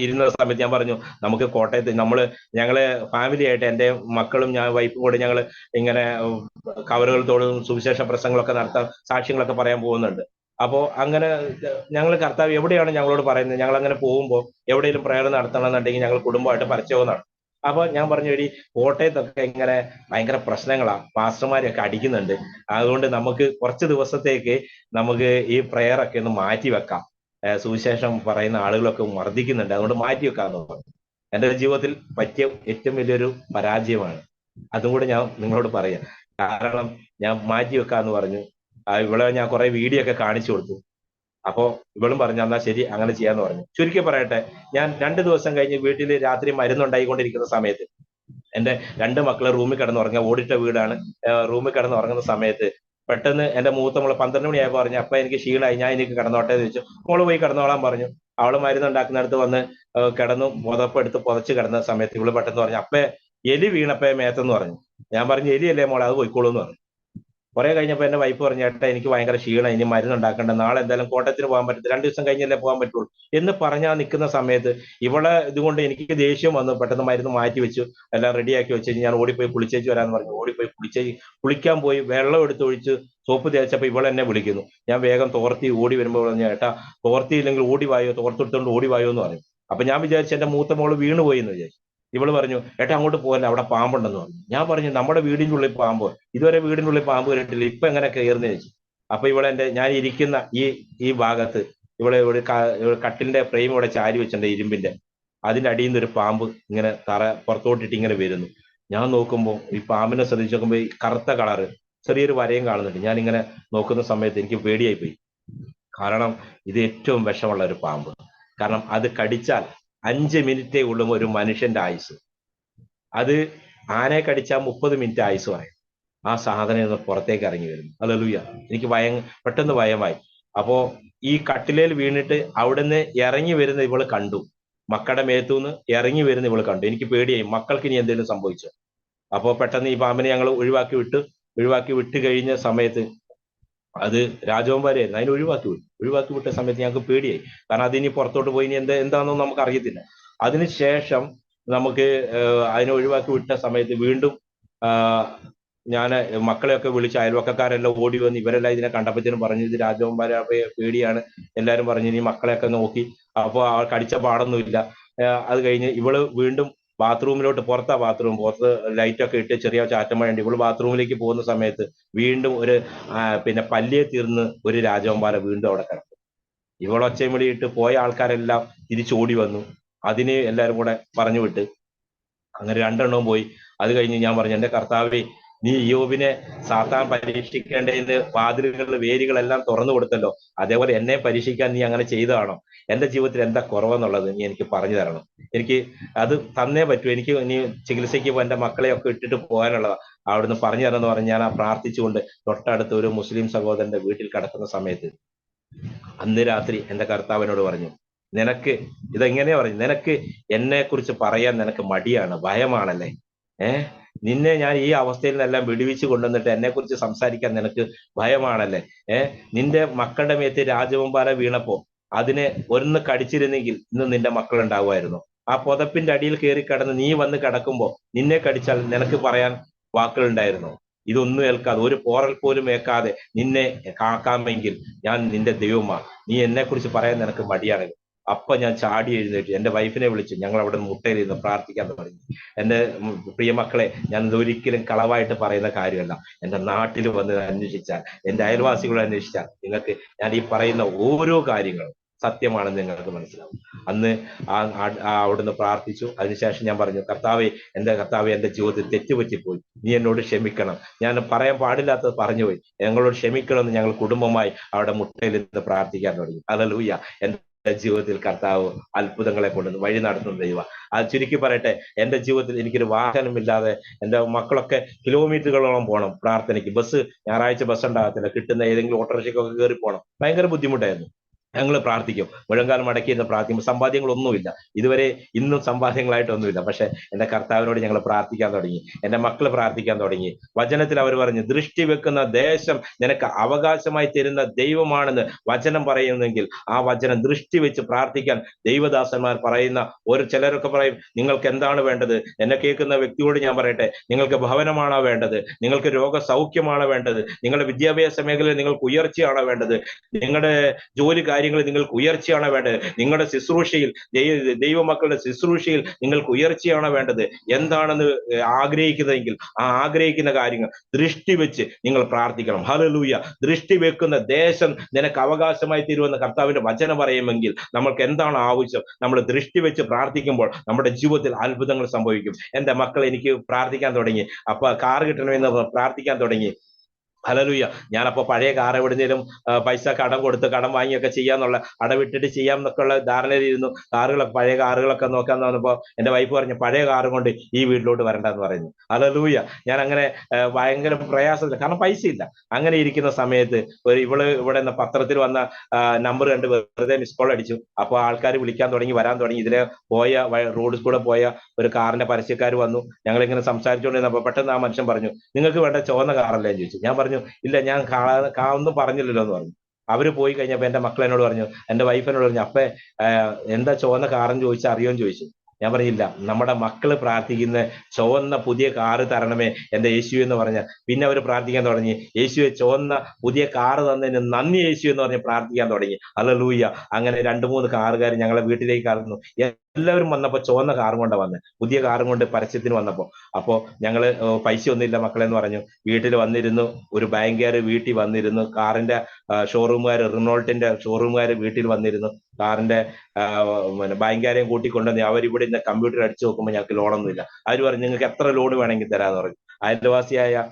ഇരുന്ന സമയത്ത് ഞാൻ പറഞ്ഞു നമുക്ക് കോട്ടയത്ത് ഞങ്ങള് ഫാമിലി ആയിട്ട് എൻ്റെ മക്കളും ഞാൻ വൈഫും കൂടെ ഞങ്ങൾ ഇങ്ങനെ കവറുകൾ തോടും സുവിശേഷ പ്രസംഗങ്ങളൊക്കെ നടത്താൻ സാക്ഷ്യങ്ങളൊക്കെ പറയാൻ പോകുന്നുണ്ട്. അപ്പോ അങ്ങനെ ഞങ്ങൾ കർത്താവ് എവിടെയാണ് ഞങ്ങളോട് പറയുന്നത്, ഞങ്ങൾ അങ്ങനെ പോകുമ്പോൾ എവിടെയെങ്കിലും പ്രയർ നടത്തണമെന്നുണ്ടെങ്കിൽ ഞങ്ങൾ കുടുംബമായിട്ട് പരസ്യവും നടത്തും. അപ്പൊ ഞാൻ പറഞ്ഞു ഒരു കോട്ടയത്തൊക്കെ ഇങ്ങനെ ഭയങ്കര പ്രശ്നങ്ങളാ, പാസ്റ്റർമാരെയൊക്കെ അടിക്കുന്നുണ്ട്, അതുകൊണ്ട് നമുക്ക് കുറച്ച് ദിവസത്തേക്ക് നമുക്ക് ഈ പ്രയറൊക്കെ ഒന്ന് മാറ്റി വെക്കാം, സുവിശേഷം പറയുന്ന ആളുകളൊക്കെ മർദ്ദിക്കുന്നുണ്ട്, അതുകൊണ്ട് മാറ്റി വെക്കാന്ന് പറഞ്ഞു. എൻ്റെ ജീവിതത്തിൽ പറ്റിയ ഏറ്റവും വലിയൊരു പരാജയമാണ്. അതും കൂടെ ഞാൻ നിങ്ങളോട് പറയാം. കാരണം ഞാൻ മാറ്റി വെക്കാന്ന് പറഞ്ഞു. ഇവിടെ ഞാൻ കുറെ വീഡിയോ ഒക്കെ കാണിച്ചു കൊടുത്തു. അപ്പോ ഇവളും പറഞ്ഞു എന്നാ ശരി അങ്ങനെ ചെയ്യാന്ന് പറഞ്ഞു. ചുരുക്കി പറയട്ടെ, ഞാൻ 2 ദിവസം കഴിഞ്ഞ് വീട്ടിൽ രാത്രി മരുന്നുണ്ടായിക്കൊണ്ടിരിക്കുന്ന സമയത്ത് എന്റെ 2 മക്കളെ റൂമിൽ കിടന്നുറങ്ങുക, ഓടിട്ട വീടാണ്, റൂമിൽ കിടന്നുറങ്ങുന്ന സമയത്ത് പെട്ടെന്ന് എന്റെ മൂത്ത മോള് 12 മണിയായപ്പോ പറഞ്ഞു അപ്പൊ എനിക്ക് ക്ഷീണമായി, ഞാൻ എനിക്ക് കിടന്നോട്ടെ എന്ന് ചോദിച്ചു. മോള് പോയി കിടന്നോളാൻ പറഞ്ഞു. അവള് മരുന്നുണ്ടാക്കുന്നിടത്ത് വന്ന് കിടന്നു പുതപ്പെടുത്ത് പുതച്ച് കിടന്ന സമയത്ത് ഇവള് പെട്ടെന്ന് പറഞ്ഞു അപ്പേ എലി വീണപ്പേ മേത്തെന്ന് പറഞ്ഞു. ഞാൻ പറഞ്ഞു എലിയല്ലേ മോളെ, അത് പോയിക്കോളൂ എന്ന് പറഞ്ഞു. കുറെ കഴിഞ്ഞപ്പോ എന്റെ വൈഫ് പറഞ്ഞു ഏട്ടാ എനിക്ക് ഭയങ്കര ക്ഷീണം, ഇനി മരുന്നുണ്ടാക്കണ്ട, നാളെ എന്തായാലും കോട്ടയത്തിന് പോകാൻ പറ്റില്ല, 2 ദിവസം കഴിഞ്ഞല്ലേ പോകാൻ പറ്റുള്ളൂ എന്ന് പറഞ്ഞാൽ നിൽക്കുന്ന സമയത്ത് ഇവളെ ഇതുകൊണ്ട് എനിക്ക് ദേഷ്യം വന്നു. പെട്ടെന്ന് മരുന്ന് മാറ്റി വെച്ചു, എല്ലാം റെഡിയാക്കി വെച്ച് ഞാൻ ഓടിപ്പോയി കുളിച്ചേച്ച് വരാന്ന് പറഞ്ഞു. ഓടിപ്പോയി കുളിക്കാൻ പോയി വെള്ളം എടുത്തൊഴിച്ച് സോപ്പ് തേച്ചപ്പോ ഇവളെ എന്നെ വിളിക്കുന്നു. ഞാൻ വേഗം തോർത്തി ഓടി വരുമ്പോൾ പറഞ്ഞു ഏട്ടാ തോർത്തിയില്ലെങ്കിൽ ഓടി വായോ, തോർത്തെടുത്തോണ്ട് ഓടി വായോ എന്ന് പറഞ്ഞു. അപ്പൊ ഞാൻ വിചാരിച്ചു എന്റെ മൂത്ത മോള് വീണുപോയി എന്ന് വിചാരിച്ചു. ഇവള് പറഞ്ഞു ഏട്ടാ അങ്ങോട്ട് പോകല്ല, അവിടെ പാമ്പുണ്ടെന്ന് പറഞ്ഞു. ഞാൻ പറഞ്ഞു നമ്മുടെ വീടിന്റെ ഉള്ളിൽ പാമ്പ്, ഇതുവരെ വീടിന്റെ ഉള്ളിൽ പാമ്പ് കയറിയിട്ടില്ല, ഇപ്പൊ എങ്ങനെ കയറുന്ന ചോദിച്ചു. അപ്പൊ ഇവളെ ഞാൻ ഇരിക്കുന്ന ഈ ഭാഗത്ത് ഇവിടെ കട്ടിലിന്റെ ഫ്രെയിം ഇവിടെ ചാരി വെച്ചിട്ടുണ്ട് ഇരുമ്പിന്റെ, അതിന്റെ അടിയിൽ നിന്ന് ഒരു പാമ്പ് ഇങ്ങനെ പുറത്തോട്ടിട്ട് ഇങ്ങനെ വരുന്നു. ഞാൻ നോക്കുമ്പോൾ ഈ പാമ്പിനെ ശ്രദ്ധിച്ച് നോക്കുമ്പോൾ ഈ കറുത്ത കളറ് ചെറിയൊരു വരയും കാണുന്നുണ്ട്. ഞാൻ ഇങ്ങനെ നോക്കുന്ന സമയത്ത് എനിക്ക് പേടിയായി പോയി. കാരണം ഇത് ഏറ്റവും വിഷമുള്ള ഒരു പാമ്പ്. കാരണം അത് കടിച്ചാൽ 5 മിനിറ്റേ ഉള്ളൂ ഒരു മനുഷ്യന്റെ ആയുസ്. അത് ആനയെ കടിച്ചാൽ 30 മിനിറ്റ് ആയുസ് പറയും. ആ സാധനം ഒന്ന് പുറത്തേക്ക് ഇറങ്ങി വരുന്നു. ഹല്ലേലൂയ. എനിക്ക് പെട്ടെന്ന് ഭയമായി. അപ്പോ ഈ കട്ടിലേൽ വീണിട്ട് അവിടുന്ന് ഇറങ്ങി വരുന്ന ഇവള് കണ്ടു, മക്കളുടെ മേത്തുനിന്ന് ഇറങ്ങി വരുന്ന ഇവള് കണ്ടു. എനിക്ക് പേടിയായി, മക്കൾക്ക് ഇനി എന്തെങ്കിലും സംഭവിച്ചോ. അപ്പോ പെട്ടെന്ന് ഈ പാമ്പിനെ ഞങ്ങൾ ഒഴിവാക്കി വിട്ട് കഴിഞ്ഞ സമയത്ത് അത് രാജവന്മാരായിരുന്നു, അതിനെ ഒഴിവാക്കി വിട്ട സമയത്ത് ഞങ്ങൾക്ക് പേടിയായി. കാരണം അതിനി പുറത്തോട്ട് പോയി ഇനി എന്താണെന്നൊന്നും നമുക്ക് അറിയത്തില്ല. അതിനുശേഷം നമുക്ക് അതിനെ ഒഴിവാക്കി വിട്ട സമയത്ത് വീണ്ടും ഞാൻ മക്കളെയൊക്കെ വിളിച്ച് അയൽവക്കക്കാരെല്ലാം ഓടി വന്ന് ഇവരെല്ലാം ഇതിനെ കണ്ടപ്പോഴത്തേനും പറഞ്ഞു ഇത് രാജവന്മാരെ പേടിയാണ്, എല്ലാവരും പറഞ്ഞു ഇനി മക്കളെയൊക്കെ നോക്കി. അപ്പോൾ അവൾ കടിച്ച പാടൊന്നുമില്ല. അത് കഴിഞ്ഞ് ഇവള് വീണ്ടും ബാത്റൂമിലോട്ട്, പുറത്ത് ലൈറ്റൊക്കെ ഇട്ട് ചെറിയ ചാറ്റമഴയുണ്ട്, ഇവള് ബാത്റൂമിലേക്ക് പോകുന്ന സമയത്ത് വീണ്ടും പിന്നെ പല്ലിയെ തീർന്ന് ഒരു രാജവന്മാരെ വീണ്ടും അവിടെ കിടക്കും. ഇവളൊച്ചയും വിളിയിട്ട് പോയ ആൾക്കാരെല്ലാം തിരിച്ചോടി വന്നു. അതിന് എല്ലാവരും കൂടെ പറഞ്ഞു വിട്ട് അങ്ങനെ 2 എണ്ണവും പോയി. അത് കഴിഞ്ഞ് ഞാൻ പറഞ്ഞു എന്റെ കർത്താവേ നീ യോബിനെ സാത്താൻ പരീക്ഷിക്കേണ്ടതിന് വാതിലുകളിൽ വേരുകളെല്ലാം തുറന്നു കൊടുത്തല്ലോ, അതേപോലെ എന്നെ പരീക്ഷിക്കാൻ നീ അങ്ങനെ ചെയ്തതാണോ? എന്റെ ജീവിതത്തിൽ എന്താ കുറവെന്നുള്ളത് നീ എനിക്ക് പറഞ്ഞു തരണം, എനിക്ക് അത് തന്നേ പറ്റൂ, എനിക്ക് നീ ചികിത്സയ്ക്ക് എന്റെ മക്കളെയൊക്കെ ഇട്ടിട്ട് പോകാനുള്ളതാ, അവിടുന്ന് പറഞ്ഞു തരണമെന്ന് പറഞ്ഞ് ഞാൻ പ്രാർത്ഥിച്ചുകൊണ്ട് തൊട്ടടുത്ത് ഒരു മുസ്ലിം സഹോദരന്റെ വീട്ടിൽ കിടക്കുന്ന സമയത്ത് അന്ന് രാത്രി എന്റെ കർത്താവിനോട് പറഞ്ഞു നിനക്ക് ഇതെങ്ങനെയാ പറഞ്ഞു, നിനക്ക് എന്നെ കുറിച്ച് പറയാൻ നിനക്ക് മടിയാണ്, ഭയമാണല്ലേ, നിന്നെ ഞാൻ ഈ അവസ്ഥയിൽ നിന്നെല്ലാം വിടുവിച്ച് കൊണ്ടുവന്നിട്ട് എന്നെ കുറിച്ച് സംസാരിക്കാൻ നിനക്ക് ഭയമാണല്ലേ, നിന്റെ മക്കളുടെ മേത്ത് രാജവെമ്പാല വീണപ്പോ അതിനെ ഒന്ന് കടിച്ചിരുന്നെങ്കിൽ ഇന്ന് നിന്റെ മക്കൾ ഉണ്ടാവുമായിരുന്നു. ആ പുതപ്പിന്റെ അടിയിൽ കയറി കിടന്ന് നീ വന്ന് കിടക്കുമ്പോ നിന്നെ കടിച്ചാൽ നിനക്ക് പറയാൻ വാക്കുകൾ ഉണ്ടായിരുന്നു. ഇതൊന്നും ഏൽക്കാതെ ഒരു പോറൽ പോലും ഏൽക്കാതെ നിന്നെ കാക്കാമെങ്കിൽ ഞാൻ നിന്റെ ദൈവമാണ്, നീ എന്നെ കുറിച്ച് പറയാൻ നിനക്ക് മടിയാണെങ്കിൽ. അപ്പൊ ഞാൻ ചാടി എഴുന്നേറ്റ് എന്റെ വൈഫിനെ വിളിച്ചു, ഞങ്ങൾ അവിടെ മുട്ടയിലിരുന്ന് പ്രാർത്ഥിക്കാൻ തുടങ്ങി. എന്റെ പ്രിയ മക്കളെ, ഞാൻ ഇതൊരിക്കലും കളവായിട്ട് പറയുന്ന കാര്യമല്ല. എന്റെ നാട്ടിൽ വന്ന് അന്വേഷിച്ചാൽ, എന്റെ അയൽവാസികളെ അന്വേഷിച്ചാൽ നിങ്ങൾക്ക് ഞാൻ ഈ പറയുന്ന ഓരോ കാര്യങ്ങളും സത്യമാണെന്ന് നിങ്ങൾക്ക് മനസ്സിലാവും. അന്ന് അവിടുന്ന് പ്രാർത്ഥിച്ചു. അതിനുശേഷം ഞാൻ പറഞ്ഞു, കർത്താവെ എൻ്റെ ജീവിതത്തിൽ തെറ്റുപറ്റിപ്പോയി, നീ എന്നോട് ക്ഷമിക്കണം, ഞാൻ പറയാൻ പാടില്ലാത്തത് പറഞ്ഞുപോയി, ഞങ്ങളോട് ക്ഷമിക്കണമെന്ന് ഞങ്ങൾ കുടുംബമായി അവിടെ മുട്ടയിൽ നിന്ന് പ്രാർത്ഥിക്കാൻ തുടങ്ങി. ഹല്ലേലൂയ. എൻ്റെ ജീവിതത്തിൽ കർത്താവ് അത്ഭുതങ്ങളെ കൊണ്ട് വഴി നടത്തുന്ന ദൈവം. അത് ചുരുക്കി പറയട്ടെ, എൻ്റെ ജീവിതത്തിൽ എനിക്കൊരു വാഹനമില്ലാതെ എൻ്റെ മക്കളൊക്കെ കിലോമീറ്ററുകളോളം പോകണം പ്രാർത്ഥനയ്ക്ക്. ഞായറാഴ്ച ബസ് ഉണ്ടാകത്തില്ല, കിട്ടുന്ന ഏതെങ്കിലും ഓട്ടോറിക്ഷയ്ക്കൊക്കെ കയറി പോകണം. ഭയങ്കര ബുദ്ധിമുട്ടായിരുന്നു. ഞങ്ങൾ പ്രാർത്ഥിക്കും, മുഴങ്കാലം മടക്കി എന്ന് പ്രാർത്ഥിക്കും. സമ്പാദ്യങ്ങളൊന്നുമില്ല, ഇതുവരെ ഇന്നും സമ്പാദ്യങ്ങളായിട്ടൊന്നുമില്ല. പക്ഷെ എൻ്റെ കർത്താവിനോട് ഞങ്ങൾ പ്രാർത്ഥിക്കാൻ തുടങ്ങി, എൻ്റെ മക്കൾ പ്രാർത്ഥിക്കാൻ തുടങ്ങി. വചനത്തിൽ അവർ പറഞ്ഞു, ദൃഷ്ടി വെക്കുന്ന ദേശം നിനക്ക് അവകാശമായി തരുന്ന ദൈവമാണെന്ന് വചനം പറയുന്നെങ്കിൽ ആ വചനം ദൃഷ്ടി വെച്ച് പ്രാർത്ഥിക്കാൻ ദൈവദാസന്മാർ പറയുന്ന ചിലരൊക്കെ പറയും, നിങ്ങൾക്ക് എന്താണ് വേണ്ടത്? എന്നെ കേൾക്കുന്ന വ്യക്തിയോട് ഞാൻ പറയട്ടെ, നിങ്ങൾക്ക് ഭവനമാണോ വേണ്ടത്? നിങ്ങൾക്ക് രോഗസൗഖ്യമാണോ വേണ്ടത്? നിങ്ങളുടെ വിദ്യാഭ്യാസ മേഖലയിൽ നിങ്ങൾക്ക് ഉയർച്ചയാണോ വേണ്ടത്? നിങ്ങളുടെ ജോലി കാര്യങ്ങളിൽ നിങ്ങൾക്ക് ഉയർച്ചയാണോ വേണ്ടത്? നിങ്ങളുടെ ശുശ്രൂഷയിൽ, ദൈവമക്കളുടെ ശുശ്രൂഷയിൽ നിങ്ങൾക്ക് ഉയർച്ചയാണോ വേണ്ടത്? എന്താണെന്ന് ആഗ്രഹിക്കുന്നതെങ്കിൽ ആ ആഗ്രഹിക്കുന്ന കാര്യങ്ങൾ ദൃഷ്ടി വെച്ച് നിങ്ങൾ പ്രാർത്ഥിക്കണം. ഹല്ലേലൂയ. ദൃഷ്ടി വെക്കുന്ന ദേശം നിനക്ക് അവകാശമായി തീരുമെന്ന് കർത്താവിന്റെ വചനം പറയുമെങ്കിൽ നമ്മൾക്ക് എന്താണ് ആവശ്യം? നമ്മൾ ദൃഷ്ടി വെച്ച് പ്രാർത്ഥിക്കുമ്പോൾ നമ്മുടെ ജീവിതത്തിൽ അത്ഭുതങ്ങൾ സംഭവിക്കും. എൻ്റെ മക്കൾ എനിക്ക് പ്രാർത്ഥിക്കാൻ തുടങ്ങി, അപ്പൊ കാർ കിട്ടണമെന്ന് പ്രാർത്ഥിക്കാൻ തുടങ്ങി. ഹല്ലേലൂയ. ഞാനപ്പോ പഴയ കാർ എവിടുന്നേലും പൈസ കടം കൊടുത്ത് കടം വാങ്ങിയൊക്കെ ചെയ്യാന്നുള്ള, അടവിട്ടിട്ട് ചെയ്യാം എന്നൊക്കെ ഉള്ള ധാരണയിലിരുന്നു. പഴയ കാറുകളൊക്കെ നോക്കാൻ വന്നപ്പോ എൻ്റെ വൈഫ് പറഞ്ഞു, പഴയ കാറും കൊണ്ട് ഈ വീട്ടിലോട്ട് വരണ്ടെന്ന് പറയുന്നു. ഹല്ലേലൂയ. ഞാൻ അങ്ങനെ ഭയങ്കര പ്രയാസമില്ല, കാരണം പൈസ ഇല്ല. അങ്ങനെ ഇരിക്കുന്ന സമയത്ത് ഇവിടെ പത്രത്തിൽ വന്ന നമ്പർ കണ്ട് വെറുതെ മിസ് കോൾ അടിച്ചു. അപ്പോൾ ആൾക്കാർ വിളിക്കാൻ തുടങ്ങി, വരാൻ തുടങ്ങി. ഇതിലെ റോഡിൽ കൂടെ പോയ ഒരു കാറിന്റെ പരസ്യക്കാർ വന്നു. ഞങ്ങളിങ്ങനെ സംസാരിച്ചുകൊണ്ടിരുന്നപ്പോൾ പെട്ടെന്ന് ആ മനുഷ്യൻ പറഞ്ഞു, നിങ്ങൾക്ക് വേണ്ട ചുവന്ന കാറല്ലേ എന്ന് ചോദിച്ചു. ഞാൻ പറഞ്ഞു, ഇല്ല, ഞാൻ ഒന്നും പറഞ്ഞില്ലല്ലോ എന്ന് പറഞ്ഞു. അവര് പോയി കഴിഞ്ഞപ്പോ എൻ്റെ മക്കൾ എന്നോട് പറഞ്ഞു, എൻ്റെ വൈഫ് എന്നോട് പറഞ്ഞു, അപ്പേ എന്താ ചുവന്ന കാറെന്ന് ചോദിച്ചാൽ അറിയോന്ന് ചോദിച്ചു. ഞാൻ പറഞ്ഞില്ല. നമ്മുടെ മക്കള് പ്രാർത്ഥിക്കുന്ന ചുവന്ന പുതിയ കാറ് തരണമേ എൻ്റെ യേശു എന്ന് പറഞ്ഞ, പിന്നെ അവർ പ്രാർത്ഥിക്കാൻ തുടങ്ങി, യേശുവെ ചുവന്ന പുതിയ കാറ് തന്നതിന് നന്ദി യേശു എന്ന് പറഞ്ഞ് പ്രാർത്ഥിക്കാൻ തുടങ്ങി. ഹല്ലേലൂയ. അങ്ങനെ 2-3 കാറുകാർ ഞങ്ങളെ വീട്ടിലേക്ക് കടന്നു. എല്ലാവരും വന്നപ്പോ ചുവന്ന കാറും കൊണ്ടാ വന്നത്, പുതിയ കാറും കൊണ്ട് പരസ്യത്തിന് വന്നപ്പോ. അപ്പോ ഞങ്ങള് പൈസ ഒന്നുമില്ല മക്കളെന്ന് പറഞ്ഞു. വീട്ടിൽ വന്നിരുന്നു, ഒരു ബാങ്കുകാർ വീട്ടിൽ വന്നിരുന്നു, കാറിന്റെ ഷോറൂമുകാർ, റിനോൾട്ടിന്റെ ഷോറൂമുകാർ വീട്ടിൽ വന്നിരുന്നു, കാറിന്റെ ബാങ്കുകാരെയും കൂട്ടിക്കൊണ്ടുവന്ന് അവരിവിടെ ഇന്ന് കമ്പ്യൂട്ടർ അടിച്ചു നോക്കുമ്പോൾ ഞങ്ങൾക്ക് ലോണൊന്നുമില്ല. അവർ പറഞ്ഞു, നിങ്ങൾക്ക് എത്ര ലോൺ വേണമെങ്കിൽ തരാന്ന് പറഞ്ഞു. അയൽവാസിയായ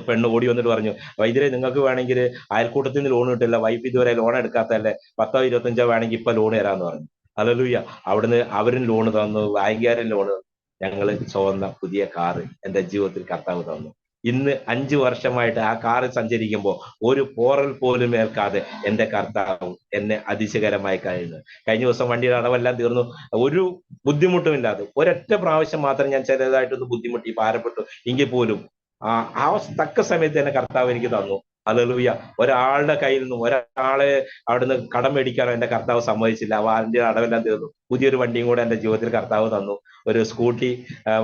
പെണ്ണ് ഓടി വന്നിട്ട് പറഞ്ഞു, വൈദ്യരെ നിങ്ങൾക്ക് വേണമെങ്കിൽ അയൽക്കൂട്ടത്തിൽ നിന്ന് ലോൺ കിട്ടില്ല, വൈഫ് ഇതുവരെ ലോൺ എടുക്കാത്തല്ലേ, 10-25 വേണമെങ്കിൽ ഇപ്പൊ ലോൺ തരാന്ന് പറഞ്ഞു. ഹല്ലേലൂയ. അവിടുന്ന് അവരും ലോൺ തന്നു, ബാങ്കുകാരും ലോൺ തന്നു. ഞങ്ങള് ചുവന്ന പുതിയ കാറ് എൻ്റെ ജീവിതത്തിൽ കർത്താവ് തന്നു. ഇന്ന് 5 വർഷമായിട്ട് ആ കാറ് സഞ്ചരിക്കുമ്പോൾ ഒരു പോറൽ പോലും ഏൽക്കാതെ എൻ്റെ കർത്താവ് എന്നെ അതിശയകരമായി കഴിയുന്നു. കഴിഞ്ഞ ദിവസം വണ്ടിയുടെ അടവെല്ലാം തീർന്നു, ഒരു ബുദ്ധിമുട്ടുമില്ലാതെ ഒരൊറ്റ പ്രാവശ്യം മാത്രം ഞാൻ ചെറുതായിട്ടൊന്ന് ബുദ്ധിമുട്ടി, ഭാരപ്പെട്ടു. എങ്കിൽ പോലും ആ തക്ക സമയത്ത് എന്നെ കർത്താവ് എനിക്ക് തന്നു. ഹല്ലേലൂയ. ഒരാളുടെ കയ്യിൽ നിന്നും ഒരാളെ അവിടുന്ന് കടം മേടിക്കാനോ എൻ്റെ കർത്താവ് സമ്മതിച്ചില്ല. വണ്ടിയുടെ അടവെല്ലാം തീർന്നു. പുതിയൊരു വണ്ടിയും കൂടെ എൻ്റെ ജീവിതത്തിൽ കർത്താവ് തന്നു. ഒരു സ്കൂട്ടി,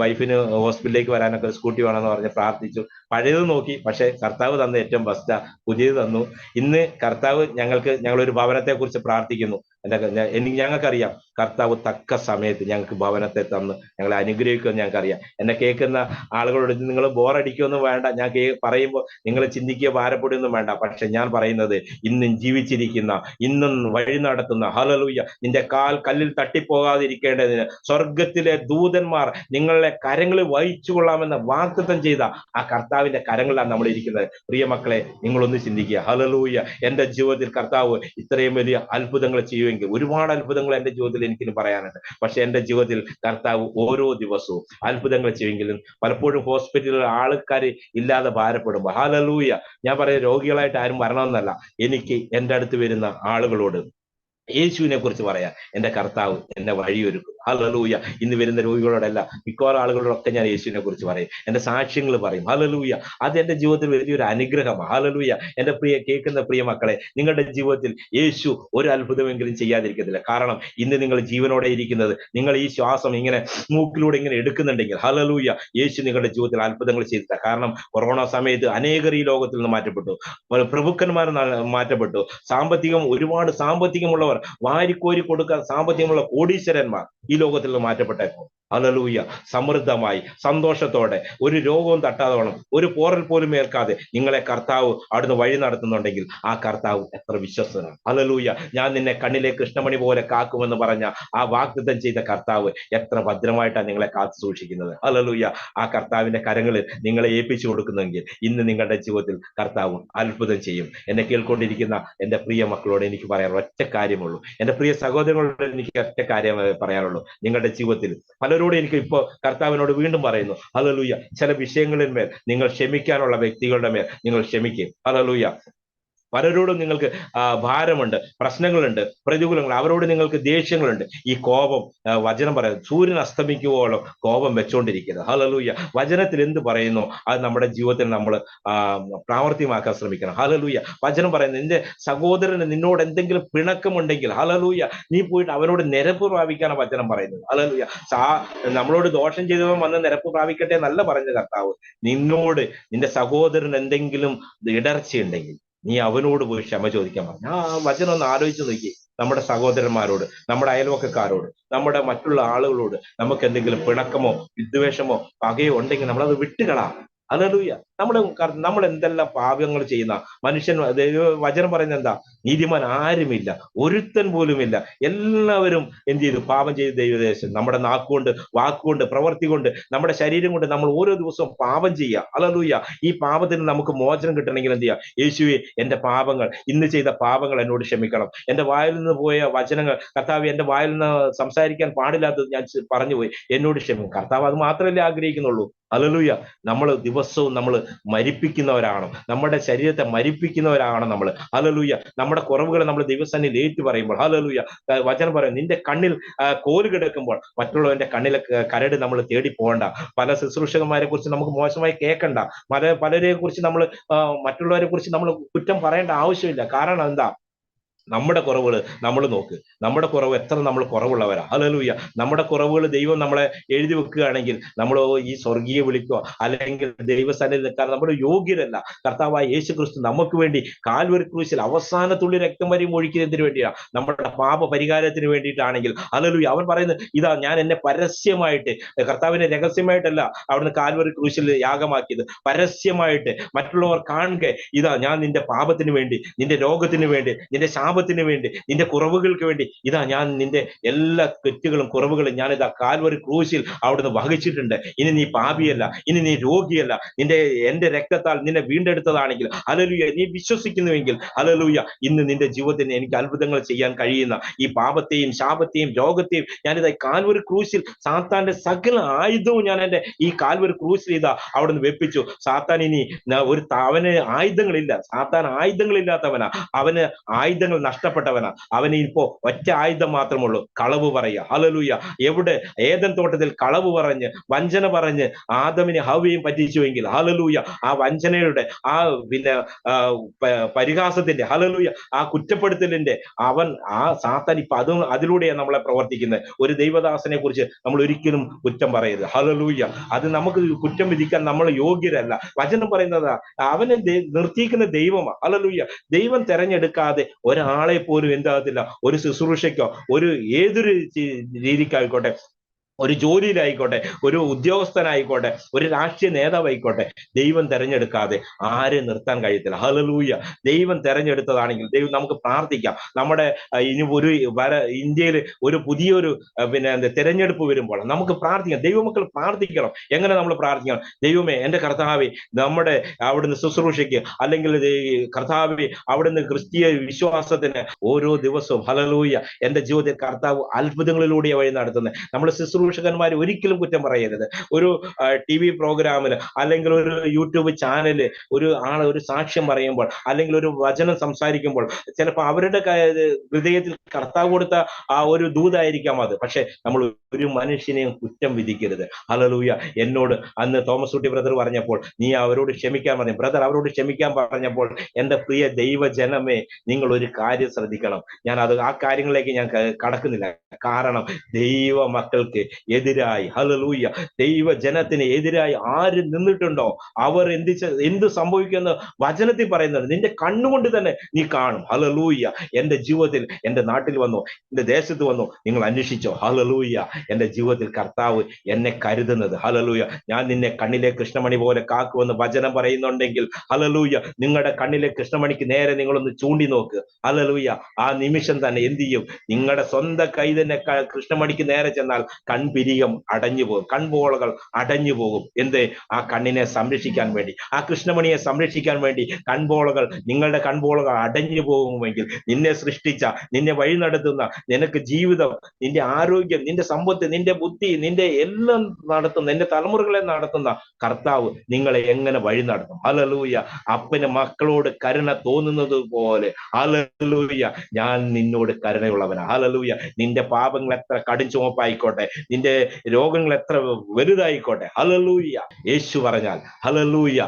വൈഫിന് ഹോസ്പിറ്റലിലേക്ക് വരാനൊക്കെ ഒരു സ്കൂട്ടി വേണമെന്ന് പറഞ്ഞ് പ്രാർത്ഥിച്ചു. പഴയത് നോക്കി, പക്ഷെ കർത്താവ് തന്ന ഏറ്റവും ബെസ്റ്റാ, പുതിയത് തന്നു. ഇന്ന് കർത്താവ് ഞങ്ങളൊരു ഭവനത്തെ കുറിച്ച് പ്രാർത്ഥിക്കുന്നു. ഞങ്ങൾക്കറിയാം കർത്താവ് തക്ക സമയത്ത് ഞങ്ങൾക്ക് ഭവനത്തെ തന്ന് ഞങ്ങളെ അനുഗ്രഹിക്കുമെന്ന് ഞങ്ങൾക്കറിയാം. എന്നെ കേൾക്കുന്ന ആളുകളോട് നിങ്ങൾ ബോറടിക്കുകയൊന്നും വേണ്ട, ഞാൻ പറയുമ്പോൾ നിങ്ങൾ ചിന്തിക്കുക ഭാരപ്പെടുകയൊന്നും വേണ്ട. പക്ഷെ ഞാൻ പറയുന്നത്, ഇന്നും ജീവിച്ചിരിക്കുന്ന, ഇന്നും വഴി നടത്തുന്ന, ഹല്ലേലൂയ, നിന്റെ കാൽ കല്ലിൽ തട്ടിപ്പോകാതിരിക്കേണ്ടതിന് സ്വർഗത്തിലെ ദൂതന്മാർ നിങ്ങളെ കരങ്ങളിൽ വഹിച്ചു കൊള്ളാമെന്ന് വാഗ്ദത്തം ചെയ്ത ആ കർത്താവിന്റെ കരങ്ങളിലാണ് നമ്മൾ ഇരിക്കുന്നത്. പ്രിയ മക്കളെ, നിങ്ങളൊന്ന് ചിന്തിക്കുക. ഹല്ലേലൂയ. എൻ്റെ ജീവിതത്തിൽ കർത്താവ് ഇത്രയും വലിയ അത്ഭുതങ്ങൾ ചെയ്യുമെങ്കിൽ, ഒരുപാട് അത്ഭുതങ്ങൾ എൻ്റെ ജീവിതത്തിൽ എനിക്കിന് പറയാനുണ്ട്. പക്ഷെ എൻ്റെ ജീവിതത്തിൽ കർത്താവ് ഓരോ ദിവസവും അത്ഭുതങ്ങൾ ചെയ്യുമെങ്കിലും പലപ്പോഴും ഹോസ്പിറ്റലിൽ ആൾക്കാർ ഇല്ലാതെ ഭാരപ്പെടുമ്പോൾ, ഹല്ലേലൂയ, ഞാൻ പറയുന്നത് രോഗികളായിട്ട് ആരും വരണമെന്നല്ല, എനിക്ക് എൻ്റെ അടുത്ത് വരുന്ന ആളുകളോട് യേശുവിനെ കുറിച്ച് പറയാം. എൻ്റെ കർത്താവ് എന്നെ വഴിയൊരുക്കും. ഹല്ലേലൂയ. ഇന്ന് വരുന്ന രോഗികളോടല്ല, മിക്കവാറും ആളുകളോടൊക്കെ ഞാൻ യേശുവിനെ കുറിച്ച് പറയും, എൻ്റെ സാക്ഷ്യങ്ങൾ പറയും. ഹല്ലേലൂയ. അത് എൻ്റെ ജീവിതത്തിൽ വലിയൊരു അനുഗ്രഹമാണ്. ഹല്ലേലൂയ. എൻ്റെ കേൾക്കുന്ന പ്രിയ മക്കളെ, നിങ്ങളുടെ ജീവിതത്തിൽ യേശു ഒരു അത്ഭുതമെങ്കിലും ചെയ്യാതിരിക്കത്തില്ല. കാരണം ഇന്ന് നിങ്ങൾ ജീവനോടെ ഇരിക്കുന്നത്, നിങ്ങൾ ഈ ശ്വാസം ഇങ്ങനെ മൂക്കിലൂടെ ഇങ്ങനെ എടുക്കുന്നുണ്ടെങ്കിൽ, ഹല്ലേലൂയ, യേശു നിങ്ങളുടെ ജീവിതത്തിൽ അത്ഭുതങ്ങൾ ചെയ്തില്ല. കാരണം കൊറോണ സമയത്ത് അനേകർ ഈ ലോകത്തിൽ നിന്ന് മാറ്റപ്പെട്ടു, പ്രഭുക്കന്മാർ മാറ്റപ്പെട്ടു, ഒരുപാട് സാമ്പത്തികമുള്ളവർ, വാരിക്കോരി കൊടുക്കാൻ സാമ്പത്തികമുള്ള കോടീശ്വരന്മാർ ഈ ലോകത്തിൽ നിന്ന് മാറ്റപ്പെട്ടപ്പോൾ ഹല്ലേലൂയ. സമൃദ്ധമായി സന്തോഷത്തോടെ ഒരു രോഗവും തട്ടാതോണം, ഒരു പോറൽ പോലും ഏൽക്കാതെ നിങ്ങളെ കർത്താവ് അവിടുന്ന് വഴി നടത്തുന്നുണ്ടെങ്കിൽ ആ കർത്താവ് എത്ര വിശ്വസ്തനാണ്. ഹല്ലേലൂയ. ഞാൻ നിന്നെ കണ്ണിലെ കൃഷ്ണമണി പോലെ കാക്കുമെന്ന് പറഞ്ഞ ആ വാഗ്ദത്തം ചെയ്ത കർത്താവ് എത്ര ഭദ്രമായിട്ടാണ് നിങ്ങളെ കാത്തു സൂക്ഷിക്കുന്നത്. ഹല്ലേലൂയ. ആ കർത്താവിന്റെ കരങ്ങളിൽ നിങ്ങളെ ഏൽപ്പിച്ചു കൊടുക്കുന്നെങ്കിൽ ഇന്ന് നിങ്ങളുടെ ജീവിതത്തിൽ കർത്താവ് അത്ഭുതം ചെയ്യും. എന്നെ കേൾക്കൊണ്ടിരിക്കുന്ന എന്റെ പ്രിയ മക്കളോട് എനിക്ക് പറയാനുള്ള ഒറ്റ കാര്യമുള്ളൂ, എന്റെ പ്രിയ സഹോദരങ്ങളോട് എനിക്ക് ഒറ്റ കാര്യം പറയാനുള്ളൂ. നിങ്ങളുടെ ജീവിതത്തിൽ പലരോടും എനിക്ക് ഇപ്പോൾ കർത്താവിനോട് വീണ്ടും പറയുന്നു, ഹല്ലേലൂയ, ചില വിഷയങ്ങളിന്മേൽ നിങ്ങൾ ക്ഷമിക്കാനുള്ള വ്യക്തികളുടെ മേൽ നിങ്ങൾ ക്ഷമിക്കും. ഹല്ലേലൂയ. പലരോടും നിങ്ങൾക്ക് ഭാരമുണ്ട്, പ്രശ്നങ്ങളുണ്ട്, പ്രതികൂലങ്ങൾ, അവരോട് നിങ്ങൾക്ക് ദേഷ്യങ്ങളുണ്ട്. ഈ കോപം, വചനം പറയുന്നത് സൂര്യൻ അസ്തമിക്കുവോളം കോപം വെച്ചുകൊണ്ടിരിക്കുന്നത്. ഹല്ലേലൂയ. വചനത്തിൽ എന്ത് പറയുന്നു അത് നമ്മുടെ ജീവിതത്തിൽ നമ്മൾ പ്രാവർത്തികമാക്കാൻ ശ്രമിക്കണം. ഹല്ലേലൂയ. വചനം പറയുന്നത് നിന്റെ സഹോദരന് നിന്നോട് എന്തെങ്കിലും പിണക്കമുണ്ടെങ്കിൽ ഹല്ലേലൂയ നീ പോയിട്ട് അവനോട് നിരപ്പ് പ്രാപിക്കാനാണ് വചനം പറയുന്നത്. ഹല്ലേലൂയ. നമ്മളോട് ദോഷം ചെയ്തവൻ വന്ന് നിരപ്പ് പ്രാപിക്കട്ടെ എന്നല്ല പറഞ്ഞ കർത്താവ്. നിന്നോട് നിന്റെ സഹോദരൻ എന്തെങ്കിലും ഇടർച്ചയുണ്ടെങ്കിൽ നീ അവനോട് പോയി ക്ഷമ ചോദിക്കാൻ പറഞ്ഞു. ആ വചനം ഒന്ന് ആലോചിച്ച് നോക്കി. നമ്മുടെ സഹോദരന്മാരോട്, നമ്മുടെ അയൽവക്കക്കാരോട്, നമ്മുടെ മറ്റുള്ള ആളുകളോട് നമുക്ക് എന്തെങ്കിലും പിണക്കമോ വിദ്വേഷമോ പകയോ ഉണ്ടെങ്കിൽ നമ്മളത് വിട്ടുകളാ. ഹല്ലേലൂയ. നമ്മൾ എന്തെല്ലാം പാപങ്ങൾ ചെയ്യുന്ന മനുഷ്യൻ. വചനം പറയുന്നത് എന്താ? നീതിമാൻ ആരുമില്ല, ഒരുത്തൻ പോലുമില്ല, എല്ലാവരും എന്ത് ചെയ്തു? പാപം ചെയ്ത് ദൈവദേശം. നമ്മുടെ നാക്കുകൊണ്ട്, വാക്കുകൊണ്ട്, പ്രവൃത്തി കൊണ്ട്, നമ്മുടെ ശരീരം കൊണ്ട് നമ്മൾ ഓരോ ദിവസവും പാപം ചെയ്യുക. ഹല്ലേലൂയ. ഈ പാപത്തിന് നമുക്ക് മോചനം കിട്ടണമെങ്കിൽ എന്ത് ചെയ്യുക? യേശുവേ, എന്റെ പാപങ്ങൾ, ഇന്ന് ചെയ്ത പാപങ്ങൾ എന്നോട് ക്ഷമിക്കണം. എന്റെ വായിൽ നിന്ന് പോയ വചനങ്ങൾ കർത്താവ്, എന്റെ വായിൽ നിന്ന് സംസാരിക്കാൻ പാടില്ലാത്തത് ഞാൻ പറഞ്ഞുപോയി, എന്നോട് ക്ഷമിക്കും. കർത്താവ് അത് മാത്രമല്ലേ ആഗ്രഹിക്കുന്നുള്ളൂ. ഹല്ലേലൂയ. നമ്മൾ ദിവസവും നമ്മൾ മരിപ്പിക്കുന്നവരാണ്, നമ്മുടെ ശരീരത്തെ മരിപ്പിക്കുന്നവരാണ് നമ്മൾ. ഹല്ലേലൂയ. നമ്മുടെ കുറവുകളെ നമ്മൾ ദൈവസന്നിധിയിൽ ഏറ്റു പറയുമ്പോൾ, ഹല്ലേലൂയ, വചനം പറയും, നിന്റെ കണ്ണിൽ കോല് കിടക്കുമ്പോൾ മറ്റുള്ളവന്റെ കണ്ണിലെ കരട് നമ്മൾ തേടി പോകണ്ട. പല ശുശ്രൂഷകന്മാരെ കുറിച്ച് നമുക്ക് മോശമായി കേൾക്കണ്ട. പലരെ കുറിച്ച് നമ്മൾ മറ്റുള്ളവരെ കുറിച്ച് നമ്മൾ കുറ്റം പറയേണ്ട ആവശ്യമില്ല. കാരണം എന്താ? നമ്മുടെ കുറവുകൾ നമ്മൾ നോക്ക്. നമ്മുടെ കുറവ് എത്ര നമ്മൾ കുറവുള്ളവരാ. ഹല്ലേലൂയ. നമ്മുടെ കുറവുകൾ ദൈവം നമ്മളെ എഴുതി വെക്കുകയാണെങ്കിൽ നമ്മൾ ഈ സ്വർഗീയ വിളിക്കോ അല്ലെങ്കിൽ ദൈവസന്നിധിയിൽ നിൽക്കാൻ നമ്മൾ യോഗ്യരല്ല. കർത്താവായ യേശു ക്രിസ്തു നമുക്ക് വേണ്ടി കാൽവരി ക്രൂശിൽ അവസാന തുള്ളി രക്തം വരെയും ഒഴിക്കുന്നതിന് വേണ്ടിയാണ്, നമ്മുടെ പാപ പരിഹാരത്തിന് വേണ്ടിയിട്ടാണെങ്കിൽ. ഹല്ലേലൂയ. അവൻ പറയുന്നത് ഇതാ, ഞാൻ എന്നെ പരസ്യമായിട്ട്, കർത്താവിനെ രഹസ്യമായിട്ടല്ല അവിടുന്ന് കാൽവരി ക്രൂശിൽ യാഗമാക്കിയത്, പരസ്യമായിട്ട് മറ്റുള്ളവർ കാണുക, ഇതാ ഞാൻ നിന്റെ പാപത്തിന് വേണ്ടി, നിന്റെ രോഗത്തിന് വേണ്ടി, നിന്റെ ശാപത്തിന് വേണ്ടി, നിന്റെ കുറവുകൾക്ക് വേണ്ടി, ഇതാ ഞാൻ നിന്റെ എല്ലാ തെറ്റുകളും കുറവുകളും ഞാനിതാ കാൽവരി ക്രൂശിൽ അവിടുന്ന് വഹിച്ചിട്ടുണ്ട്. ഇനി നീ പാപിയല്ല, ഇനി നീ രോഗിയല്ല, എന്റെ രക്തത്താൽ നിന്നെ വീണ്ടെടുത്തതാണെങ്കിൽ, ഹല്ലേലൂയ, നീ വിശ്വസിക്കുന്നുവെങ്കിൽ, ഹല്ലേലൂയ, ഇന്ന് നിന്റെ ജീവിതത്തിന് എനിക്ക് അത്ഭുതങ്ങൾ ചെയ്യാൻ കഴിയുന്ന ഈ പാപത്തെയും ശാപത്തെയും രോഗത്തെയും ഞാനിതാ കാൽവരി ക്രൂശിൽ, സാത്താന്റെ സകല ആയുധവും ഞാൻ എന്റെ ഈ കാൽവരി ക്രൂശിൽ ഇതാ അവിടുന്ന് വെപ്പിച്ചു. സാത്താൻ ഇനി അവന് ആയുധങ്ങളില്ല. സാത്താൻ ആയുധങ്ങളില്ലാത്തവനാ, അവന് ആയുധങ്ങൾ നഷ്ടപ്പെട്ടവനാ. അവന് ഇപ്പോ ഒറ്റ ആയുധം മാത്രമുള്ളൂ, കളവ് പറയുക. ഹല്ലേലൂയ. എവിടെ? ഏദൻ തോട്ടത്തിൽ കളവ് പറഞ്ഞ്, വഞ്ചന പറഞ്ഞ് ആദമിനെ ഹവ്വയും പറ്റിച്ചുവെങ്കിൽ, ഹല്ലേലൂയ, ആ വഞ്ചനയുടെ, ആ പരിഹാസത്തിന്റെ, ഹല്ലേലൂയ, ആ കുറ്റപ്പെടുത്തലിന്റെ ആ സാത്താൻ ഇപ്പൊ അതിലൂടെയാണ് നമ്മളെ പ്രവർത്തിക്കുന്നത്. ഒരു ദൈവദാസനെ കുറിച്ച് നമ്മൾ ഒരിക്കലും കുറ്റം പറയരുത്. ഹല്ലേലൂയ. അത് നമുക്ക് കുറ്റം വിധിക്കാൻ നമ്മൾ യോഗ്യരല്ല. വചനം പറയുന്നത് അവനെ നിർത്തിയിരിക്കുന്ന ദൈവമാണ്. ഹല്ലേലൂയ. ദൈവം തെരഞ്ഞെടുക്കാതെ ഒരാളെ പോലും എന്താകത്തില്ല, ഒരു ശുശ്രൂഷയ്ക്കോ ഏതൊരു രീതിക്കായിക്കോട്ടെ, ഒരു ജോലിയിലായിക്കോട്ടെ, ഒരു ഉദ്യോഗസ്ഥനായിക്കോട്ടെ, ഒരു രാഷ്ട്രീയ നേതാവായിക്കോട്ടെ, ദൈവം തെരഞ്ഞെടുക്കാതെ ആരെ നിർത്താൻ കഴിയത്തില്ല. ഹല്ലേലൂയ. ദൈവം തെരഞ്ഞെടുത്തതാണെങ്കിൽ ദൈവം നമുക്ക് പ്രാർത്ഥിക്കാം. നമ്മുടെ ഇനി ഇന്ത്യയിൽ ഒരു പുതിയൊരു തെരഞ്ഞെടുപ്പ് വരുമ്പോൾ നമുക്ക് പ്രാർത്ഥിക്കാം. ദൈവമക്കൾ പ്രാർത്ഥിക്കണം. എങ്ങനെ നമ്മൾ പ്രാർത്ഥിക്കണം? ദൈവമേ, എന്റെ കർത്താവേ, നമ്മുടെ അവിടുന്ന് ശുശ്രൂഷയ്ക്ക്, അല്ലെങ്കിൽ കർത്താവേ, അവിടുന്ന് ക്രിസ്തീയ വിശ്വാസത്തിന് ഓരോ ദിവസവും, ഹല്ലേലൂയ, എന്റെ ജീവിതത്തിൽ കർത്താവ് അത്ഭുതങ്ങളിലൂടെ വഴി നടത്തുന്നത്. നമ്മൾ ശുശ്രൂഷകന്മാർ ഒരിക്കലും കുറ്റം പറയരുത്. ഒരു TV പ്രോഗ്രാമിന്, അല്ലെങ്കിൽ ഒരു യൂട്യൂബ് ചാനല് ഒരു സാക്ഷ്യം പറയുമ്പോൾ, അല്ലെങ്കിൽ ഒരു വചനം സംസാരിക്കുമ്പോൾ, ചിലപ്പോൾ അവരുടെ ഹൃദയത്തിൽ കർത്താവ് കൊടുത്ത ആ ഒരു ദൂതായിരിക്കാം അത്. പക്ഷെ നമ്മൾ ഒരു മനുഷ്യനെയും കുറ്റം വിധിക്കരുത്. ഹല്ലേലൂയ. എന്നോട് അന്ന് തോമസ് കുട്ടി ബ്രദർ പറഞ്ഞപ്പോൾ, നീ അവരോട് ക്ഷമിക്കാൻ പറഞ്ഞു. ബ്രദർ അവരോട് ക്ഷമിക്കാൻ പറഞ്ഞപ്പോൾ, എന്റെ പ്രിയ ദൈവജനമേ, നിങ്ങൾ ഒരു കാര്യം ശ്രദ്ധിക്കണം. ഞാൻ ആ കാര്യങ്ങളിലേക്ക് ഞാൻ കടക്കുന്നില്ല. കാരണം ദൈവ മക്കൾക്ക് എതിരായി ഹല്ലേലൂയ ദൈവജനത്തിന് എതിരായി ആര് നിന്നിട്ടുണ്ടോ അവർ എന്ത് സംഭവിക്കുമെന്ന് വചനത്തിൽ പറയുന്നത് നിന്റെ കണ്ണുകൊണ്ട് തന്നെ നീ കാണും. ഹല്ലേലൂയ എന്റെ ജീവിതത്തിൽ എന്റെ നാട്ടിൽ വന്നു, എന്റെ ദേശത്ത് വന്നു, നിങ്ങൾ അന്വേഷിച്ചോ. ഹല്ലേലൂയ എന്റെ ജീവിതത്തിൽ കർത്താവ് എന്നെ കരുതുന്നത്. ഹല്ലേലൂയ ഞാൻ നിന്നെ കണ്ണിലെ കൃഷ്ണമണി പോലെ കാക്കുമെന്ന് വചനം പറയുന്നുണ്ടെങ്കിൽ ഹല്ലേലൂയ നിങ്ങളുടെ കണ്ണിലെ കൃഷ്ണമണിക്ക് നേരെ നിങ്ങളൊന്ന് ചൂണ്ടി നോക്ക്. ഹല്ലേലൂയ ആ നിമിഷം തന്നെ എന്ത് ചെയ്യും? നിങ്ങളുടെ സ്വന്തം കൈ തന്നെ കൃഷ്ണമണിക്ക് നേരെ ചെന്നാൽ കൺപിരികം അടഞ്ഞു പോകും, കൺപോളകൾ അടഞ്ഞു പോകും. എന്ത്? ആ കണ്ണിനെ സംരക്ഷിക്കാൻ വേണ്ടി, ആ കൃഷ്ണമണിയെ സംരക്ഷിക്കാൻ വേണ്ടി നിങ്ങളുടെ കൺപോളകൾ അടഞ്ഞു പോകുമെങ്കിൽ നിന്നെ സൃഷ്ടിച്ച, നിന്നെ വഴി നടത്തുന്ന, നിനക്ക് ജീവിതം, നിന്റെ ആരോഗ്യം, നിന്റെ സമ്പത്ത്, നിന്റെ ബുദ്ധി, നിന്റെ എല്ലാം നടത്തുന്ന, നിന്റെ തലമുറകളെ നടത്തുന്ന കർത്താവ് നിങ്ങളെ എങ്ങനെ വഴി നടത്തും? ഹല്ലേലൂയ അപ്പന് മക്കളോട് കരുണ തോന്നുന്നത് പോലെ ഹല്ലേലൂയ ഞാൻ നിന്നോട് കരുണയുള്ളവനാ. ഹല്ലേലൂയ നിന്റെ പാപങ്ങൾ എത്ര കടും ചുമപ്പായിക്കോട്ടെ, നിന്റെ രോഗങ്ങൾ എത്ര വലുതായിക്കോട്ടെ, ഹല്ലേലൂയ യേശു പറഞ്ഞാൽ ഹല്ലേലൂയ.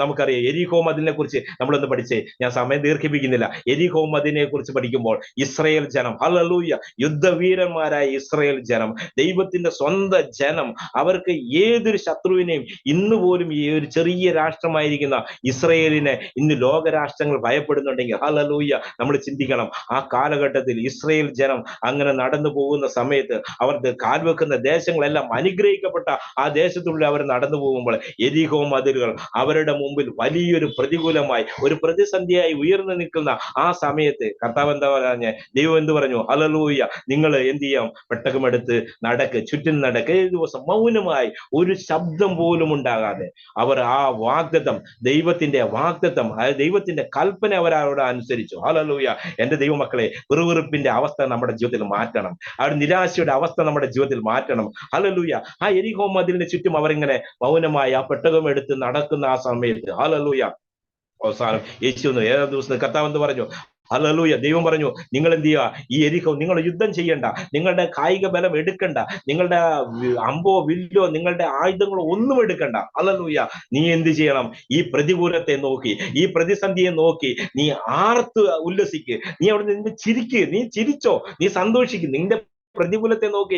നമുക്കറിയാം എരിഹോ മതിലിനെ കുറിച്ച് നമ്മളൊന്ന് പഠിച്ചേ, ഞാൻ സമയം ദീർഘിപ്പിക്കുന്നില്ല. എരിഹോ മതിലിനെ കുറിച്ച് പഠിക്കുമ്പോൾ ഇസ്രായേൽ ജനം ഹല്ലേലൂയ യുദ്ധവീരന്മാരായ ഇസ്രായേൽ ജനം, ദൈവത്തിന്റെ സ്വന്തം ജനം, അവർക്ക് ഏതൊരു ശത്രുവിനെയും ഇന്ന് പോലും ഈ ഒരു ചെറിയ രാഷ്ട്രമായിരിക്കുന്ന ഇസ്രായേലിനെ ഇന്ന് ലോകരാഷ്ട്രങ്ങൾ ഭയപ്പെടുന്നുണ്ടെങ്കിൽ ഹല്ലേലൂയ നമ്മൾ ചിന്തിക്കണം. ആ കാലഘട്ടത്തിൽ ഇസ്രായേൽ ജനം അങ്ങനെ നടന്നു പോകുന്ന സമയത്ത് അവർക്ക് കാൽവെക്കുന്ന ദേശങ്ങളെല്ലാം അനുഗ്രഹിക്കപ്പെട്ട ആ ദേശത്തുള്ളിൽ അവർ നടന്നു പോകുമ്പോൾ എരിഹോ മതിലുകൾ അവരുടെ മുമ്പിൽ വലിയൊരു പ്രതികൂലമായി, ഒരു പ്രതിസന്ധിയായി ഉയർന്നു നിൽക്കുന്ന ആ സമയത്ത് കർത്താവ് എന്താ പറഞ്ഞ? ദൈവം എന്ത് പറഞ്ഞു? ഹല്ലേലൂയ നിങ്ങൾ എന്ത് ചെയ്യാം? പെട്ടകമെടുത്ത് നടക്ക്, ചുറ്റും നടക്ക്. 7 ദിവസം മൗനമായി ഒരു ശബ്ദം പോലും ഉണ്ടാകാതെ അവർ ആ വാഗ്ദത്തം, ദൈവത്തിന്റെ വാഗ്ദത്തം, അതായത് ദൈവത്തിന്റെ കൽപ്പന അവരവിടെ അനുസരിച്ചു. ഹല്ലേലൂയ എന്റെ ദൈവമക്കളെ, വെറുവെറുപ്പിന്റെ അവസ്ഥ നമ്മുടെ ജീവിതത്തിൽ മാറ്റണം. ആ ഒരു നിരാശയുടെ അവസ്ഥ നമ്മുടെ ജീവിതത്തിൽ മാറ്റണം. ഹല്ലേലൂയ ആ എരിഹോ മതിലിന് ചുറ്റും അവരിങ്ങനെ മൗനമായി ആ പെട്ടകം എടുത്ത് നടക്കുന്ന ആ സമയത്ത് ഹല്ലേലൂയ അവസാനം യേശു 7 ദിവസം കർത്താവ് എന്ത് പറഞ്ഞു? ഹല്ലേലൂയ ദൈവം പറഞ്ഞു നിങ്ങൾ എന്ത് ചെയ്യുക? ഈ എരിഹോ നിങ്ങൾ യുദ്ധം ചെയ്യണ്ട, നിങ്ങളുടെ കായിക ബലം എടുക്കണ്ട, നിങ്ങളുടെ അമ്പോ വില്ലോ നിങ്ങളുടെ ആയുധങ്ങളോ ഒന്നും എടുക്കണ്ട. ഹല്ലേലൂയ നീ എന്ത് ചെയ്യണം? ഈ പ്രതികൂലത്തെ നോക്കി, ഈ പ്രതിസന്ധിയെ നോക്കി നീ ആർത്ത് ഉല്ലസിക്ക്, നീ അവിടെ നിന്ന് ചിരിക്ക്, നീ ചിരിച്ചോ, നീ സന്തോഷിക്ക്. നിന്റെ പ്രതികൂലത്തെ നോക്കി,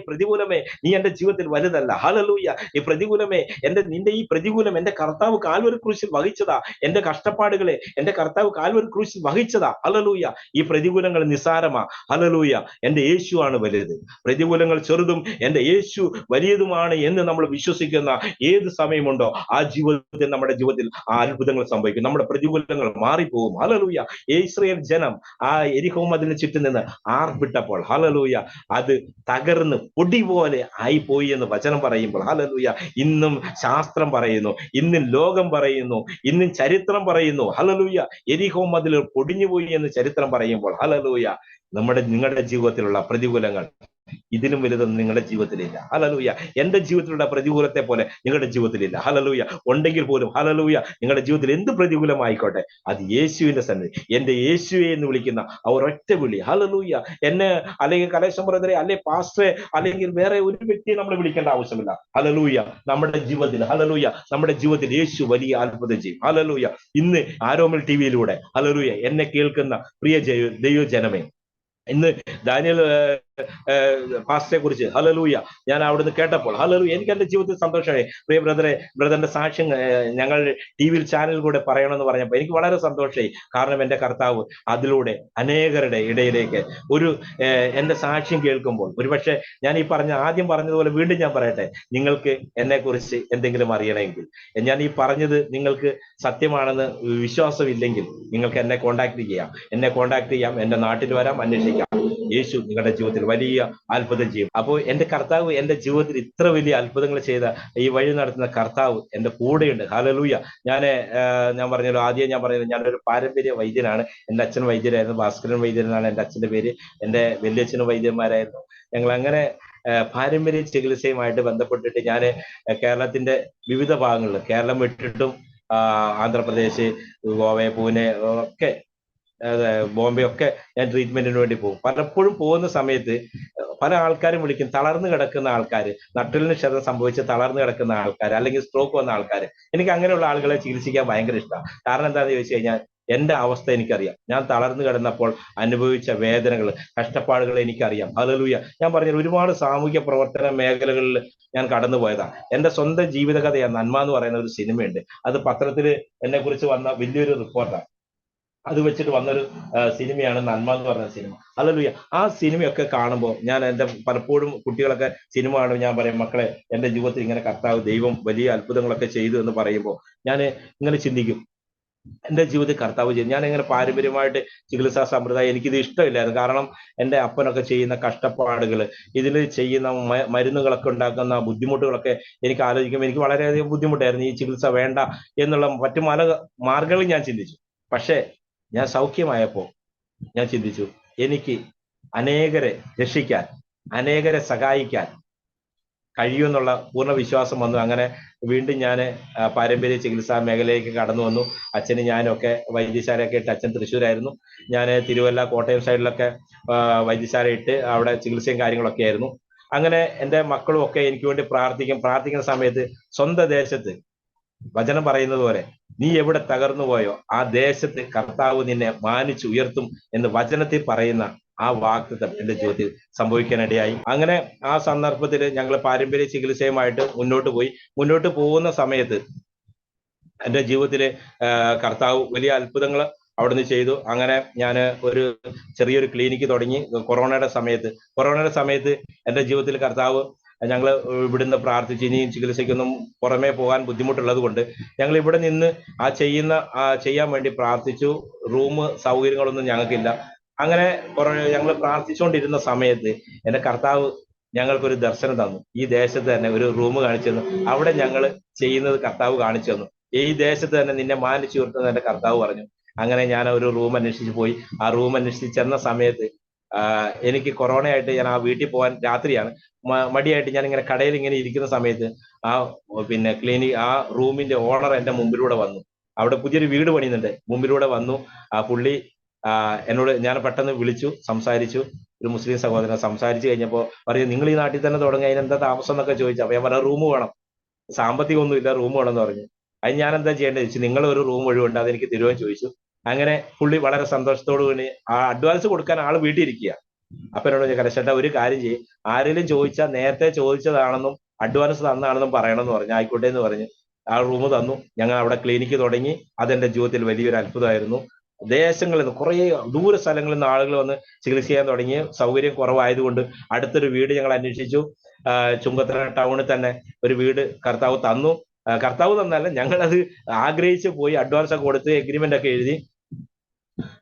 പ്രതികൂലമേ നീ എന്റെ ജീവിതത്തിൽ വലുതല്ല. ഹല്ലേലൂയ ഈ പ്രതികൂലമേ നിന്റെ ഈ പ്രതികൂലം എന്റെ കർത്താവ് കാൽവരി ക്രൂശിൽ വഹിച്ചതാ. എന്റെ കഷ്ടപ്പാടുകളെ എന്റെ കർത്താവ് കാൽവരി ക്രൂശിൽ വഹിച്ചതാ. ഹല്ലേലൂയ ഈ പ്രതികൂലങ്ങൾ നിസ്സാരമാ. ഹല്ലേലൂയ എന്റെ യേശു ആണ് വലുത്, പ്രതികൂലങ്ങൾ ചെറുതും എന്റെ യേശു വലിയതുമാണ് എന്ന് നമ്മൾ വിശ്വസിക്കുന്ന ഏത് സമയമുണ്ടോ ആ ജീവിതത്തിൽ, നമ്മുടെ ജീവിതത്തിൽ ആ അത്ഭുതങ്ങൾ സംഭവിക്കും. നമ്മുടെ പ്രതികൂലങ്ങൾ മാറിപ്പോകും. ഹല്ലേലൂയ ഇസ്രായേൽ ജനം ആ എരിഹോ മതിലിന് ചുറ്റും നിന്ന് ആർപ്പിട്ടപ്പോൾ ഹല്ലേലൂയ അത് തകർന്ന് പൊടി പോലെ ആയിപ്പോയി എന്ന് വചനം പറയുമ്പോൾ ഹല്ലേലൂയ ഇന്നും ശാസ്ത്രം പറയുന്നു, ഇന്നും ലോകം പറയുന്നു, ഇന്നും ചരിത്രം പറയുന്നു. ഹല്ലേലൂയ എരിഹോ മതിൽ പൊടിഞ്ഞുപോയി എന്ന് ചരിത്രം പറയുമ്പോൾ ഹല്ലേലൂയ നിങ്ങളുടെ ജീവിതത്തിലുള്ള പ്രതികൂലങ്ങൾ ഇതിലും വലുതൊന്നും നിങ്ങളുടെ ജീവിതത്തിലില്ല. ഹല്ലേലൂയ എന്റെ ജീവിതത്തിലുള്ള പ്രതികൂലത്തെ പോലെ നിങ്ങളുടെ ജീവിതത്തിലില്ല. ഹല്ലേലൂയ ഉണ്ടെങ്കിൽ പോലും ഹല്ലേലൂയ നിങ്ങളുടെ ജീവിതത്തിൽ എന്ത് പ്രതികൂലമായിക്കോട്ടെ അത് യേശുവിന്റെ സന്നിധി, എന്റെ യേശുവെ എന്ന് വിളിക്കുന്ന ആ ഒരൊറ്റ വിളി ഹല്ലേലൂയ എന്നെ അല്ലെങ്കിൽ കലേശം ബ്രദറെ അല്ലെ പാസ്റ്ററെ അല്ലെങ്കിൽ വേറെ ഒരു വ്യക്തിയെ നമ്മൾ വിളിക്കേണ്ട ആവശ്യമില്ല. ഹല്ലേലൂയ നമ്മുടെ ജീവിതത്തിൽ ഹല്ലേലൂയ നമ്മുടെ ജീവിതത്തിൽ യേശു വലിയ അത്ഭുതം ചെയ്യും. ഹല്ലേലൂയ ഇന്ന് ആരോമൽ ടിവിയിലൂടെ ഹല്ലേലൂയ എന്നെ കേൾക്കുന്ന പ്രിയ ദൈവജനമേ, ഇന്ന് ദാനിയേൽ പാസ്റ്ററെ കുറിച്ച് ഹല്ലേലൂയ ഞാൻ അവിടുന്ന് കേട്ടപ്പോൾ ഹല്ലേലൂയ എനിക്ക് എന്റെ ജീവിതത്തിൽ സന്തോഷമായി. പ്രിയ ബ്രദറിന്റെ സാക്ഷ്യം ഞങ്ങൾ TV ചാനലിൽ കൂടെ പറയണമെന്ന് പറഞ്ഞപ്പോൾ എനിക്ക് വളരെ സന്തോഷമായി. കാരണം എന്റെ കർത്താവ് അതിലൂടെ അനേകരുടെ ഇടയിലേക്ക് എന്റെ സാക്ഷ്യം കേൾക്കുമ്പോൾ, ഒരുപക്ഷെ ഞാൻ ഈ ആദ്യം പറഞ്ഞതുപോലെ വീണ്ടും ഞാൻ പറയട്ടെ, നിങ്ങൾക്ക് എന്നെ കുറിച്ച് എന്തെങ്കിലും അറിയണമെങ്കിൽ, ഞാൻ ഈ പറഞ്ഞത് നിങ്ങൾക്ക് സത്യമാണെന്ന് വിശ്വാസമില്ലെങ്കിൽ നിങ്ങൾക്ക് എന്നെ കോണ്ടാക്ട് ചെയ്യാം, എന്റെ നാട്ടിൽ വരാം, അന്വേഷിക്കാം. യേശു നിങ്ങളുടെ ജീവിതത്തിൽ വലിയ അത്ഭുതം ചെയ്യും. അപ്പോൾ എന്റെ കർത്താവ് എന്റെ ജീവിതത്തിൽ ഇത്ര വലിയ അത്ഭുതങ്ങൾ ചെയ്ത ഈ വഴി നടത്തുന്ന കർത്താവ് എന്റെ കൂടെയുണ്ട്. ഹല്ലേലൂയ ഞാൻ പറഞ്ഞല്ലോ, ആദ്യം ഞാൻ പറഞ്ഞത് ഞാനൊരു പാരമ്പര്യ വൈദ്യനാണ്. എന്റെ അച്ഛൻ വൈദ്യരായിരുന്നു, ഭാസ്കരൻ വൈദ്യനാണ് എന്റെ അച്ഛന്റെ പേര്. എന്റെ വലിയച്ഛനും വൈദ്യന്മാരായിരുന്നു. ഞങ്ങൾ അങ്ങനെ പാരമ്പര്യ ചികിത്സയുമായിട്ട് ബന്ധപ്പെട്ടിട്ട് ഞാൻ കേരളത്തിന്റെ വിവിധ ഭാഗങ്ങളിൽ, കേരളം വിട്ടിട്ടും ആന്ധ്രാപ്രദേശ്, ഗോവ, പൂനെ ഒക്കെ, ബോംബെ ഒക്കെ ഞാൻ ട്രീറ്റ്മെന്റിന് വേണ്ടി പോകും. പലപ്പോഴും പോകുന്ന സമയത്ത് പല ആൾക്കാരും വിളിക്കും, തളർന്നു കിടക്കുന്ന ആൾക്കാർ, നട്ടലിന് ക്ഷതം സംഭവിച്ച് തളർന്നു കിടക്കുന്ന ആൾക്കാർ, അല്ലെങ്കിൽ സ്ട്രോക്ക് വന്ന ആൾക്കാർ. എനിക്ക് അങ്ങനെയുള്ള ആളുകളെ ചികിത്സിക്കാൻ ഭയങ്കര ഇഷ്ടമാണ്. കാരണം എന്താണെന്ന് ചോദിച്ചു കഴിഞ്ഞാൽ എന്റെ അവസ്ഥ എനിക്കറിയാം. ഞാൻ തളർന്നു കിടന്നപ്പോൾ അനുഭവിച്ച വേദനകൾ, കഷ്ടപ്പാടുകൾ എനിക്കറിയാം. ഹല്ലേലൂയ. ഞാൻ പറഞ്ഞ ഒരുപാട് സാമൂഹ്യ പ്രവർത്തന മേഖലകളിൽ ഞാൻ കടന്നു പോയതാണ്. എന്റെ സ്വന്തം ജീവിതകഥയാണ് നന്മ എന്ന് പറയുന്ന ഒരു സിനിമയുണ്ട്. അത് പത്രത്തിൽ എന്നെ കുറിച്ച് വന്ന വലിയൊരു റിപ്പോർട്ടാണ്. അത് വെച്ചിട്ട് വന്നൊരു സിനിമയാണ് നന്മ എന്ന് പറഞ്ഞ സിനിമ. ഹല്ലേലൂയ. ആ സിനിമയൊക്കെ കാണുമ്പോൾ ഞാൻ എന്റെ പലപ്പോഴും കുട്ടികളൊക്കെ സിനിമ കാണുമ്പോൾ ഞാൻ പറയും, മക്കളെ എന്റെ ജീവിതത്തിൽ ഇങ്ങനെ കർത്താവ് ദൈവം വലിയ അത്ഭുതങ്ങളൊക്കെ ചെയ്തു എന്ന് പറയുമ്പോൾ ഞാൻ ഇങ്ങനെ ചിന്തിക്കും, എന്റെ ജീവിതത്തിൽ കർത്താവ് ചെയ്തു. ഞാൻ ഇങ്ങനെ പാരമ്പര്യമായിട്ട് ചികിത്സാ സമ്പ്രദായം എനിക്കിത് ഇഷ്ടമില്ലായിരുന്നു. കാരണം എന്റെ അപ്പനൊക്കെ ചെയ്യുന്ന കഷ്ടപ്പാടുകൾ, ഇതിൽ ചെയ്യുന്ന മരുന്നുകളൊക്കെ ഉണ്ടാക്കുന്ന ബുദ്ധിമുട്ടുകളൊക്കെ എനിക്ക് ആലോചിക്കുമ്പോൾ എനിക്ക് വളരെയധികം ബുദ്ധിമുട്ടായിരുന്നു. ഈ ചികിത്സ വേണ്ട എന്നുള്ള മറ്റു മാർഗങ്ങളിൽ ഞാൻ ചിന്തിച്ചു. പക്ഷേ ഞാൻ സൗഖ്യമായപ്പോൾ ഞാൻ ചിന്തിച്ചു, എനിക്ക് അനേകരെ രക്ഷിക്കാൻ, അനേകരെ സഹായിക്കാൻ കഴിയുമെന്നുള്ള പൂർണ്ണ വിശ്വാസം വന്നു. അങ്ങനെ വീണ്ടും ഞാൻ പാരമ്പര്യ ചികിത്സാ മേഖലയിലേക്ക് കടന്നു വന്നു. അച്ഛന് ഞാനൊക്കെ വൈദ്യശാലയൊക്കെ ഇട്ട്, അച്ഛൻ തൃശ്ശൂരായിരുന്നു, ഞാൻ തിരുവല്ല കോട്ടയം സൈഡിലൊക്കെ വൈദ്യശാല ഇട്ട് അവിടെ ചികിത്സയും കാര്യങ്ങളൊക്കെ ആയിരുന്നു. അങ്ങനെ എൻ്റെ മക്കളും ഒക്കെ എനിക്ക് വേണ്ടി പ്രാർത്ഥിക്കുന്ന സമയത്ത് സ്വന്തം ദേശത്ത് വചനം പറയുന്നത് പോലെ, നീ എവിടെ തകർന്നു പോയോ ആ ദേശത്ത് കർത്താവ് നിന്നെ മാനിച്ചു ഉയർത്തും എന്ന് വചനത്തിൽ പറയുന്ന ആ വാക്തത്വം എന്റെ ജീവിതത്തിൽ സംഭവിക്കാനിടയായി. അങ്ങനെ ആ സന്ദർഭത്തിൽ ഞങ്ങൾ പാരമ്പര്യ ചികിത്സയുമായിട്ട് മുന്നോട്ട് പോകുന്ന സമയത്ത് എന്റെ ജീവിതത്തില് കർത്താവ് വലിയ അത്ഭുതങ്ങൾ അവിടുന്ന് ചെയ്തു. അങ്ങനെ ഞാൻ ഒരു ചെറിയൊരു ക്ലിനിക്ക് തുടങ്ങി കൊറോണയുടെ സമയത്ത് എന്റെ ജീവിതത്തിൽ കർത്താവ്, ഞങ്ങൾ ഇവിടുന്ന് പ്രാർത്ഥിച്ച് ഇനിയും ചികിത്സയ്ക്കൊന്നും പുറമേ പോകാൻ ബുദ്ധിമുട്ടുള്ളത് കൊണ്ട് ഞങ്ങൾ ഇവിടെ നിന്ന് ചെയ്യാൻ വേണ്ടി പ്രാർത്ഥിച്ചു. റൂം സൗകര്യങ്ങളൊന്നും ഞങ്ങൾക്കില്ല. അങ്ങനെ ഞങ്ങൾ പ്രാർത്ഥിച്ചുകൊണ്ടിരുന്ന സമയത്ത് എന്റെ കർത്താവ് ഞങ്ങൾക്കൊരു ദർശനം തന്നു. ഈ ദേശത്ത് തന്നെ ഒരു റൂം കാണിച്ചു തന്നു. അവിടെ ഞങ്ങൾ ചെയ്യുന്നത് കർത്താവ് കാണിച്ചു തന്നു. ഈ ദേശത്ത് തന്നെ നിന്നെ മാനിച്ചു ഉയർത്തുന്ന എന്റെ കർത്താവ് പറഞ്ഞു. അങ്ങനെ ഞാൻ ഒരു റൂം അന്വേഷിച്ച് പോയി. ആ റൂം അന്വേഷിച്ച് ചെന്ന സമയത്ത് എനിക്ക് കൊറോണയായിട്ട് ഞാൻ ആ വീട്ടിൽ പോകാൻ രാത്രിയാണ്, മടിയായിട്ട് ഞാൻ ഇങ്ങനെ കടയിൽ ഇങ്ങനെ ഇരിക്കുന്ന സമയത്ത് ആ റൂമിന്റെ ഓണർ എന്റെ മുമ്പിലൂടെ വന്നു. അവിടെ പുതിയൊരു വീട് പണിയുന്നുണ്ട്, മുമ്പിലൂടെ വന്നു. ആ പുള്ളി എന്നോട്, ഞാൻ പെട്ടെന്ന് വിളിച്ചു, സംസാരിച്ചു. ഒരു മുസ്ലിം സഹോദരൻ സംസാരിച്ചു കഴിഞ്ഞപ്പോൾ പറയും, നിങ്ങൾ ഈ നാട്ടിൽ തന്നെ തുടങ്ങി, അതിനെന്താ താമസം എന്നൊക്കെ ചോദിച്ചു. അപ്പൊ ഞാൻ പറഞ്ഞ റൂം വേണം, സാമ്പത്തികമൊന്നും ഇല്ല, റൂം വേണം എന്ന് പറഞ്ഞു. അത് ഞാൻ എന്താ ചെയ്യേണ്ടത് ചോദിച്ചു. നിങ്ങൾ ഒരു റൂം ഒഴിവുണ്ട്, അതെനിക്ക് തരുമെന്ന് ചോദിച്ചു. അങ്ങനെ പുള്ളി വളരെ സന്തോഷത്തോടു കൂടി ആ അഡ്വാൻസ് കൊടുക്കാൻ ആള് വീട്ടിൽ ഇരിക്കുക. അപ്പൊ എന്നോട് കലശേട്ടാ ഒരു കാര്യം ചെയ്യും, ആരെങ്കിലും ചോദിച്ചാൽ നേരത്തെ ചോദിച്ചതാണെന്നും അഡ്വാൻസ് തന്നാണെന്നും പറയണമെന്ന് പറഞ്ഞു. ആയിക്കോട്ടെ എന്ന് പറഞ്ഞു. ആ റൂം തന്നു. ഞങ്ങൾ അവിടെ ക്ലിനിക്ക് തുടങ്ങി. അതെന്റെ ജീവിതത്തിൽ വലിയൊരു അത്ഭുതമായിരുന്നു. ദേശങ്ങളിൽ നിന്ന്, കുറേ ദൂര സ്ഥലങ്ങളിൽ നിന്ന് ആളുകൾ വന്ന് ചികിത്സ ചെയ്യാൻ തുടങ്ങി. സൗകര്യം കുറവായതുകൊണ്ട് അടുത്തൊരു വീട് ഞങ്ങൾ അന്വേഷിച്ചു. ചുങ്കത്തറ ടൗണിൽ തന്നെ ഒരു വീട് കർത്താവ് തന്നു. കർത്താവ് തന്നല്ല, ഞങ്ങളത് ആഗ്രഹിച്ച് പോയി അഡ്വാൻസ് ഒക്കെ കൊടുത്ത് എഗ്രിമെന്റ് ഒക്കെ എഴുതി.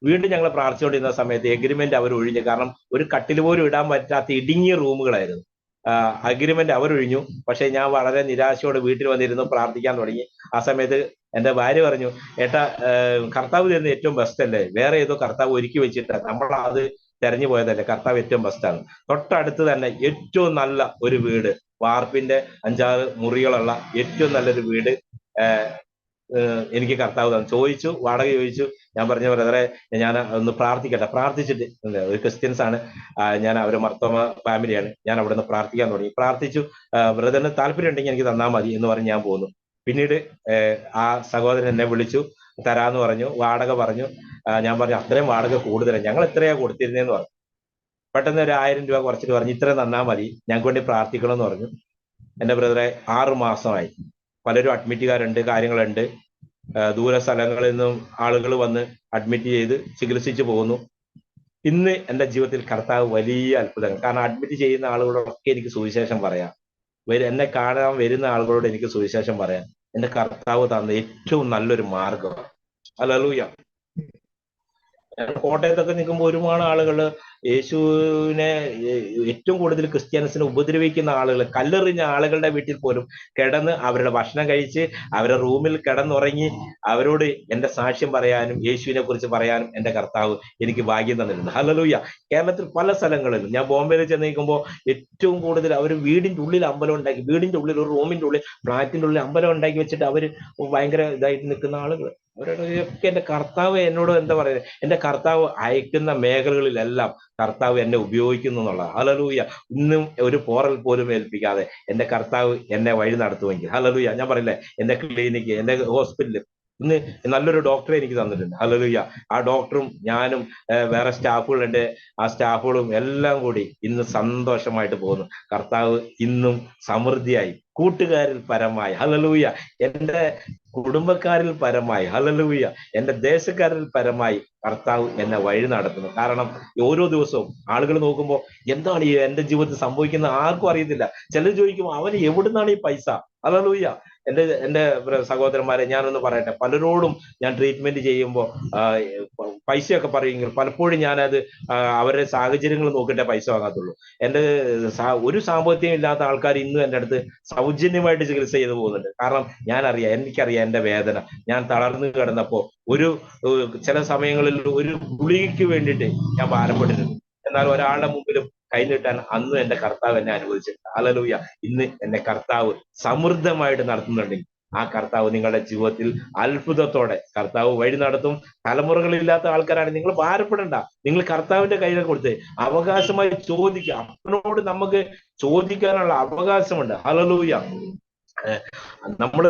വീണ്ടും ഞങ്ങൾ പ്രാർത്ഥിച്ചുകൊണ്ടിരുന്ന സമയത്ത് എഗ്രിമെന്റ് അവർ ഒഴിഞ്ഞു. കാരണം ഒരു കട്ടിൽ പോലും ഇടാൻ പറ്റാത്ത ഇടുങ്ങിയ റൂമുകളായിരുന്നു. അഗ്രിമെന്റ് അവരൊഴിഞ്ഞു. പക്ഷെ ഞാൻ വളരെ നിരാശയോടെ വീട്ടിൽ വന്നിരുന്നു പ്രാർത്ഥിക്കാൻ തുടങ്ങി. ആ സമയത്ത് എന്റെ ഭാര്യ പറഞ്ഞു, ഏട്ടാ കർത്താവ് തരുന്ന ഏറ്റവും ബെസ്റ്റ് അല്ലേ, വേറെ ഏതോ കർത്താവ് ഒരുക്കി വെച്ചിട്ട് നമ്മൾ അത് തെരഞ്ഞു പോയതല്ലേ, കർത്താവ് ഏറ്റവും ബെസ്റ്റാണ്. തൊട്ടടുത്ത് തന്നെ ഏറ്റവും നല്ല ഒരു വീട്, വാർപ്പിന്റെ 5-6 മുറികളുള്ള ഏറ്റവും നല്ലൊരു വീട് എനിക്ക് കർത്താവ് തന്നു. ചോദിച്ചു, വാടക ചോദിച്ചു. ഞാൻ പറഞ്ഞ ബ്രദറെ, ഞാൻ ഒന്ന് പ്രാർത്ഥിക്കട്ടെ. പ്രാർത്ഥിച്ചിട്ട്, ഒരു ക്രിസ്ത്യൻസ് ആണ്, ഞാൻ അവരെ മർത്തോമ ഫാമിലിയാണ്, ഞാൻ അവിടെ നിന്ന് പ്രാർത്ഥിക്കാൻ തുടങ്ങി. പ്രാർത്ഥിച്ചു, ബ്രദറിന് താല്പര്യം ഉണ്ടെങ്കിൽ എനിക്ക് തന്നാൽ മതി എന്ന് പറഞ്ഞ് ഞാൻ പോന്നു. പിന്നീട് ആ സഹോദരൻ എന്നെ വിളിച്ചു, തരാന്ന് പറഞ്ഞു, വാടക പറഞ്ഞു. ഞാൻ പറഞ്ഞു, അത്രയും വാടക കൂടുതലാണ്, ഞങ്ങൾ എത്രയാ കൊടുത്തിരുന്നേന്ന് പറഞ്ഞു. പെട്ടെന്ന് ഒരു 1000 രൂപ കുറച്ചിട്ട് പറഞ്ഞു, ഇത്രയും തന്നാൽ മതി, ഞങ്ങൾക്ക് വേണ്ടി പ്രാർത്ഥിക്കണമെന്ന് പറഞ്ഞു. എന്റെ ബ്രദറെ, 6 മാസമായി. പലരും അഡ്മിറ്റുകാരുണ്ട്, കാര്യങ്ങളുണ്ട്. ദൂര സ്ഥലങ്ങളിൽ നിന്നും ആളുകൾ വന്ന് അഡ്മിറ്റ് ചെയ്ത് ചികിത്സിച്ചു പോകുന്നു. ഇന്ന് എന്റെ ജീവിതത്തിൽ കർത്താവ് വലിയ അത്ഭുതങ്ങൾ, കാരണം അഡ്മിറ്റ് ചെയ്യുന്ന ആളുകളോടൊക്കെ എനിക്ക് സുവിശേഷം പറയാം, എന്നെ കാണാൻ വരുന്ന ആളുകളോട് എനിക്ക് സുവിശേഷം പറയാം. എന്റെ കർത്താവ് തന്ന ഏറ്റവും നല്ലൊരു മാർഗമാണ്. ഹല്ലേലൂയ. കോട്ടയത്തൊക്കെ നിൽക്കുമ്പോൾ ഒരുപാട് ആളുകൾ യേശുവിനെ ഏറ്റവും കൂടുതൽ ക്രിസ്ത്യാനിസിനെ ഉപദ്രവിക്കുന്ന ആളുകൾ, കല്ലെറിഞ്ഞ ആളുകളുടെ വീട്ടിൽ പോലും കിടന്ന് അവരുടെ ഭക്ഷണം കഴിച്ച് അവരുടെ റൂമിൽ കിടന്നുറങ്ങി അവരോട് എന്റെ സാക്ഷ്യം പറയാനും യേശുവിനെ കുറിച്ച് പറയാനും എന്റെ കർത്താവ് എനിക്ക് ഭാഗ്യം തന്നിട്ടുണ്ട്. ഹല്ലേലൂയ. കേരളത്തിൽ പല സ്ഥലങ്ങളിലും, ഞാൻ ബോംബെയിൽ ചെന്ന് നിൽക്കുമ്പോൾ ഏറ്റവും കൂടുതൽ അവർ വീടിന്റെ ഉള്ളിൽ അമ്പലം ഉണ്ടാക്കി, വീടിന്റെ ഉള്ളിൽ ഒരു റൂമിന്റെ ഉള്ളിൽ ഫ്ലാറ്റിന്റെ ഉള്ളിൽ അമ്പലം ഉണ്ടാക്കി വെച്ചിട്ട് അവർ ഭയങ്കര ഇതായിട്ട് നിൽക്കുന്ന ആളുകൾ. അവരോടൊക്കെ എന്റെ കർത്താവ് എന്നോട് എന്താ പറയുന്നത്, എന്റെ കർത്താവ് അയക്കുന്ന മേഖലകളിലെല്ലാം കർത്താവ് എന്നെ ഉപയോഗിക്കുന്നു എന്നുള്ളത്. ഹല്ലേലൂയ. ഇന്നും ഒരു പോറൽ പോലും ഏൽപ്പിക്കാതെ എന്റെ കർത്താവ് എന്നെ വഴി നടത്തുമെങ്കിൽ, ഹല്ലേലൂയ. ഞാൻ പറയില്ലേ, എന്റെ ക്ലിനിക്ക്, എന്റെ ഹോസ്പിറ്റല്, ഇന്ന് നല്ലൊരു ഡോക്ടറെ എനിക്ക് തന്നിട്ടുണ്ട്. ഹല്ലേലൂയ. ആ ഡോക്ടറും ഞാനും വേറെ സ്റ്റാഫുകളുണ്ട്, ആ സ്റ്റാഫുകളും എല്ലാം കൂടി ഇന്ന് സന്തോഷമായിട്ട് പോകുന്നു. കർത്താവ് ഇന്നും സമൃദ്ധിയായി, കൂട്ടുകാരിൽ പരമായി, ഹല്ലേലൂയ, എൻ്റെ കുടുംബക്കാരിൽ പരമായി, ഹല്ലേലൂയ, എൻ്റെ ദേശക്കാരിൽ പരമായി കർത്താവ് എന്നെ വഴി നടത്തുന്നു. കാരണം ഓരോ ദിവസവും ആളുകൾ നോക്കുമ്പോൾ എന്താണ് ഈ എൻ്റെ ജീവിതത്തിൽ സംഭവിക്കുന്നത് ആർക്കും അറിയത്തില്ല. ചിലർ ചോദിക്കും അവന് എവിടുന്നാണ് ഈ പൈസ. ഹല്ലേലൂയ. എൻ്റെ സഹോദരന്മാരെ, ഞാനൊന്ന് പറയട്ടെ, പലരോടും ഞാൻ ട്രീറ്റ്മെന്റ് ചെയ്യുമ്പോൾ പൈസയൊക്കെ പറയുമെങ്കിൽ പലപ്പോഴും ഞാനത് അവരുടെ സാഹചര്യങ്ങൾ നോക്കിയിട്ടേ പൈസ വാങ്ങാത്തുള്ളൂ. എൻ്റെ ഒരു സാമ്പത്തികം ഇല്ലാത്ത ആൾക്കാർ ഇന്നും എൻ്റെ അടുത്ത് സൗജന്യമായിട്ട് ചികിത്സ ചെയ്തു പോകുന്നുണ്ട്. കാരണം എനിക്കറിയാം എൻ്റെ വേദന. ഞാൻ തളർന്നു കിടന്നപ്പോ ചില സമയങ്ങളിൽ ഒരു ഗുളികയ്ക്ക് വേണ്ടിയിട്ട് ഞാൻ ഭാരപ്പെട്ടിരുന്നു. എന്നാൽ ഒരാളുടെ മുമ്പിലും കൈനീട്ടാൻ അന്നും എന്റെ കർത്താവ് എന്നെ അനുവദിച്ചിട്ടുണ്ട്. ഹല്ലേലൂയ. ഇന്ന് എന്റെ കർത്താവ് സമൃദ്ധമായിട്ട് നടത്തുന്നുണ്ടെങ്കിൽ ആ കർത്താവ് നിങ്ങളുടെ ജീവിതത്തിൽ അത്ഭുതത്തോടെ കർത്താവ് വഴി നടത്തും. തലമുറകളില്ലാത്ത ആൾക്കാരാണ് നിങ്ങൾ, ഭാരപ്പെടണ്ട. നിങ്ങൾ കർത്താവിന്റെ കയ്യിൽ കൊടുത്ത് അവകാശമായി ചോദിക്കുക. അപ്പനോട് നമുക്ക് ചോദിക്കാനുള്ള അവകാശമുണ്ട്. ഹല്ലേലൂയ. നമ്മള്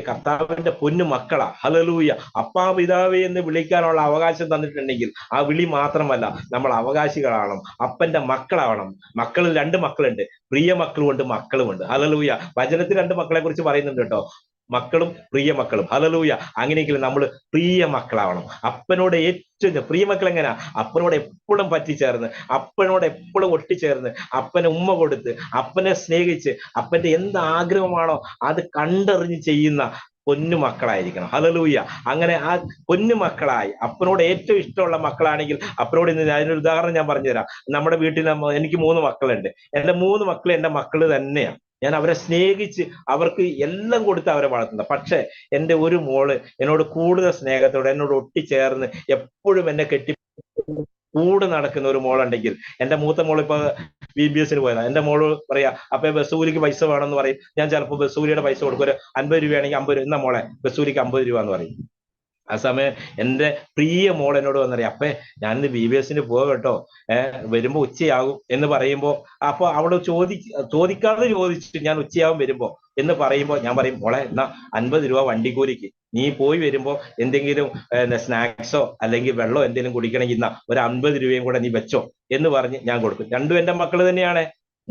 കർത്താവിന്റെ പൊന്നു മക്കളാ. ഹല്ലേലൂയ. അപ്പാ പിതാവേ എന്ന് വിളിക്കാനുള്ള അവകാശം തന്നിട്ടുണ്ടെങ്കിൽ ആ വിളി മാത്രമല്ല, നമ്മൾ അവകാശികളാവണം, അപ്പന്റെ മക്കളാവണം. മക്കളിൽ 2 മക്കളുണ്ട്, പ്രിയ മക്കളുമുണ്ട്, മക്കളുമുണ്ട്. ഹല്ലേലൂയ. വചനത്തിൽ 2 മക്കളെ കുറിച്ച് പറയുന്നുണ്ട് കേട്ടോ, മക്കളും പ്രിയ മക്കളും. ഹല്ലേലൂയ. അങ്ങനെയെങ്കിൽ നമ്മൾ പ്രിയ മക്കളാവണം. അപ്പനോട് ഏറ്റവും പ്രിയ മക്കൾ എങ്ങനെയാ? അപ്പനോട് എപ്പോഴും പറ്റിച്ചേർന്ന്, അപ്പനോട് എപ്പോഴും ഒട്ടിച്ചേർന്ന്, അപ്പനെ ഉമ്മ കൊടുത്ത്, അപ്പനെ സ്നേഹിച്ച്, അപ്പന്റെ എന്ത് ആഗ്രഹമാണോ അത് കണ്ടറിഞ്ഞ് ചെയ്യുന്ന പൊന്നു മക്കളായിരിക്കണം. ഹല്ലേലൂയ. അങ്ങനെ ആ പൊന്നു മക്കളായി അപ്പനോട് ഏറ്റവും ഇഷ്ടമുള്ള മക്കളാണെങ്കിൽ അപ്പനോട് ഇന്ന് അതിനൊരു ഉദാഹരണം ഞാൻ പറഞ്ഞുതരാം. നമ്മുടെ വീട്ടിൽ എനിക്ക് 3 മക്കളുണ്ട്. എൻ്റെ 3 മക്കൾ എൻ്റെ മക്കള് തന്നെയാണ്. ഞാൻ അവരെ സ്നേഹിച്ച് അവർക്ക് എല്ലാം കൊടുത്ത് അവരെ വളർത്തുന്നത്. പക്ഷെ എൻ്റെ ഒരു മോള് എന്നോട് കൂടുതൽ സ്നേഹത്തോടെ എന്നോട് ഒട്ടിച്ചേർന്ന് എപ്പോഴും എന്നെ കെട്ടി കൂടെ നടക്കുന്ന ഒരു മോളുണ്ടെങ്കിൽ, എൻ്റെ മൂത്ത മോൾ ഇപ്പൊ BBS പോയതാണ്. എൻ്റെ മോള് പറയാ അപ്പൊ ബസ്സൂലിക്ക് പൈസ വേണമെന്ന് പറയും. ഞാൻ ചിലപ്പോൾ ബസ്സൂലിയുടെ പൈസ കൊടുക്കും. ഒരു 50 രൂപയാണെങ്കിൽ 50 രൂപ, എന്നാ മോളെ ബസ്സൂലിക്ക് 50 രൂപ എന്ന് പറയും. ആ സമയം എൻ്റെ പ്രിയ മോൾ എന്നോട് വന്നറിയാം, അപ്പേ ഞാനിന്ന് BBS പോവാ കേട്ടോ, വരുമ്പോ ഉച്ചയാകും എന്ന് പറയുമ്പോ, അപ്പൊ അവള് ചോദിക്കാതെ ചോദിച്ചിട്ട് ഞാൻ ഉച്ചയാകും വരുമ്പോ എന്ന് പറയുമ്പോ ഞാൻ പറയും, മോളെ എന്നാ 50 രൂപ വണ്ടിക്കൂലിക്ക്, നീ പോയി വരുമ്പോ എന്തെങ്കിലും സ്നാക്സോ അല്ലെങ്കിൽ വെള്ളമോ എന്തെങ്കിലും കുടിക്കണമെങ്കിൽ ഇന്ന ഒരു 50 രൂപയും കൂടെ നീ വെച്ചോ എന്ന് പറഞ്ഞ് ഞാൻ കൊടുക്കും. 2 എൻ്റെ മക്കൾ തന്നെയാണ്.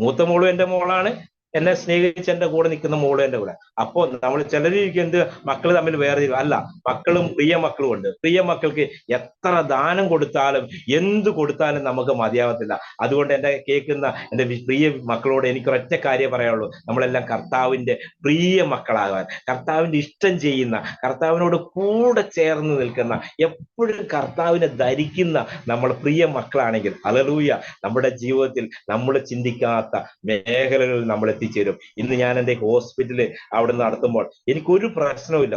മൂത്ത മോളും എൻ്റെ മോളാണ്, എന്നെ സ്നേഹിച്ച് എൻ്റെ കൂടെ നിൽക്കുന്ന മോളും എൻ്റെ കൂടെ. അപ്പോ നമ്മൾ ചിലരിക്കും എന്ത് മക്കൾ തമ്മിൽ വേറെ അല്ല, മക്കളും പ്രിയ മക്കളും ഉണ്ട്. പ്രിയ മക്കൾക്ക് എത്ര ദാനം കൊടുത്താലും എന്ത് കൊടുത്താലും നമുക്ക് മതിയാവത്തില്ല. അതുകൊണ്ട് എൻ്റെ കേൾക്കുന്ന എൻ്റെ പ്രിയ മക്കളോട് എനിക്കൊരൊറ്റ കാര്യം പറയാനുള്ളൂ, നമ്മളെല്ലാം കർത്താവിന്റെ പ്രിയ മക്കളാകാൻ, കർത്താവിന്റെ ഇഷ്ടം ചെയ്യുന്ന, കർത്താവിനോട് കൂടെ ചേർന്ന് നിൽക്കുന്ന, എപ്പോഴും കർത്താവിനെ ധരിക്കുന്ന നമ്മൾ പ്രിയ മക്കളാണെങ്കിൽ ഹല്ലേലൂയ, നമ്മുടെ ജീവിതത്തിൽ നമ്മൾ ചിന്തിക്കാത്ത മേഖലകളിൽ നമ്മൾ എത്തിച്ചേരും. ഇന്ന് ഞാൻ എൻ്റെ ഹോസ്പിറ്റലിൽ അവിടെ നടത്തുമ്പോൾ എനിക്കൊരു പ്രശ്നവുമില്ല,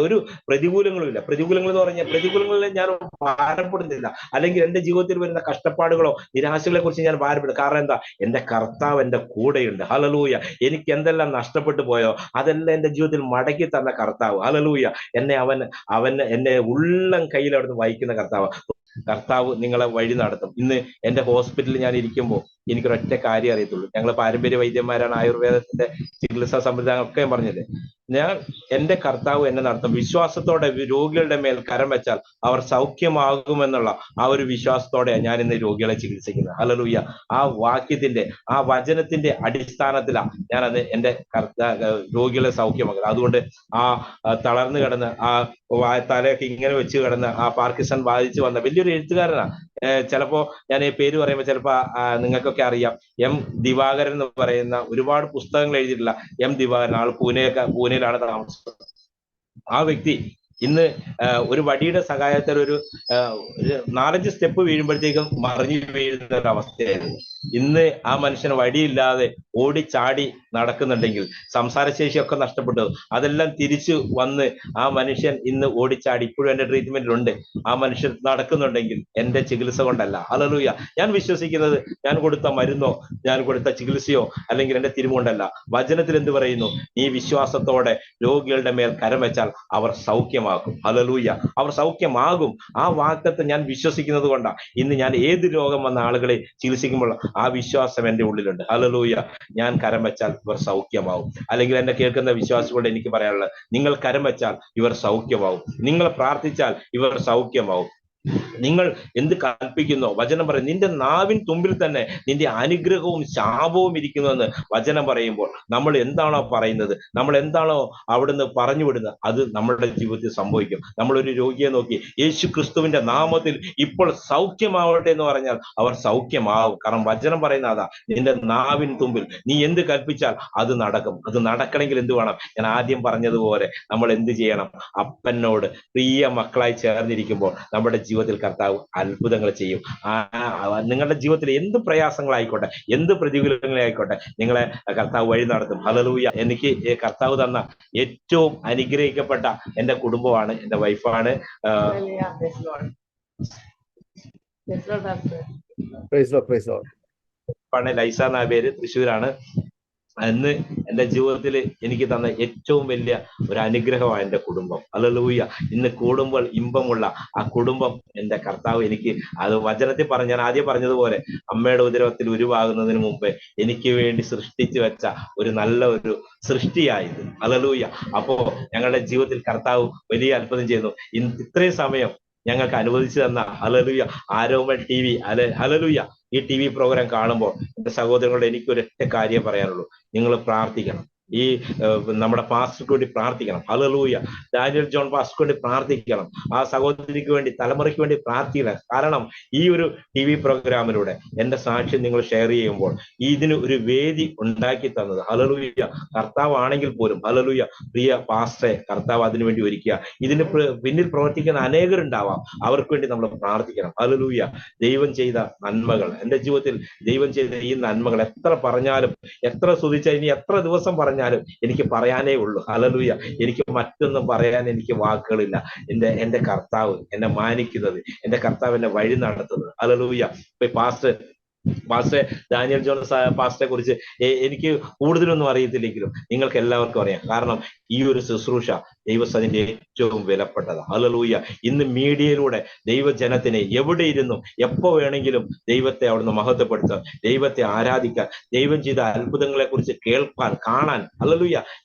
ഒരു പ്രതികൂലങ്ങളും ഇല്ല. പ്രതികൂലങ്ങൾ എന്ന് പറഞ്ഞാൽ പ്രതികൂലങ്ങളിൽ ഞാൻ ഭാരപ്പെടുന്നില്ല, അല്ലെങ്കിൽ എൻ്റെ ജീവിതത്തിൽ വരുന്ന കഷ്ടപ്പാടുകളോ നിരാശകളെ കുറിച്ച് ഞാൻ ഭാരപ്പെടും. കാരണം എന്താ? എൻ്റെ കർത്താവ് എൻ്റെ കൂടെയുണ്ട്. ഹല്ലേലൂയ. എനിക്ക് എന്തെല്ലാം നഷ്ടപ്പെട്ടു പോയോ അതെല്ലാം എൻ്റെ ജീവിതത്തിൽ മടക്കി തന്ന കർത്താവ്. ഹല്ലേലൂയ. എന്നെ ഉള്ളം കയ്യിൽ അവിടുന്ന് വഹിക്കുന്ന കർത്താവ്. കർത്താവ് നിങ്ങളെ വഴി നടത്തും. ഇന്ന് എൻ്റെ ഹോസ്പിറ്റലിൽ ഞാൻ ഇരിക്കുമ്പോൾ എനിക്കൊരൊറ്റ കാര്യം അറിയത്തുള്ളൂ, ഞങ്ങൾ പാരമ്പര്യ വൈദ്യന്മാരാണ്, ആയുർവേദത്തിന്റെ ചികിത്സാ സംവിധാനം ഒക്കെ പറഞ്ഞത്. എൻ്റെ കർത്താവ് എന്നെ നടത്തും. വിശ്വാസത്തോടെ രോഗികളുടെ മേൽ കരം വെച്ചാൽ അവർ സൗഖ്യമാകുമെന്നുള്ള ആ ഒരു വിശ്വാസത്തോടെ ഞാൻ ഇന്ന് രോഗികളെ ചികിത്സിക്കുന്നത്. ഹല്ലേലൂയ. ആ വാക്യത്തിന്റെ, ആ വചനത്തിന്റെ അടിസ്ഥാനത്തിലാണ് ഞാനത് എൻ്റെ രോഗികളെ സൗഖ്യമാക്കുന്നത്. അതുകൊണ്ട് ആ തളർന്നു കിടന്ന്, ആ തലയൊക്കെ ഇങ്ങനെ വെച്ച് കിടന്ന്, ആ പാർക്കിൻസൺ ബാധിച്ച് വന്ന വലിയൊരു എഴുത്തുകാരനാണ്. ചിലപ്പോ ഞാൻ ഈ പേര് പറയുമ്പോൾ ചിലപ്പോ നിങ്ങൾക്കൊക്കെ അറിയാം, M. ദിവാകരൻ എന്ന് പറയുന്ന ഒരുപാട് പുസ്തകങ്ങൾ എഴുതിയിട്ടുള്ള M. ദിവാകരൻ. ആൾ പൂനെയിലാണ് താമസം. ആ വ്യക്തി ഇന്ന് ഒരു വടിയുടെ സഹായത്തിൽ ഒരു 4-5 സ്റ്റെപ്പ് വീഴുമ്പോഴത്തേക്കും മറിഞ്ഞു വീഴുന്ന ഒരു അവസ്ഥയായിരുന്നു. ഇന്ന് ആ മനുഷ്യന് വടിയില്ലാതെ ഓടിച്ചാടി നടക്കുന്നുണ്ടെങ്കിൽ, സംസാരശേഷിയൊക്കെ നഷ്ടപ്പെട്ടു, അതെല്ലാം തിരിച്ചു വന്ന് ആ മനുഷ്യൻ ഇന്ന് ഓടിച്ചാടി ഇപ്പോഴും എൻ്റെ ട്രീറ്റ്മെന്റിലുണ്ട്. ആ മനുഷ്യൻ നടക്കുന്നുണ്ടെങ്കിൽ എൻ്റെ ചികിത്സ കൊണ്ടല്ല. ഹല്ലേലൂയ. ഞാൻ വിശ്വസിക്കുന്നത് ഞാൻ കൊടുത്ത മരുന്നോ ഞാൻ കൊടുത്ത ചികിത്സയോ അല്ലെങ്കിൽ എൻ്റെ തിരുമുകൊണ്ടല്ല. വചനത്തിൽ എന്ത് പറയുന്നു? നീ വിശ്വാസത്തോടെ രോഗികളുടെ മേൽ കരം വെച്ചാൽ അവർ സൗഖ്യമാകും. സൗഖ്യമാക്കും. ഹല്ലേലൂയ. അവർ സൗഖ്യമാകും. ആ വാഗ്ദത്തം ഞാൻ വിശ്വസിക്കുന്നത് കൊണ്ടാണ് ഇന്ന് ഞാൻ ഏത് രോഗം വന്ന ആളുകളെ ചികിത്സിക്കുമ്പോൾ ആ വിശ്വാസം എന്റെ ഉള്ളിലുണ്ട്. ഹല്ലേലൂയ. ഞാൻ കരം വെച്ചാൽ ഇവർ സൗഖ്യമാവും. അല്ലെങ്കിൽ എന്നെ കേൾക്കുന്ന വിശ്വാസികളോട് എനിക്ക് പറയാനുള്ളത്, നിങ്ങൾ കരം വെച്ചാൽ ഇവർ സൗഖ്യമാവും. നിങ്ങൾ പ്രാർത്ഥിച്ചാൽ ഇവർ സൗഖ്യമാവും. നിങ്ങൾ എന്ത് കൽപ്പിക്കുന്നോ, വചനം പറയും നിന്റെ നാവിൻ തുമ്പിൽ തന്നെ നിന്റെ അനുഗ്രഹവും ശാപവും ഇരിക്കുന്നുവെന്ന് വചനം പറയുമ്പോൾ നമ്മൾ എന്താണോ പറയുന്നത്, നമ്മൾ എന്താണോ അവിടുന്ന് പറഞ്ഞു വിടുന്നത്, അത് നമ്മുടെ ജീവിതത്തിൽ സംഭവിക്കും. നമ്മളൊരു രോഗിയെ നോക്കി യേശു ക്രിസ്തുവിന്റെ നാമത്തിൽ ഇപ്പോൾ സൗഖ്യമാവട്ടെ എന്ന് പറഞ്ഞാൽ അവർ സൗഖ്യമാവും. കാരണം വചനം പറയുന്ന അതാ, നിന്റെ നാവിൻ തുമ്പിൽ നീ എന്ത് കൽപ്പിച്ചാൽ അത് നടക്കും. അത് നടക്കണമെങ്കിൽ എന്ത് വേണം? ഞാൻ ആദ്യം പറഞ്ഞതുപോലെ നമ്മൾ എന്ത് ചെയ്യണം? അപ്പനോട് പ്രിയ മക്കളായി ചേർന്നിരിക്കുമ്പോൾ നമ്മുടെ ജീവിതത്തിൽ കർത്താവ് അത്ഭുതങ്ങൾ ചെയ്യും. നിങ്ങളുടെ ജീവിതത്തിൽ എന്ത് പ്രയാസങ്ങളായിക്കോട്ടെ, എന്ത് പ്രതികൂലങ്ങളായിക്കോട്ടെ, നിങ്ങളെ കർത്താവ് വഴി നടത്തും. ഹല്ലേലൂയ. എനിക്ക് കർത്താവ് തന്ന ഏറ്റവും അനുഗ്രഹിക്കപ്പെട്ട എന്റെ കുടുംബമാണ്, എന്റെ വൈഫാണ്. ലൈസ എന്ന പേര്, തൃശ്ശൂരാണ്. അന്ന് എന്റെ ജീവിതത്തിൽ എനിക്ക് തന്ന ഏറ്റവും വലിയ ഒരു അനുഗ്രഹമാണ് എന്റെ കുടുംബം. ഹല്ലേലൂയ. ഇന്ന് കൂടുമ്പോൾ ഇമ്പമുള്ള ആ കുടുംബം എന്റെ കർത്താവ് എനിക്ക്, അത് വചനത്തിൽ പറഞ്ഞ, ഞാൻ ആദ്യം പറഞ്ഞതുപോലെ അമ്മയുടെ ഉദരത്തിൽ ഉരുവാകുന്നതിന് മുമ്പേ എനിക്ക് വേണ്ടി സൃഷ്ടിച്ചു വെച്ച ഒരു നല്ല ഒരു സൃഷ്ടിയായത്. ഹല്ലേലൂയ. അപ്പോ ഞങ്ങളുടെ ജീവിതത്തിൽ കർത്താവ് വലിയ അത്ഭുതം ചെയ്യുന്നു. ഇത്രയും സമയം ഞങ്ങൾക്ക് അനുവദിച്ചു തന്ന ഹല്ലേലൂയ ആരോമൽ TV, ഹല്ലേലൂയ, ഈ TV പ്രോഗ്രാം കാണുമ്പോൾ എന്റെ സഹോദരങ്ങളോട് എനിക്കൊരൊറ്റ കാര്യം പറയാനുള്ളൂ. നിങ്ങൾ പ്രാർത്ഥിക്കണം. ഈ നമ്മുടെ പാസ്റ്റർക്ക് വേണ്ടി പ്രാർത്ഥിക്കണം. ഹല്ലേലൂയ. ഡാനിയൽ ജോൺ പാസ്റ്റർക്ക് വേണ്ടി പ്രാർത്ഥിക്കണം. ആ സഹോദരിക്ക് വേണ്ടി, തലമുറയ്ക്ക് വേണ്ടി പ്രാർത്ഥിക്കണം. കാരണം ഈ ഒരു TV പ്രോഗ്രാമിലൂടെ എന്റെ സാക്ഷ്യം നിങ്ങൾ ഷെയർ ചെയ്യുമ്പോൾ ഇതിന് ഒരു വേദി ഉണ്ടാക്കി തന്നത് ഹല്ലേലൂയ കർത്താവ് ആണെങ്കിൽ പോലും, ഹല്ലേലൂയ, പ്രിയ പാസ്റ്ററെ കർത്താവ് അതിനു വേണ്ടി ഒരുക്കുക. ഇതിന് പിന്നിൽ പ്രവർത്തിക്കുന്ന അനേകരുണ്ടാവാം. അവർക്ക് വേണ്ടി നമ്മൾ പ്രാർത്ഥിക്കണം. ഹല്ലേലൂയ. ദൈവം ചെയ്ത നന്മകൾ, എന്റെ ജീവിതത്തിൽ ദൈവം ചെയ്ത ഈ നന്മകൾ എത്ര പറഞ്ഞാലും, എത്ര സ്തുതിച്ചാൽ, ഇനി എത്ര ദിവസം പറഞ്ഞാലും എനിക്ക് പറയാനേ ഉള്ളൂ. ഹല്ലേലൂയ. എനിക്ക് മറ്റൊന്നും പറയാൻ എനിക്ക് വാക്കുകളില്ല. എന്റെ കർത്താവ് എന്നെ മാനിക്കുന്നത്, എന്റെ കർത്താവ് എന്നെ വഴി നടത്തുന്നത്. ഹല്ലേലൂയ. പാസ്റ്റർ ഡാനിയൽ ജോൺ പാസ്റ്ററെ കുറിച്ച് എനിക്ക് കൂടുതലൊന്നും അറിയത്തില്ലെങ്കിലും നിങ്ങൾക്ക് എല്ലാവർക്കും അറിയാം. കാരണം ഈ ഒരു ശുശ്രൂഷ ദൈവസന്നിധിന്റെ ഏറ്റവും വിലപ്പെട്ടതാണ്. ഹല്ലേലൂയ. ഇന്ന് മീഡിയയിലൂടെ ദൈവജനത്തിനെ എവിടെ ഇരുന്നും എപ്പോ വേണമെങ്കിലും ദൈവത്തെ അവിടുന്ന് മഹത്വപ്പെടുത്താൻ, ദൈവത്തെ ആരാധിക്കാൻ, ദൈവം ചെയ്ത അത്ഭുതങ്ങളെ കുറിച്ച് കേൾപ്പാൻ, കാണാൻ. ഹല്ലേലൂയ.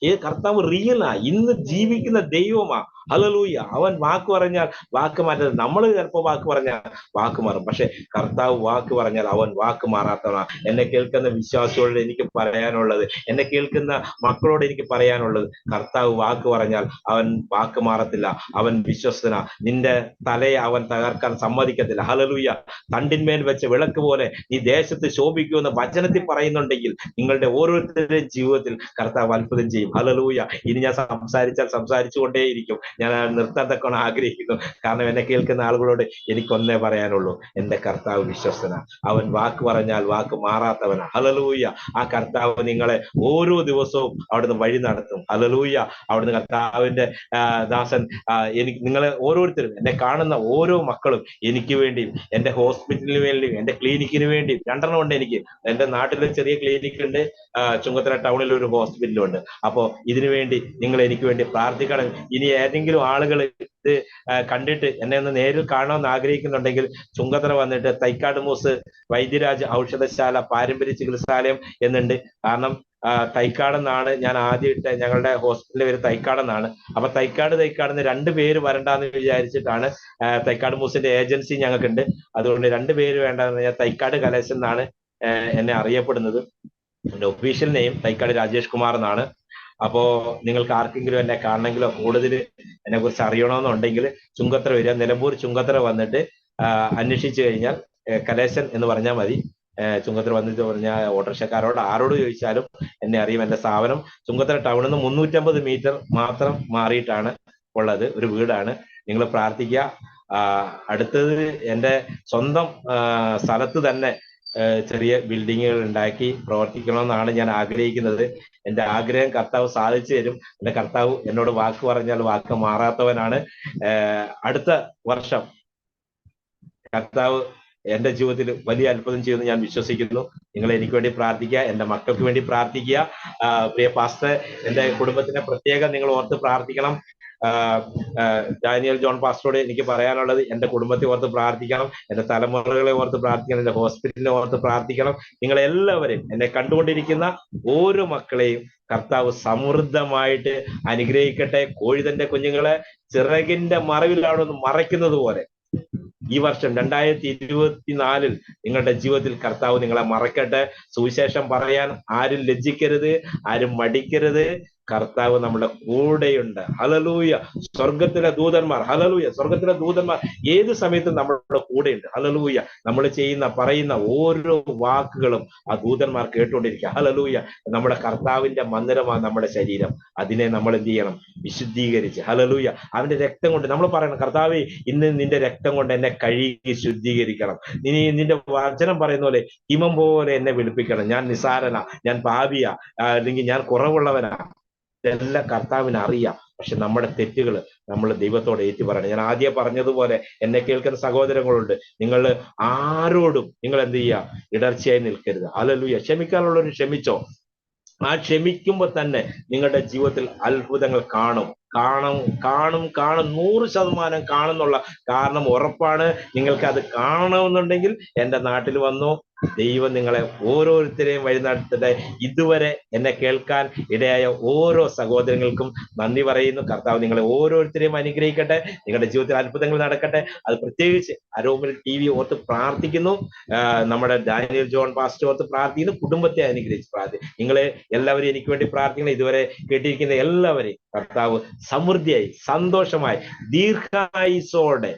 കർത്താവ് റിയലാ, ഇന്ന് ജീവിക്കുന്ന ദൈവമാ. ഹല്ലേലൂയ. അവൻ വാക്ക് പറഞ്ഞാൽ വാക്ക് മാറ്റരുത്. നമ്മൾ ചിലപ്പോൾ വാക്ക് പറഞ്ഞാൽ വാക്ക് മാറും, പക്ഷെ കർത്താവ് വാക്ക് പറഞ്ഞാൽ അവൻ വാക്ക് മാറാത്തവനാണ്. എന്നെ കേൾക്കുന്ന വിശ്വാസികളോട് എനിക്ക് പറയാനുള്ളത്, എന്നെ കേൾക്കുന്ന മക്കളോട് എനിക്ക് പറയാനുള്ളത്, കർത്താവ് വാക്ക് പറഞ്ഞാൽ അവൻ വാക്ക് മാറത്തില്ല. അവൻ വിശ്വസ്തനാ. നിന്റെ തലയെ അവൻ തകർക്കാൻ സമ്മതിക്കത്തില്ല. ഹല്ലേലൂയ. തണ്ടിന്മേൽ വെച്ച വിളക്ക് പോലെ നീ ദേശത്ത് ശോഭിക്കുമെന്ന് വചനത്തിൽ പറയുന്നുണ്ടെങ്കിൽ നിങ്ങളുടെ ഓരോരുത്തരുടെയും ജീവിതത്തിൽ കർത്താവ് അത്ഭുതം ചെയ്യും. ഹല്ലേലൂയ. ഇനി ഞാൻ സംസാരിച്ചുകൊണ്ടേയിരിക്കും. ഞാൻ നിർത്താൻ തക്കണം ആഗ്രഹിക്കുന്നു. കാരണം എന്നെ കേൾക്കുന്ന ആളുകളോട് എനിക്കൊന്നേ പറയാനുള്ളൂ, എന്റെ കർത്താവ് വിശ്വസ്തനാ. അവൻ വാക്ക് പറഞ്ഞാൽ വാക്ക് മാറാത്തവനാ. ഹല്ലേലൂയ. ആ കർത്താവ് നിങ്ങളെ ഓരോ ദിവസവും അവിടുന്ന് വഴി നടത്തും. ഹല്ലേലൂയ. അവിടുന്ന് കർത്താവിന്റെ ദാസൻ, എനിക്ക്, നിങ്ങളെ ഓരോരുത്തരും, എന്നെ കാണുന്ന ഓരോ മക്കളും എനിക്ക് വേണ്ടിയും, എന്റെ ഹോസ്പിറ്റലിന് വേണ്ടിയും, എന്റെ ക്ലിനിക്കിന് വേണ്ടിയും, 2 ഉണ്ട് എനിക്ക്. എന്റെ നാട്ടിലെ ചെറിയ ക്ലിനിക് ഉണ്ട്, ചുങ്കത്തറ ടൗണിൽ ഒരു ഹോസ്പിറ്റലും ഉണ്ട്. അപ്പോ ഇതിനു വേണ്ടി നിങ്ങൾ എനിക്ക് വേണ്ടി പ്രാർത്ഥിക്കണം. ഇനി ഏതെങ്കിലും ആളുകൾ ഇത് കണ്ടിട്ട് എന്നെ ഒന്ന് നേരിൽ കാണണമെന്ന് ആഗ്രഹിക്കുന്നുണ്ടെങ്കിൽ ചുങ്കത്തറ വന്നിട്ട് തൈക്കാട് മൂസ് വൈദ്യരാജ് ഔഷധശാല പാരമ്പര്യ ചികിത്സാലയം എന്നുണ്ട്. കാരണം തൈക്കാടെന്നാണ് ഞാൻ ആദ്യം ഇട്ട, ഞങ്ങളുടെ ഹോസ്പിറ്റലിന്റെ പേര് തൈക്കാടെന്നാണ്. അപ്പൊ തൈക്കാടെന്ന് 2 പേര് വരണ്ടാന്ന് വിചാരിച്ചിട്ടാണ്, തൈക്കാട് മൂസിന്റെ ഏജൻസി ഞങ്ങൾക്കുണ്ട്. അതുകൊണ്ട് 2 പേര് വേണ്ടെന്ന്, ഞാൻ തൈക്കാട് കലേശൻ എന്നാണ് എന്നെ അറിയപ്പെടുന്നത്. എന്റെ ഒഫീഷ്യൽ നെയിം തൈക്കാട് രാജേഷ് കുമാർ എന്നാണ്. അപ്പോ നിങ്ങൾക്ക് ആർക്കെങ്കിലും എന്നെ കാണണമെങ്കിലോ കൂടുതൽ എന്നെ കുറിച്ച് അറിയണമെന്നുണ്ടെങ്കിൽ ചുങ്കത്തറ വരിക. നിലമ്പൂർ ചുങ്കത്തറ വന്നിട്ട് അന്വേഷിച്ചു കഴിഞ്ഞാൽ കലേശൻ എന്ന് പറഞ്ഞാൽ മതി. ചുങ്കത്തറ വന്നിട്ട് പറഞ്ഞാൽ ഓട്ടോറിക്ഷക്കാരോട് ആരോട് ചോദിച്ചാലും എന്നെ അറിയും. എന്റെ സ്ഥാപനം ചുങ്കത്തറ ടൗണിൽ നിന്ന് 350 മീറ്റർ മാത്രം മാറിയിട്ടാണ് ഉള്ളത് ഒരു വീടാണ്. നിങ്ങൾ പ്രാർത്ഥിക്കുക. അടുത്തത് എന്റെ സ്വന്തം സ്ഥലത്ത് തന്നെ ചെറിയ ബിൽഡിങ്ങുകൾ ഉണ്ടാക്കി പ്രവർത്തിക്കണമെന്നാണ് ഞാൻ ആഗ്രഹിക്കുന്നത്. എന്റെ ആഗ്രഹം കർത്താവ് സാധിച്ചു തരും. എന്റെ കർത്താവ് എന്നോട് വാക്ക് പറഞ്ഞാൽ വാക്ക് മാറാത്തവനാണ്. അടുത്ത വർഷം കർത്താവ് എന്റെ ജീവിതത്തിൽ വലിയ അത്ഭുതം ചെയ്യുമെന്ന് ഞാൻ വിശ്വസിക്കുന്നു. നിങ്ങൾ എനിക്ക് വേണ്ടി പ്രാർത്ഥിക്കുക, എന്റെ മക്കൾക്ക് വേണ്ടി പ്രാർത്ഥിക്കുക. പ്രിയ പാസ്റ്റർ, എന്റെ കുടുംബത്തിനെ പ്രത്യേകം നിങ്ങൾ ഓർത്ത് പ്രാർത്ഥിക്കണം. ഡാനിയൽ ജോൺ പാസ്റ്ററോട് എനിക്ക് പറയാനുള്ളത്, എന്റെ കുടുംബത്തെ ഓർത്ത് പ്രാർത്ഥിക്കണം, എന്റെ തലമുറകളെ ഓർത്ത് പ്രാർത്ഥിക്കണം, എന്റെ ഹോസ്പിറ്റലിനെ ഓർത്ത് പ്രാർത്ഥിക്കണം. നിങ്ങളെല്ലാവരെയും, എന്നെ കണ്ടുകൊണ്ടിരിക്കുന്ന ഓരോ മക്കളെയും കർത്താവ് സമൃദ്ധമായിട്ട് അനുഗ്രഹിക്കട്ടെ. കോഴിതന്റെ കുഞ്ഞുങ്ങളെ ചിറകിന്റെ മറവിലാണ് മറയ്ക്കുന്നത് പോലെ ഈ വർഷം 2024 നിങ്ങളുടെ ജീവിതത്തിൽ കർത്താവ് നിങ്ങളെ മറക്കട്ടെ. സുവിശേഷം പറയാൻ ആരും ലജ്ജിക്കരുത്, ആരും മടിക്കരുത്. കർത്താവ് നമ്മുടെ കൂടെയുണ്ട്. ഹല്ലേലൂയ. സ്വർഗത്തിലെ ദൂതന്മാർ, ഹല്ലേലൂയ, സ്വർഗത്തിലെ ദൂതന്മാർ ഏത് സമയത്തും നമ്മുടെ കൂടെയുണ്ട്. ഹല്ലേലൂയ. നമ്മൾ പറയുന്ന ഓരോ വാക്കുകളും ആ ദൂതന്മാർ കേട്ടുകൊണ്ടിരിക്കുക. ഹല്ലേലൂയ. നമ്മുടെ കർത്താവിന്റെ മന്ദിരമാണ് നമ്മുടെ ശരീരം. അതിനെ നമ്മൾ എന്ത് ചെയ്യണം? വിശുദ്ധീകരിച്ച്, ഹല്ലേലൂയ, അവന്റെ രക്തം കൊണ്ട് നമ്മൾ പറയണം, കർത്താവേ, ഇന്ന് നിന്റെ രക്തം കൊണ്ട് എന്നെ കഴുകി ശുദ്ധീകരിക്കണം. ഇനി നിന്റെ വചനം പറയുന്ന പോലെ ഹിമം പോലെ എന്നെ വെളുപ്പിക്കണം. ഞാൻ നിസാരനാ, ഞാൻ പാപിയാ, അല്ലെങ്കിൽ ഞാൻ കുറവുള്ളവനാ. ഇതെല്ലാം കർത്താവിന് അറിയാം. പക്ഷെ നമ്മുടെ തെറ്റുകൾ നമ്മൾ ദൈവത്തോട് ഏറ്റു പറയണം. ഞാൻ ആദ്യം പറഞ്ഞതുപോലെ എന്നെ കേൾക്കുന്ന സഹോദരങ്ങളുണ്ട്. നിങ്ങൾ ആരോടും നിങ്ങൾ എന്ത് ചെയ്യുക? ഇടർച്ചയായി നിൽക്കരുത്. ഹല്ലേലൂയ. ക്ഷമിക്കാനുള്ളവർ ക്ഷമിച്ചോ. ആ ക്ഷമിക്കുമ്പോൾ തന്നെ നിങ്ങളുടെ ജീവിതത്തിൽ അത്ഭുതങ്ങൾ കാണും. 100% കാണുന്നുള്ള കാരണം ഉറപ്പാണ്. നിങ്ങൾക്ക് അത് കാണണമെന്നുണ്ടെങ്കിൽ എൻ്റെ നാട്ടിൽ വന്നു. ദൈവം നിങ്ങളെ ഓരോരുത്തരെയും വഴി നടത്തട്ടെ. ഇതുവരെ എന്നെ കേൾക്കാൻ ഇടയായ ഓരോ സഹോദരങ്ങൾക്കും നന്ദി പറയുന്നു. കർത്താവ് നിങ്ങളെ ഓരോരുത്തരെയും അനുഗ്രഹിക്കട്ടെ. നിങ്ങളുടെ ജീവിതത്തിൽ അത്ഭുതങ്ങൾ നടക്കട്ടെ. അത് പ്രത്യേകിച്ച് അരോമൽ TV ഓർത്ത് പ്രാർത്ഥിക്കുന്നു. നമ്മുടെ ഡാനിയൽ ജോൺ പാസ്റ്റർ ഓർത്ത് പ്രാർത്ഥിക്കുന്നു. കുടുംബത്തെ അനുഗ്രഹിച്ച് പ്രാർത്ഥിക്കുന്നു. നിങ്ങളെ എല്ലാവരെയും എനിക്ക് വേണ്ടി പ്രാർത്ഥിക്കണം. ഇതുവരെ കേട്ടിരിക്കുന്ന എല്ലാവരെയും കർത്താവ് സമൃദ്ധിയായി, സന്തോഷമായി, ദീർഘായുസ്സോടെ,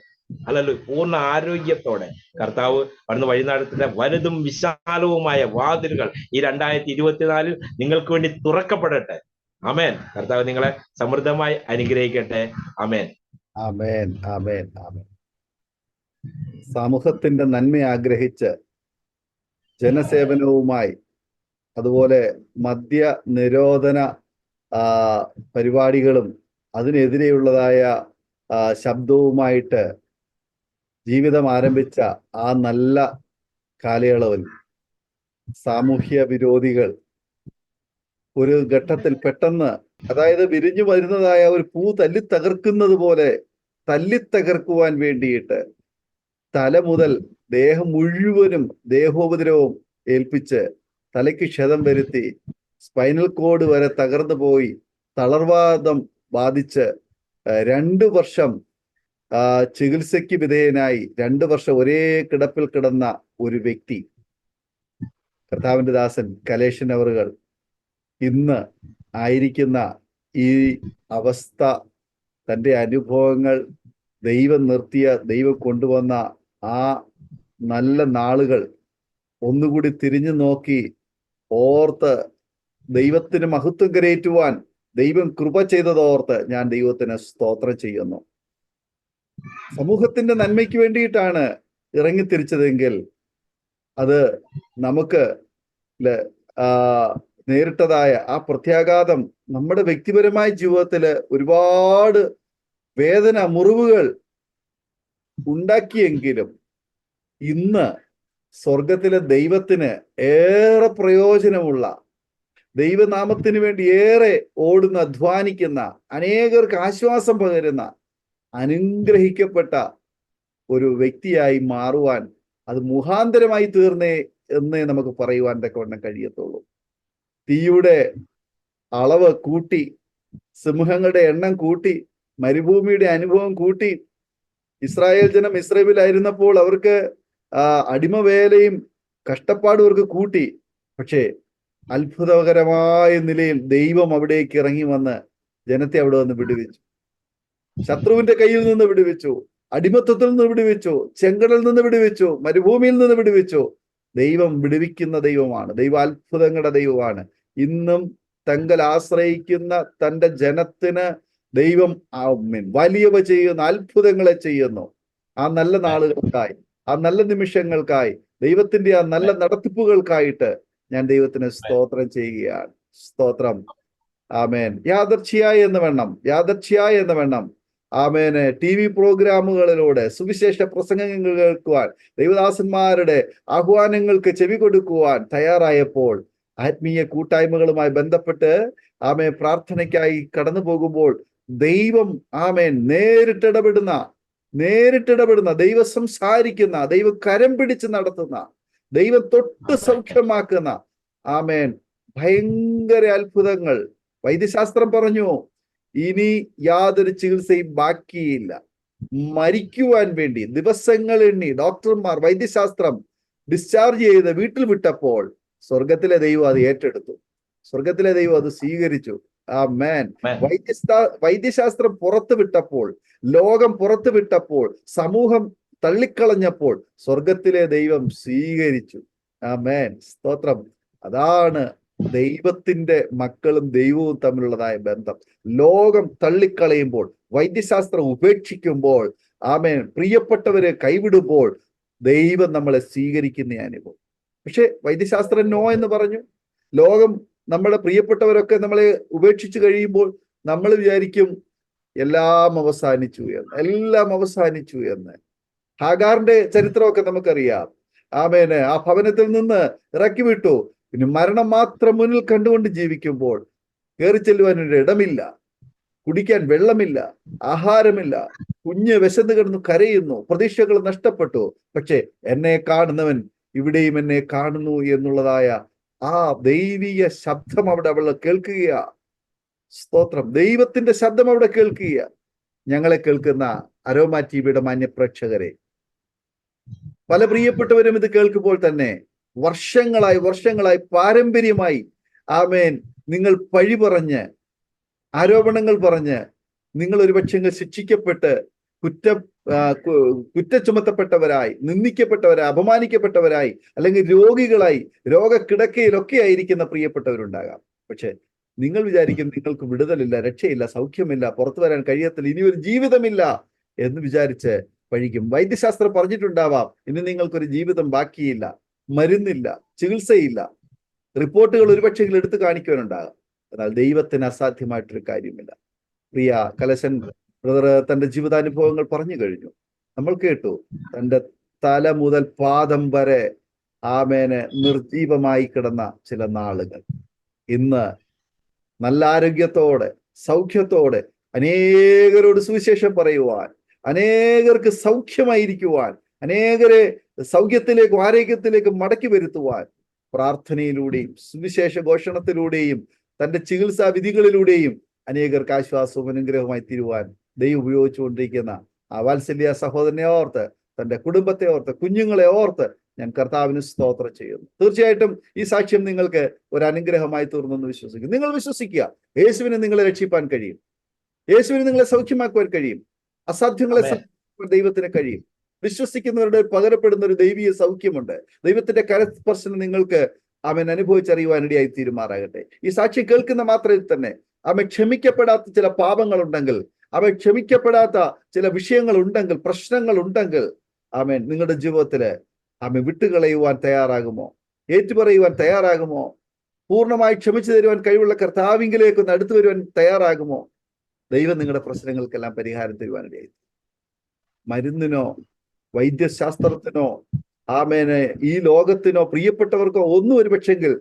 അല്ലല്ലോ പൂർണ്ണ ആരോഗ്യത്തോടെ കർത്താവ് അവിടുന്ന് വഴി നടത്തുന്ന വലുതും വിശാലവുമായ വാതിലുകൾ ഈ 2024 നിങ്ങൾക്ക് വേണ്ടി തുറക്കപ്പെടട്ടെ. ആമേൻ. കർത്താവ് നിങ്ങളെ സമൃദ്ധമായി അനുഗ്രഹിക്കട്ടെ. ആമേൻ. ആമേൻ. ആമേൻ. ആമേൻ. സമൂഹത്തിന്റെ നന്മ ആഗ്രഹിച്ച് ജനസേവനവുമായി, അതുപോലെ മദ്യ നിരോധന പരിപാടികളും അതിനെതിരെയുള്ളതായ ശബ്ദവുമായിട്ട് ജീവിതം ആരംഭിച്ച ആ നല്ല കാലയളവിൽ സാമൂഹ്യ വിരോധികൾ ഒരു ഘട്ടത്തിൽ പെട്ടെന്ന്, അതായത് വിരിഞ്ഞു വരുന്നതായ ഒരു പൂ തല്ലിത്തകർക്കുന്നത് പോലെ തല്ലിത്തകർക്കുവാൻ വേണ്ടിയിട്ട് തല മുതൽ ദേഹം മുഴുവനും ദേഹോപദ്രവം ഏൽപ്പിച്ച് തലയ്ക്ക് ക്ഷതം വരുത്തി സ്പൈനൽ കോഡ് വരെ തകർന്നു പോയി തളർവാദം ബാധിച്ച് 2 വർഷം ചികിത്സയ്ക്ക് വിധേയനായി 2 വർഷം ഒരേ കിടപ്പിൽ കിടന്ന ഒരു വ്യക്തി, കർത്താവിന്റെ ദാസൻ കലേഷൻ അവറുകൾ, ഇന്ന് ആയിരിക്കുന്ന ഈ അവസ്ഥ, തൻ്റെ അനുഭവങ്ങൾ, ദൈവം കൊണ്ടുവന്ന ആ നല്ല നാളുകൾ ഒന്നുകൂടി തിരിഞ്ഞു നോക്കി ഓർത്ത് ദൈവത്തിന് മഹത്വം കരയേറ്റുവാൻ ദൈവം കൃപ ചെയ്തതോർത്ത് ഞാൻ ദൈവത്തിന് സ്തോത്രം ചെയ്യുന്നു. സമൂഹത്തിന്റെ നന്മയ്ക്ക് വേണ്ടിയിട്ടാണ് ഇറങ്ങിത്തിരിച്ചതെങ്കിൽ അത് നമുക്ക് നേരിട്ടതായ ആ പ്രത്യാഘാതം നമ്മുടെ വ്യക്തിപരമായ ജീവിതത്തില് ഒരുപാട് വേദന, മുറിവുകൾ ഉണ്ടാക്കിയെങ്കിലും ഇന്ന് സ്വർഗത്തിലെ ദൈവത്തിന് ഏറെ പ്രയോജനമുള്ള, ദൈവനാമത്തിന് വേണ്ടി ഏറെ ഓടുന്ന, അധ്വാനിക്കുന്ന, അനേകർക്ക് ആശ്വാസം പകരുന്ന, അനുഗ്രഹിക്കപ്പെട്ട ഒരു വ്യക്തിയായി മാറുവാൻ അത് മുഖാന്തരമായി തീർന്നേ എന്നേ നമുക്ക് പറയുവാൻ തക്കവണ്ണം കഴിയത്തുള്ളൂ. തീയുടെ അളവ് കൂട്ടി, സിംഹങ്ങളുടെ എണ്ണം കൂട്ടി, മരുഭൂമിയുടെ അനുഭവം കൂട്ടി. ഇസ്രായേൽ ജനം ഇസ്രായേലിലായിരുന്നപ്പോൾ അവർക്ക് അടിമവേലയും കഷ്ടപ്പാടും അവർക്ക് കൂട്ടി. പക്ഷേ അത്ഭുതകരമായ നിലയിൽ ദൈവം അവിടേക്ക് ഇറങ്ങി വന്ന് ജനത്തെ അവിടെ വന്ന് വിടുവിച്ചു. ശത്രുവിന്റെ കയ്യിൽ നിന്ന് വിടുവിച്ചു, അടിമത്തത്തിൽ നിന്ന് വിടുവിച്ചു, ചെങ്കടലിൽ നിന്ന് വിടുവിച്ചു, മരുഭൂമിയിൽ നിന്ന് വിടുവിച്ചു. ദൈവം വിടുവിക്കുന്ന ദൈവമാണ്. ദൈവം അത്ഭുതങ്ങളുടെ ദൈവമാണ്. ഇന്നും തങ്ങൾ ആശ്രയിക്കുന്ന തൻ്റെ ജനത്തിന് ദൈവം വലിയവ ചെയ്യുന്നു, അത്ഭുതങ്ങളെ ചെയ്യുന്നു. ആ നല്ല നാളുകൾക്കായി, ആ നല്ല നിമിഷങ്ങൾക്കായി, ദൈവത്തിന്റെ ആ നല്ല നടത്തിപ്പുകൾക്കായിട്ട് ഞാൻ ദൈവത്തിന് സ്തോത്രം ചെയ്യുകയാണ്. സ്തോത്രം. ആമേൻ. യാദർച്ഛയായി എന്ന് വേണം ആമേന് TV പ്രോഗ്രാമുകളിലൂടെ സുവിശേഷ പ്രസംഗങ്ങൾ കേൾക്കുവാൻ, ദൈവദാസന്മാരുടെ ആഹ്വാനങ്ങൾക്ക് ചെവി കൊടുക്കുവാൻ തയ്യാറായപ്പോൾ, ആത്മീയ കൂട്ടായ്മകളുമായി ബന്ധപ്പെട്ട് പ്രാർത്ഥനയ്ക്കായി കടന്നു പോകുമ്പോൾ ദൈവം ആമേൻ നേരിട്ടിടപെടുന്ന ദൈവം സംസാരിക്കുന്ന, ദൈവം കരം പിടിച്ച് നടത്തുന്ന, ദൈവം തൊട്ട് സൗഖ്യമാക്കുന്ന ആമേൻ ഭയങ്കര അത്ഭുതങ്ങൾ. വൈദ്യശാസ്ത്രം പറഞ്ഞു ഇനി യാതൊരു ചികിത്സയും ബാക്കിയില്ല. മരിക്കുവാൻ വേണ്ടി ദിവസങ്ങൾ എണ്ണി ഡോക്ടർമാർ, വൈദ്യശാസ്ത്രം ഡിസ്ചാർജ് ചെയ്ത് വീട്ടിൽ വിട്ടപ്പോൾ സ്വർഗത്തിലെ ദൈവം അത് ഏറ്റെടുത്തു. സ്വർഗത്തിലെ ദൈവം അത് സ്വീകരിച്ചു. ആമേൻ. വൈദ്യശാസ്ത്രം പുറത്തു വിട്ടപ്പോൾ, ലോകം പുറത്തു വിട്ടപ്പോൾ, സമൂഹം തള്ളിക്കളഞ്ഞപ്പോൾ സ്വർഗത്തിലെ ദൈവം സ്വീകരിച്ചു. ആമേൻ. സ്തോത്രം. അതാണ് ദൈവത്തിന്റെ മക്കളും ദൈവവും തമ്മിലുള്ളതായ ബന്ധം. ലോകം തള്ളിക്കളയുമ്പോൾ, വൈദ്യശാസ്ത്രം ഉപേക്ഷിക്കുമ്പോൾ, ആമേൻ, പ്രിയപ്പെട്ടവരെ കൈവിടുമ്പോൾ ദൈവം നമ്മളെ സ്വീകരിക്കുന്ന അനുഭവം. പക്ഷെ വൈദ്യശാസ്ത്രം നോ എന്ന് പറഞ്ഞു. ലോകം, നമ്മുടെ പ്രിയപ്പെട്ടവരൊക്കെ നമ്മളെ ഉപേക്ഷിച്ചു കഴിയുമ്പോൾ നമ്മൾ വിചാരിക്കും എല്ലാം അവസാനിച്ചു എന്ന്. ഹാഗാറിന്റെ ചരിത്രമൊക്കെ നമുക്കറിയാം. ആമേന് ആ ഭവനത്തിൽ നിന്ന് ഇറക്കി വിട്ടു. പിന്നെ മരണം മാത്രം മുന്നിൽ കണ്ടുകൊണ്ട് ജീവിക്കുമ്പോൾ കയറി ചെല്ലുവാനൊരു ഇടമില്ല, കുടിക്കാൻ വെള്ളമില്ല, ആഹാരമില്ല, കുഞ്ഞ് വിശന്ന് കിടന്നു കരയുന്നു, പ്രതീക്ഷകൾ നഷ്ടപ്പെട്ടു. പക്ഷെ എന്നെ കാണുന്നവൻ ഇവിടെയും എന്നെ കാണുന്നു എന്നുള്ളതായ ആ ദൈവീയ ശബ്ദം അവിടെ അവൾ കേൾക്കുക. സ്തോത്രം. ദൈവത്തിന്റെ ശബ്ദം അവിടെ കേൾക്കുക. ഞങ്ങളെ കേൾക്കുന്ന അരോമ ടിവിയുടെ മാന്യ പ്രേക്ഷകരെ, പല പ്രിയപ്പെട്ടവരും ഇത് കേൾക്കുമ്പോൾ തന്നെ വർഷങ്ങളായി പാരമ്പര്യമായി ആമേൻ നിങ്ങൾ പഴി പറഞ്ഞ്, ആരോപണങ്ങൾ പറഞ്ഞ്, നിങ്ങൾ ഒരുപക്ഷെ ശിക്ഷിക്കപ്പെട്ട് കുറ്റ ചുമത്തപ്പെട്ടവരായി, നിന്ദിക്കപ്പെട്ടവരായി, അപമാനിക്കപ്പെട്ടവരായി, അല്ലെങ്കിൽ രോഗികളായി, രോഗക്കിടക്കയിലൊക്കെ ആയിരിക്കുന്ന പ്രിയപ്പെട്ടവരുണ്ടാകാം. പക്ഷെ നിങ്ങൾ വിചാരിക്കും നിങ്ങൾക്ക് വിടുതലില്ല, രക്ഷയില്ല, സൗഖ്യമില്ല, പുറത്തു വരാൻ കഴിയത്തില്ല, ഇനി ഒരു ജീവിതമില്ല എന്ന് വിചാരിച്ച് പഴിക്കും. വൈദ്യശാസ്ത്രം പറഞ്ഞിട്ടുണ്ടാവാം ഇനി നിങ്ങൾക്കൊരു ജീവിതം ബാക്കിയില്ല, മരുന്നില്ല, ചികിത്സയില്ല, റിപ്പോർട്ടുകൾ ഒരുപക്ഷെ എടുത്തു കാണിക്കുവാനുണ്ടാകാം. എന്നാൽ ദൈവത്തിന് അസാധ്യമായിട്ടൊരു കാര്യമില്ല. പ്രിയ കലശൻ ബ്രദർ തന്റെ ജീവിതാനുഭവങ്ങൾ പറഞ്ഞു കഴിഞ്ഞു, നമ്മൾ കേട്ടു. തന്റെ തല മുതൽ പാദം വരെ ആമേന് നിർജീവമായി കിടന്ന ചില നാളുകൾ ഇന്ന് നല്ല ആരോഗ്യത്തോടെ, സൗഖ്യത്തോടെ അനേകരോട് സുവിശേഷം പറയുവാൻ, അനേകർക്ക് സൗഖ്യമായിരിക്കുവാൻ, അനേകരെ സൗഖ്യത്തിലേക്കും ആരോഗ്യത്തിലേക്കും മടക്കി വരുത്തുവാൻ പ്രാർത്ഥനയിലൂടെയും സുവിശേഷ ഘോഷണത്തിലൂടെയും തന്റെ ചികിത്സാ വിധികളിലൂടെയും അനേകർക്ക് ആശ്വാസവും അനുഗ്രഹമായി തീരുവാൻ ദൈവം ഉപയോഗിച്ചുകൊണ്ടിരിക്കുന്ന ആ വാത്സല്യ സഹോദരനെ ഓർത്ത്, തന്റെ കുടുംബത്തെ ഓർത്ത്, കുഞ്ഞുങ്ങളെ ഓർത്ത് ഞാൻ കർത്താവിന് സ്തോത്രം ചെയ്യുന്നു. തീർച്ചയായിട്ടും ഈ സാക്ഷ്യം നിങ്ങൾക്ക് ഒരു അനുഗ്രഹമായി തീർന്നെന്ന് വിശ്വസിക്കും. നിങ്ങൾ വിശ്വസിക്കുക, യേശുവിനെ നിങ്ങളെ രക്ഷിപ്പാൻ കഴിയും, യേശുവിനെ നിങ്ങളെ സൗഖ്യമാക്കുവാൻ കഴിയും, അസാധ്യങ്ങളെ ദൈവത്തിന് കഴിയും. വിശ്വസിക്കുന്നവരുടെ പകരപ്പെടുന്ന ഒരു ദൈവീയ സൗഖ്യമുണ്ട്. ദൈവത്തിന്റെ കരസ്പർശനം നിങ്ങൾക്ക് അവൻ അനുഭവിച്ചറിയുവാനിടയായി തീരുമാറാകട്ടെ. ഈ സാക്ഷ്യം കേൾക്കുന്ന മാത്രയിൽ തന്നെ അവൻ ക്ഷമിക്കപ്പെടാത്ത ചില പാപങ്ങളുണ്ടെങ്കിൽ, അവൻ ക്ഷമിക്കപ്പെടാത്ത ചില വിഷയങ്ങൾ ഉണ്ടെങ്കിൽ, പ്രശ്നങ്ങൾ ഉണ്ടെങ്കിൽ, ആമേൻ, നിങ്ങളുടെ ജീവിതത്തില് ആമേൻ വിട്ടുകളയുവാൻ തയ്യാറാകുമോ? ഏറ്റുപറയുവാൻ തയ്യാറാകുമോ? പൂർണ്ണമായി ക്ഷമിച്ചു തരുവാൻ കഴിവുള്ള കർത്താവിങ്കിലേക്കൊന്ന് അടുത്തു വരുവാൻ തയ്യാറാകുമോ? ദൈവം നിങ്ങളുടെ പ്രശ്നങ്ങൾക്കെല്ലാം പരിഹാരം തരുവാനിടയായി. മരുന്നിനോ വൈദ്യശാസ്ത്രത്തിനോ ആമേനെ ഈ ലോകത്തിനോ പ്രിയപ്പെട്ടവർക്കോ ഒന്നും ഒരു പക്ഷെങ്കിൽ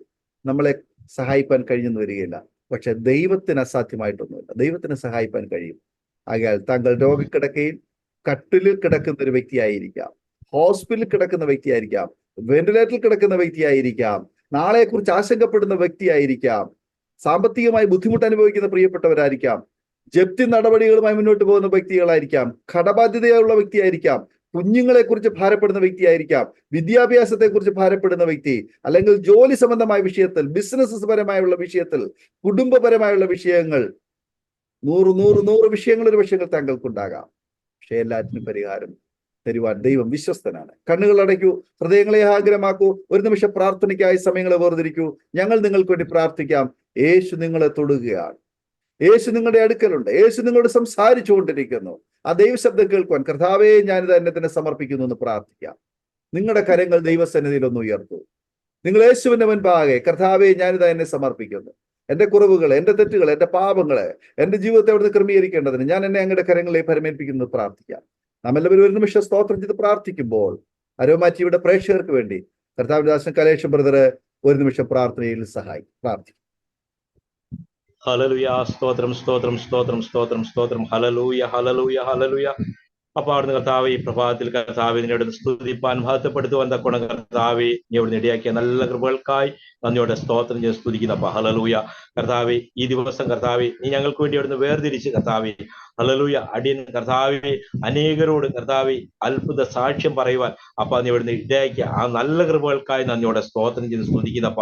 നമ്മളെ സഹായിപ്പാൻ കഴിഞ്ഞെന്ന് വരികയില്ല. പക്ഷെ ദൈവത്തിന് അസാധ്യമായിട്ടൊന്നുമില്ല. ദൈവത്തിന് സഹായിപ്പാൻ കഴിയും. ആകയാൽ താങ്കൾ രോഗക്കിടക്കയിൽ കട്ടിലിൽ കിടക്കുന്ന ഒരു വ്യക്തിയായിരിക്കാം, ഹോസ്പിറ്റലിൽ കിടക്കുന്ന വ്യക്തിയായിരിക്കാം, വെന്റിലേറ്ററിൽ കിടക്കുന്ന വ്യക്തിയായിരിക്കാം, നാളെക്കുറിച്ച് ആശങ്കപ്പെടുന്ന വ്യക്തിയായിരിക്കാം, സാമ്പത്തികമായി ബുദ്ധിമുട്ട് അനുഭവിക്കുന്ന പ്രിയപ്പെട്ടവരായിരിക്കാം, ജപ്തി നടപടികളുമായി മുന്നോട്ട് പോകുന്ന വ്യക്തികളായിരിക്കാം, കടബാധ്യതയുള്ള വ്യക്തിയായിരിക്കാം, കുഞ്ഞുങ്ങളെ കുറിച്ച് ഭാരപ്പെടുന്ന വ്യക്തിയായിരിക്കാം, വിദ്യാഭ്യാസത്തെ കുറിച്ച് ഭാരപ്പെടുന്ന വ്യക്തി, അല്ലെങ്കിൽ ജോലി സംബന്ധമായ വിഷയത്തിൽ, ബിസിനസ് പരമായുള്ള വിഷയത്തിൽ, കുടുംബപരമായുള്ള വിഷയങ്ങൾ, നൂറ് വിഷയങ്ങൾ ഒരു വിഷയങ്ങൾ താങ്കൾക്കുണ്ടാകാം. പക്ഷെ എല്ലാറ്റിനും പരിഹാരം തരുവാൻ ദൈവം വിശ്വസ്തനാണ്. കണ്ണുകൾ അടയ്ക്കൂ, ഹൃദയങ്ങളെ ആഗ്രഹമാക്കൂ, ഒരു നിമിഷം പ്രാർത്ഥനയ്ക്കായി സമയങ്ങളെ വേർതിരിക്കൂ. ഞങ്ങൾ നിങ്ങൾക്ക് വേണ്ടി പ്രാർത്ഥിക്കാം. യേശു നിങ്ങളെ തൊടുകയാണ്. യേശു നിങ്ങളുടെ അടുക്കലുണ്ട്. യേശു നിങ്ങളോട് സംസാരിച്ചു കൊണ്ടിരിക്കുന്നു. ആ ദൈവശബ്ദം കേൾക്കുവാൻ കർത്താവേ ഞാനിത് എന്നെ തന്നെ സമർപ്പിക്കുന്നു എന്ന് പ്രാർത്ഥിക്കാം. നിങ്ങളുടെ കരങ്ങൾ ദൈവസന്നിധിയിൽ ഒന്ന് ഉയർത്തൂ. നിങ്ങൾ യേശുവിന്റെ മുൻപാകെ കർത്താവേ ഞാനിത് എന്നെ സമർപ്പിക്കുന്നു. എന്റെ കുറവുകൾ, എന്റെ തെറ്റുകൾ, എന്റെ പാപങ്ങളെ, എന്റെ ജീവിതത്തെ അവിടുന്ന് ക്രമീകരിക്കേണ്ടതിന് ഞാൻ എന്നെ അങ്ങയുടെ കരങ്ങളെ പരമേൽപ്പിക്കുന്നത് പ്രാർത്ഥിക്കാം. നാം എല്ലാവരും ഒരു നിമിഷം സ്തോത്രം ചെയ്ത് പ്രാർത്ഥിക്കുമ്പോൾ അരോമ ടിവിയുടെ പ്രേക്ഷകർക്ക് വേണ്ടി കർത്താവിന്റെ ദാസൻ കലേശൻ ബ്രദർ ഒരു നിമിഷം പ്രാർത്ഥനയിൽ പ്രാർത്ഥിക്കും. ഹല്ലേലൂയ. സ്തോത്രം, സ്തോത്രം, സ്തോത്രം, സ്തോത്രം, സ്തോത്രം. Hallelujah, hallelujah, hallelujah. അപ്പൊ അവിടുന്ന് കർത്താവ് ഈ പ്രഭാതത്തിൽ കർത്താവ് നിന്നെ അവിടുന്ന് സ്തുതിപ്പാൻ മഹത്വപ്പെടുത്തുവാൻ തക്കോണം കർത്താവെ നീ അവിടെ നേടിയാക്കിയ നല്ല കൃപകൾക്കായി നന്ദിയോടെ സ്തോത്രം ചെയ്ത് സ്തുതിക്കുന്നപ്പ. ഹല്ലേലൂയ. കർത്താവെ ഈ ദിവസം കർത്താവെ നീ ഞങ്ങൾക്ക് വേണ്ടി അവിടുന്ന് വേർതിരിച്ച് കർത്താവെ ഹല്ലേലൂയ അടിയൻ കർത്താവെ അനേകരോട് കർത്താവെ അത്ഭുത സാക്ഷ്യം പറയുവാൻ അപ്പ നീ അവിടുന്ന് ഇടയാക്കിയ ആ നല്ല കൃപകൾക്കായി നന്ദിയോടെ സ്തോത്രം ചെയ്ത് സ്തുതിക്കുന്നപ്പ.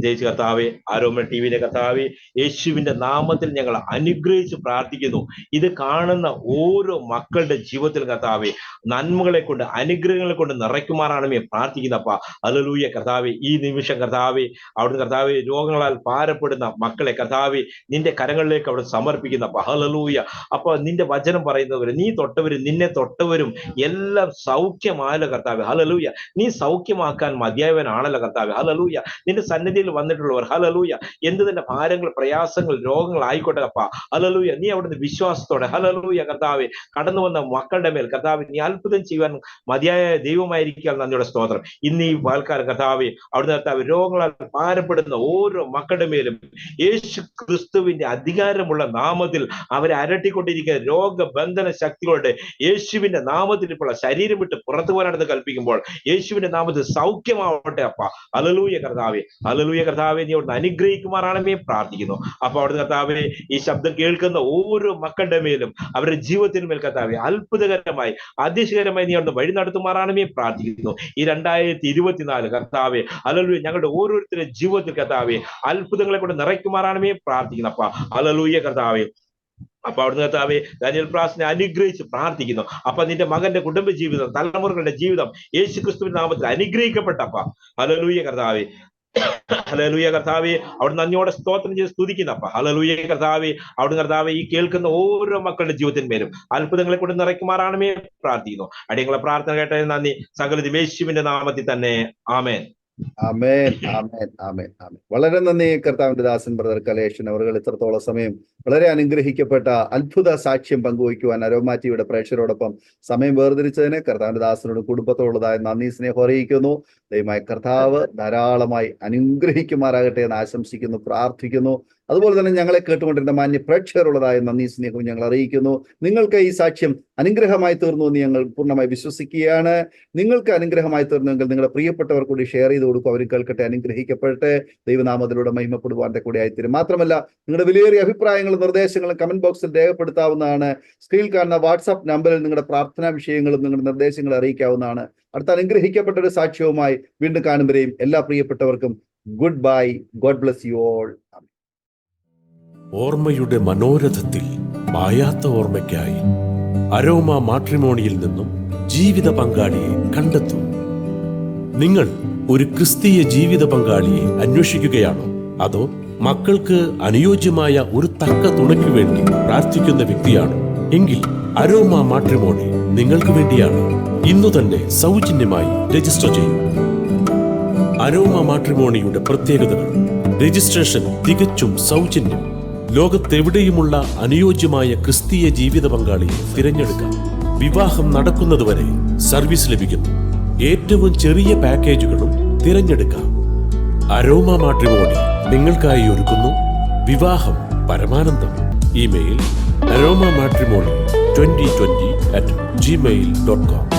ജയിച്ച് കർത്താവെ ആരോമ ടിവിയിലെ കർത്താവെ യേശുവിന്റെ നാമത്തിൽ ഞങ്ങൾ അനുഗ്രഹിച്ച് പ്രാർത്ഥിക്കുന്നു. ഇത് കാണുന്ന ഓരോ മക്കളുടെ ജീവിതത്തിൽ കർത്താവെ നന്മകളെ കൊണ്ട് അനുഗ്രഹങ്ങളെ കൊണ്ട് നിറയ്ക്കുമാറാണ് പ്രാർത്ഥിക്കുന്നപ്പ. ഹല്ലേലൂയ. കർത്താവെ ഈ നിമിഷം കർത്താവെ അവിടുന്ന് കർത്താവെ രോഗങ്ങളാൽ ഭാരപ്പെടുന്ന മക്കളെ കർത്താവെ നിന്റെ കരങ്ങളിലേക്ക് അവിടെ സമർപ്പിക്കുന്നപ്പ. ഹല്ലേലൂയ. അപ്പൊ നിന്റെ വചനം പറയുന്നവര് നീ തൊട്ടവരും നിന്നെ തൊട്ടവരും എല്ലാം സൗഖ്യമായല്ലോ കർത്താവെ. ഹല്ലേലൂയ. നീ സൗഖ്യമാക്കാൻ മതിയായവനാണല്ലോ കർത്താവെ. ഹല്ലേലൂയ. നിന്റെ സന്നിധിയിൽ വന്നിട്ടുള്ളവർ ഹല്ലേലൂയ എന്ത് തന്നെ ഭാരങ്ങൾ പ്രയാസങ്ങൾ രോഗങ്ങൾ ആയിക്കോട്ടെ അപ്പ. ഹല്ലേലൂയ. നീ അവിടുന്ന് വിശ്വാസത്തോടെ ഹല്ലേലൂയ കർത്താവെ കടന്നു വന്ന മക്കളുടെ മേൽ കർത്താവെ നീ അത്ഭുതം ചെയ്യുവാൻ മതിയായ ദൈവമായിരിക്കാൻ നന്ദിയുടെ സ്തോത്രം. ഇന്ന് ഈ വാൽക്കാലം കർത്താവെ അവിടുന്ന് കർത്താവ് രോഗങ്ങളാൽ ഭാരപ്പെടുന്ന ഓരോ മക്കളുടെ മേലും യേശു ക്രിസ്തുവിന്റെ അധികാരമുള്ള നാമത്തിൽ അവരെ അരട്ടിക്കൊണ്ടിരിക്കുന്ന രോഗബന്ധന ശക്തികളുടെ യേശുവിന്റെ നാമത്തിൽ ഇപ്പോൾ ശരീരം വിട്ട് പുറത്തു പോരാണെന്ന് കൽപ്പിക്കുമ്പോൾ യേശുവിന്റെ നാമത്തിൽ സൗഖ്യമാവട്ടെ അപ്പ. ഹല്ലേലൂയ കർത്താവെ. ഹല്ലേലൂയ കർത്താവെ നീ അവിടുന്ന് അനുഗ്രഹിക്കുമാറാണെന്നേ പ്രാർത്ഥിക്കുന്നു. അപ്പൊ അവിടുന്ന് കർത്താവെ ഈ ശബ്ദം കേൾക്കുന്ന ഓരോ മക്കളുടെ മേലും അവരുടെ ജീവിതത്തിന് മേൽ കർത്താവെ അത്ഭുതകരമായി അതിശയകരമായി നീ അവിടുന്ന് വഴി നടത്തുമാറാണെന്നേ പ്രാർത്ഥിക്കുന്നു. ഈ 2024 കർത്താവെ ഹല്ലേലൂയ ഞങ്ങളുടെ ഓരോരുത്തരുടെ ജീവിതത്തിൽ കർത്താവെ അത്ഭുതങ്ങളെ കൊണ്ട് നിറയ്ക്കുമാറാണെന്നേ പ്രാർത്ഥിക്കുന്നു അപ്പ. ഹല്ലേലൂയ കർത്താവെ. അപ്പൊ അവിടുന്ന് കർത്താവെ ദാനിയേൽ പ്രാസിനെ അനുഗ്രഹിച്ച് പ്രാർത്ഥിക്കുന്നു. അപ്പൊ നിന്റെ മകന്റെ കുടുംബ ജീവിതം തലമുറകളുടെ ജീവിതം യേശു ക്രിസ്തുവിന്റെ നാമത്തിൽ അനുഗ്രഹിക്കപ്പെട്ടപ്പ. ഹല്ലേലൂയ കർത്താവെ. ഹല്ലേലൂയ കർത്താവെ അവിടുന്ന് നന്ദിയോടെ സ്തോത്രം ചെയ്ത് സ്തുതിക്കുന്നപ്പ. ഹല്ലേലൂയ കർത്താവെ അവിടുന്ന് കർത്താവെ ഈ കേൾക്കുന്ന ഓരോ മക്കളുടെ ജീവിതത്തിന്മേലും അത്ഭുതങ്ങളെ കൊണ്ട് നിറയ്ക്കുമാറാണെന്നേ പ്രാർത്ഥിക്കുന്നു. അടിയങ്ങളെ പ്രാർത്ഥന കേട്ടതിന് നന്ദി. സകലതും യേശുവിന്റെ നാമത്തിൽ തന്നെ. ആമേൻ. ആമേൻ, ആമേൻ, ആമേൻ, ആമേൻ. വളരെ നന്ദി കർത്താവിന്റെ ദാസൻ ബ്രദർ കലേഷൻ. അവർ ഇത്രത്തോളം സമയം വളരെ അനുഗ്രഹിക്കപ്പെട്ട അത്ഭുത സാക്ഷ്യം പങ്കുവയ്ക്കുവാൻ അരോമ ടിവിയുടെ പ്രേക്ഷകരോടൊപ്പം സമയം വേർതിരിച്ചതിന് കർത്താവിന്റെ ദാസനോട് കുടുംബത്തോടുള്ളതായ നന്ദി സ്നേഹം അറിയിക്കുന്നു. ദൈവമായ കർത്താവ് ധാരാളമായി അനുഗ്രഹിക്കുമാറാകട്ടെ എന്ന് ആശംസിക്കുന്നു, പ്രാർത്ഥിക്കുന്നു. അതുപോലെ തന്നെ ഞങ്ങളെ കേട്ടുകൊണ്ടിരുന്ന മാന്യ പ്രേക്ഷകരുള്ളതായ നന്ദി സ്നേഹവും ഞങ്ങൾ അറിയിക്കുന്നു. നിങ്ങൾക്ക് ഈ സാക്ഷ്യം അനുഗ്രഹമായി തീർന്നു എന്ന് ഞങ്ങൾ പൂർണ്ണമായി വിശ്വസിക്കുകയാണ്. നിങ്ങൾക്ക് അനുഗ്രഹമായി തീർന്നുവെങ്കിൽ നിങ്ങളുടെ പ്രിയപ്പെട്ടവർ കൂടി ഷെയർ ചെയ്ത് കൊടുക്കും. അവർ കേൾക്കട്ടെ, അനുഗ്രഹിക്കപ്പെടട്ടെ, ദൈവനാമത്തിലൂടെ മഹിമപ്പെടുവാന്റെ കൂടെ ആയിത്തീരും. മാത്രമല്ല നിങ്ങളുടെ വിലയേറിയ അഭിപ്രായങ്ങളും നിർദ്ദേശങ്ങളും കമന്റ് ബോക്സിൽ രേഖപ്പെടുത്താവുന്നതാണ്. സ്ക്രീനിൽ കാണുന്ന വാട്സാപ്പ് നമ്പറിൽ നിങ്ങളുടെ പ്രാർത്ഥനാ വിഷയങ്ങളും നിങ്ങളുടെ നിർദ്ദേശങ്ങൾ അറിയിക്കാവുന്നതാണ്. അടുത്ത അനുഗ്രഹിക്കപ്പെട്ട ഒരു സാക്ഷ്യവുമായി വീണ്ടും കാണുമ്പോഴേയും എല്ലാ പ്രിയപ്പെട്ടവർക്കും good bye. God bless you all. ഓർമ്മയുടെ മനോരഥത്തിൽ മായാത്ത ഓർമ്മയ്ക്കായി അരോമ മാട്രിമോണിയിൽ നിന്നും ജീവിത പങ്കാളിയെ കണ്ടെത്തൂ. നിങ്ങൾ ഒരു ക്രിസ്തീയ ജീവിത പങ്കാളിയെ അന്വേഷിക്കുകയാണോ? അതോ മക്കൾക്ക് അനുയോജ്യമായ ഒരു തക്ക തുണയ്ക്ക് വേണ്ടി പ്രാർത്ഥിക്കുന്ന വ്യക്തിയാണോ? എങ്കിൽ അരോമ മാട്രിമോണി നിങ്ങൾക്ക് വേണ്ടിയാണ്. ഇന്നു തന്നെ സൗജന്യമായി രജിസ്റ്റർ ചെയ്യൂ. അരോമ മാട്രിമോണിയുടെ പ്രത്യേകതകൾ: രജിസ്ട്രേഷൻ തികച്ചും സൗജന്യം. ലോകത്തെവിടെയുമുള്ള അനുയോജ്യമായ ക്രിസ്തീയ ജീവിത പങ്കാളിയെ തിരഞ്ഞെടുക്കാം. വിവാഹം നടക്കുന്നതുവരെ സർവീസ് ലഭിക്കുന്നു. ഏറ്റവും ചെറിയ പാക്കേജുകളും തിരഞ്ഞെടുക്കാം. അരോമ മാട്രിമോണി നിങ്ങൾക്കായി ഒരുക്കുന്നു വിവാഹം പരമാനന്ദം. Email aroma matrimony2020@gmail.com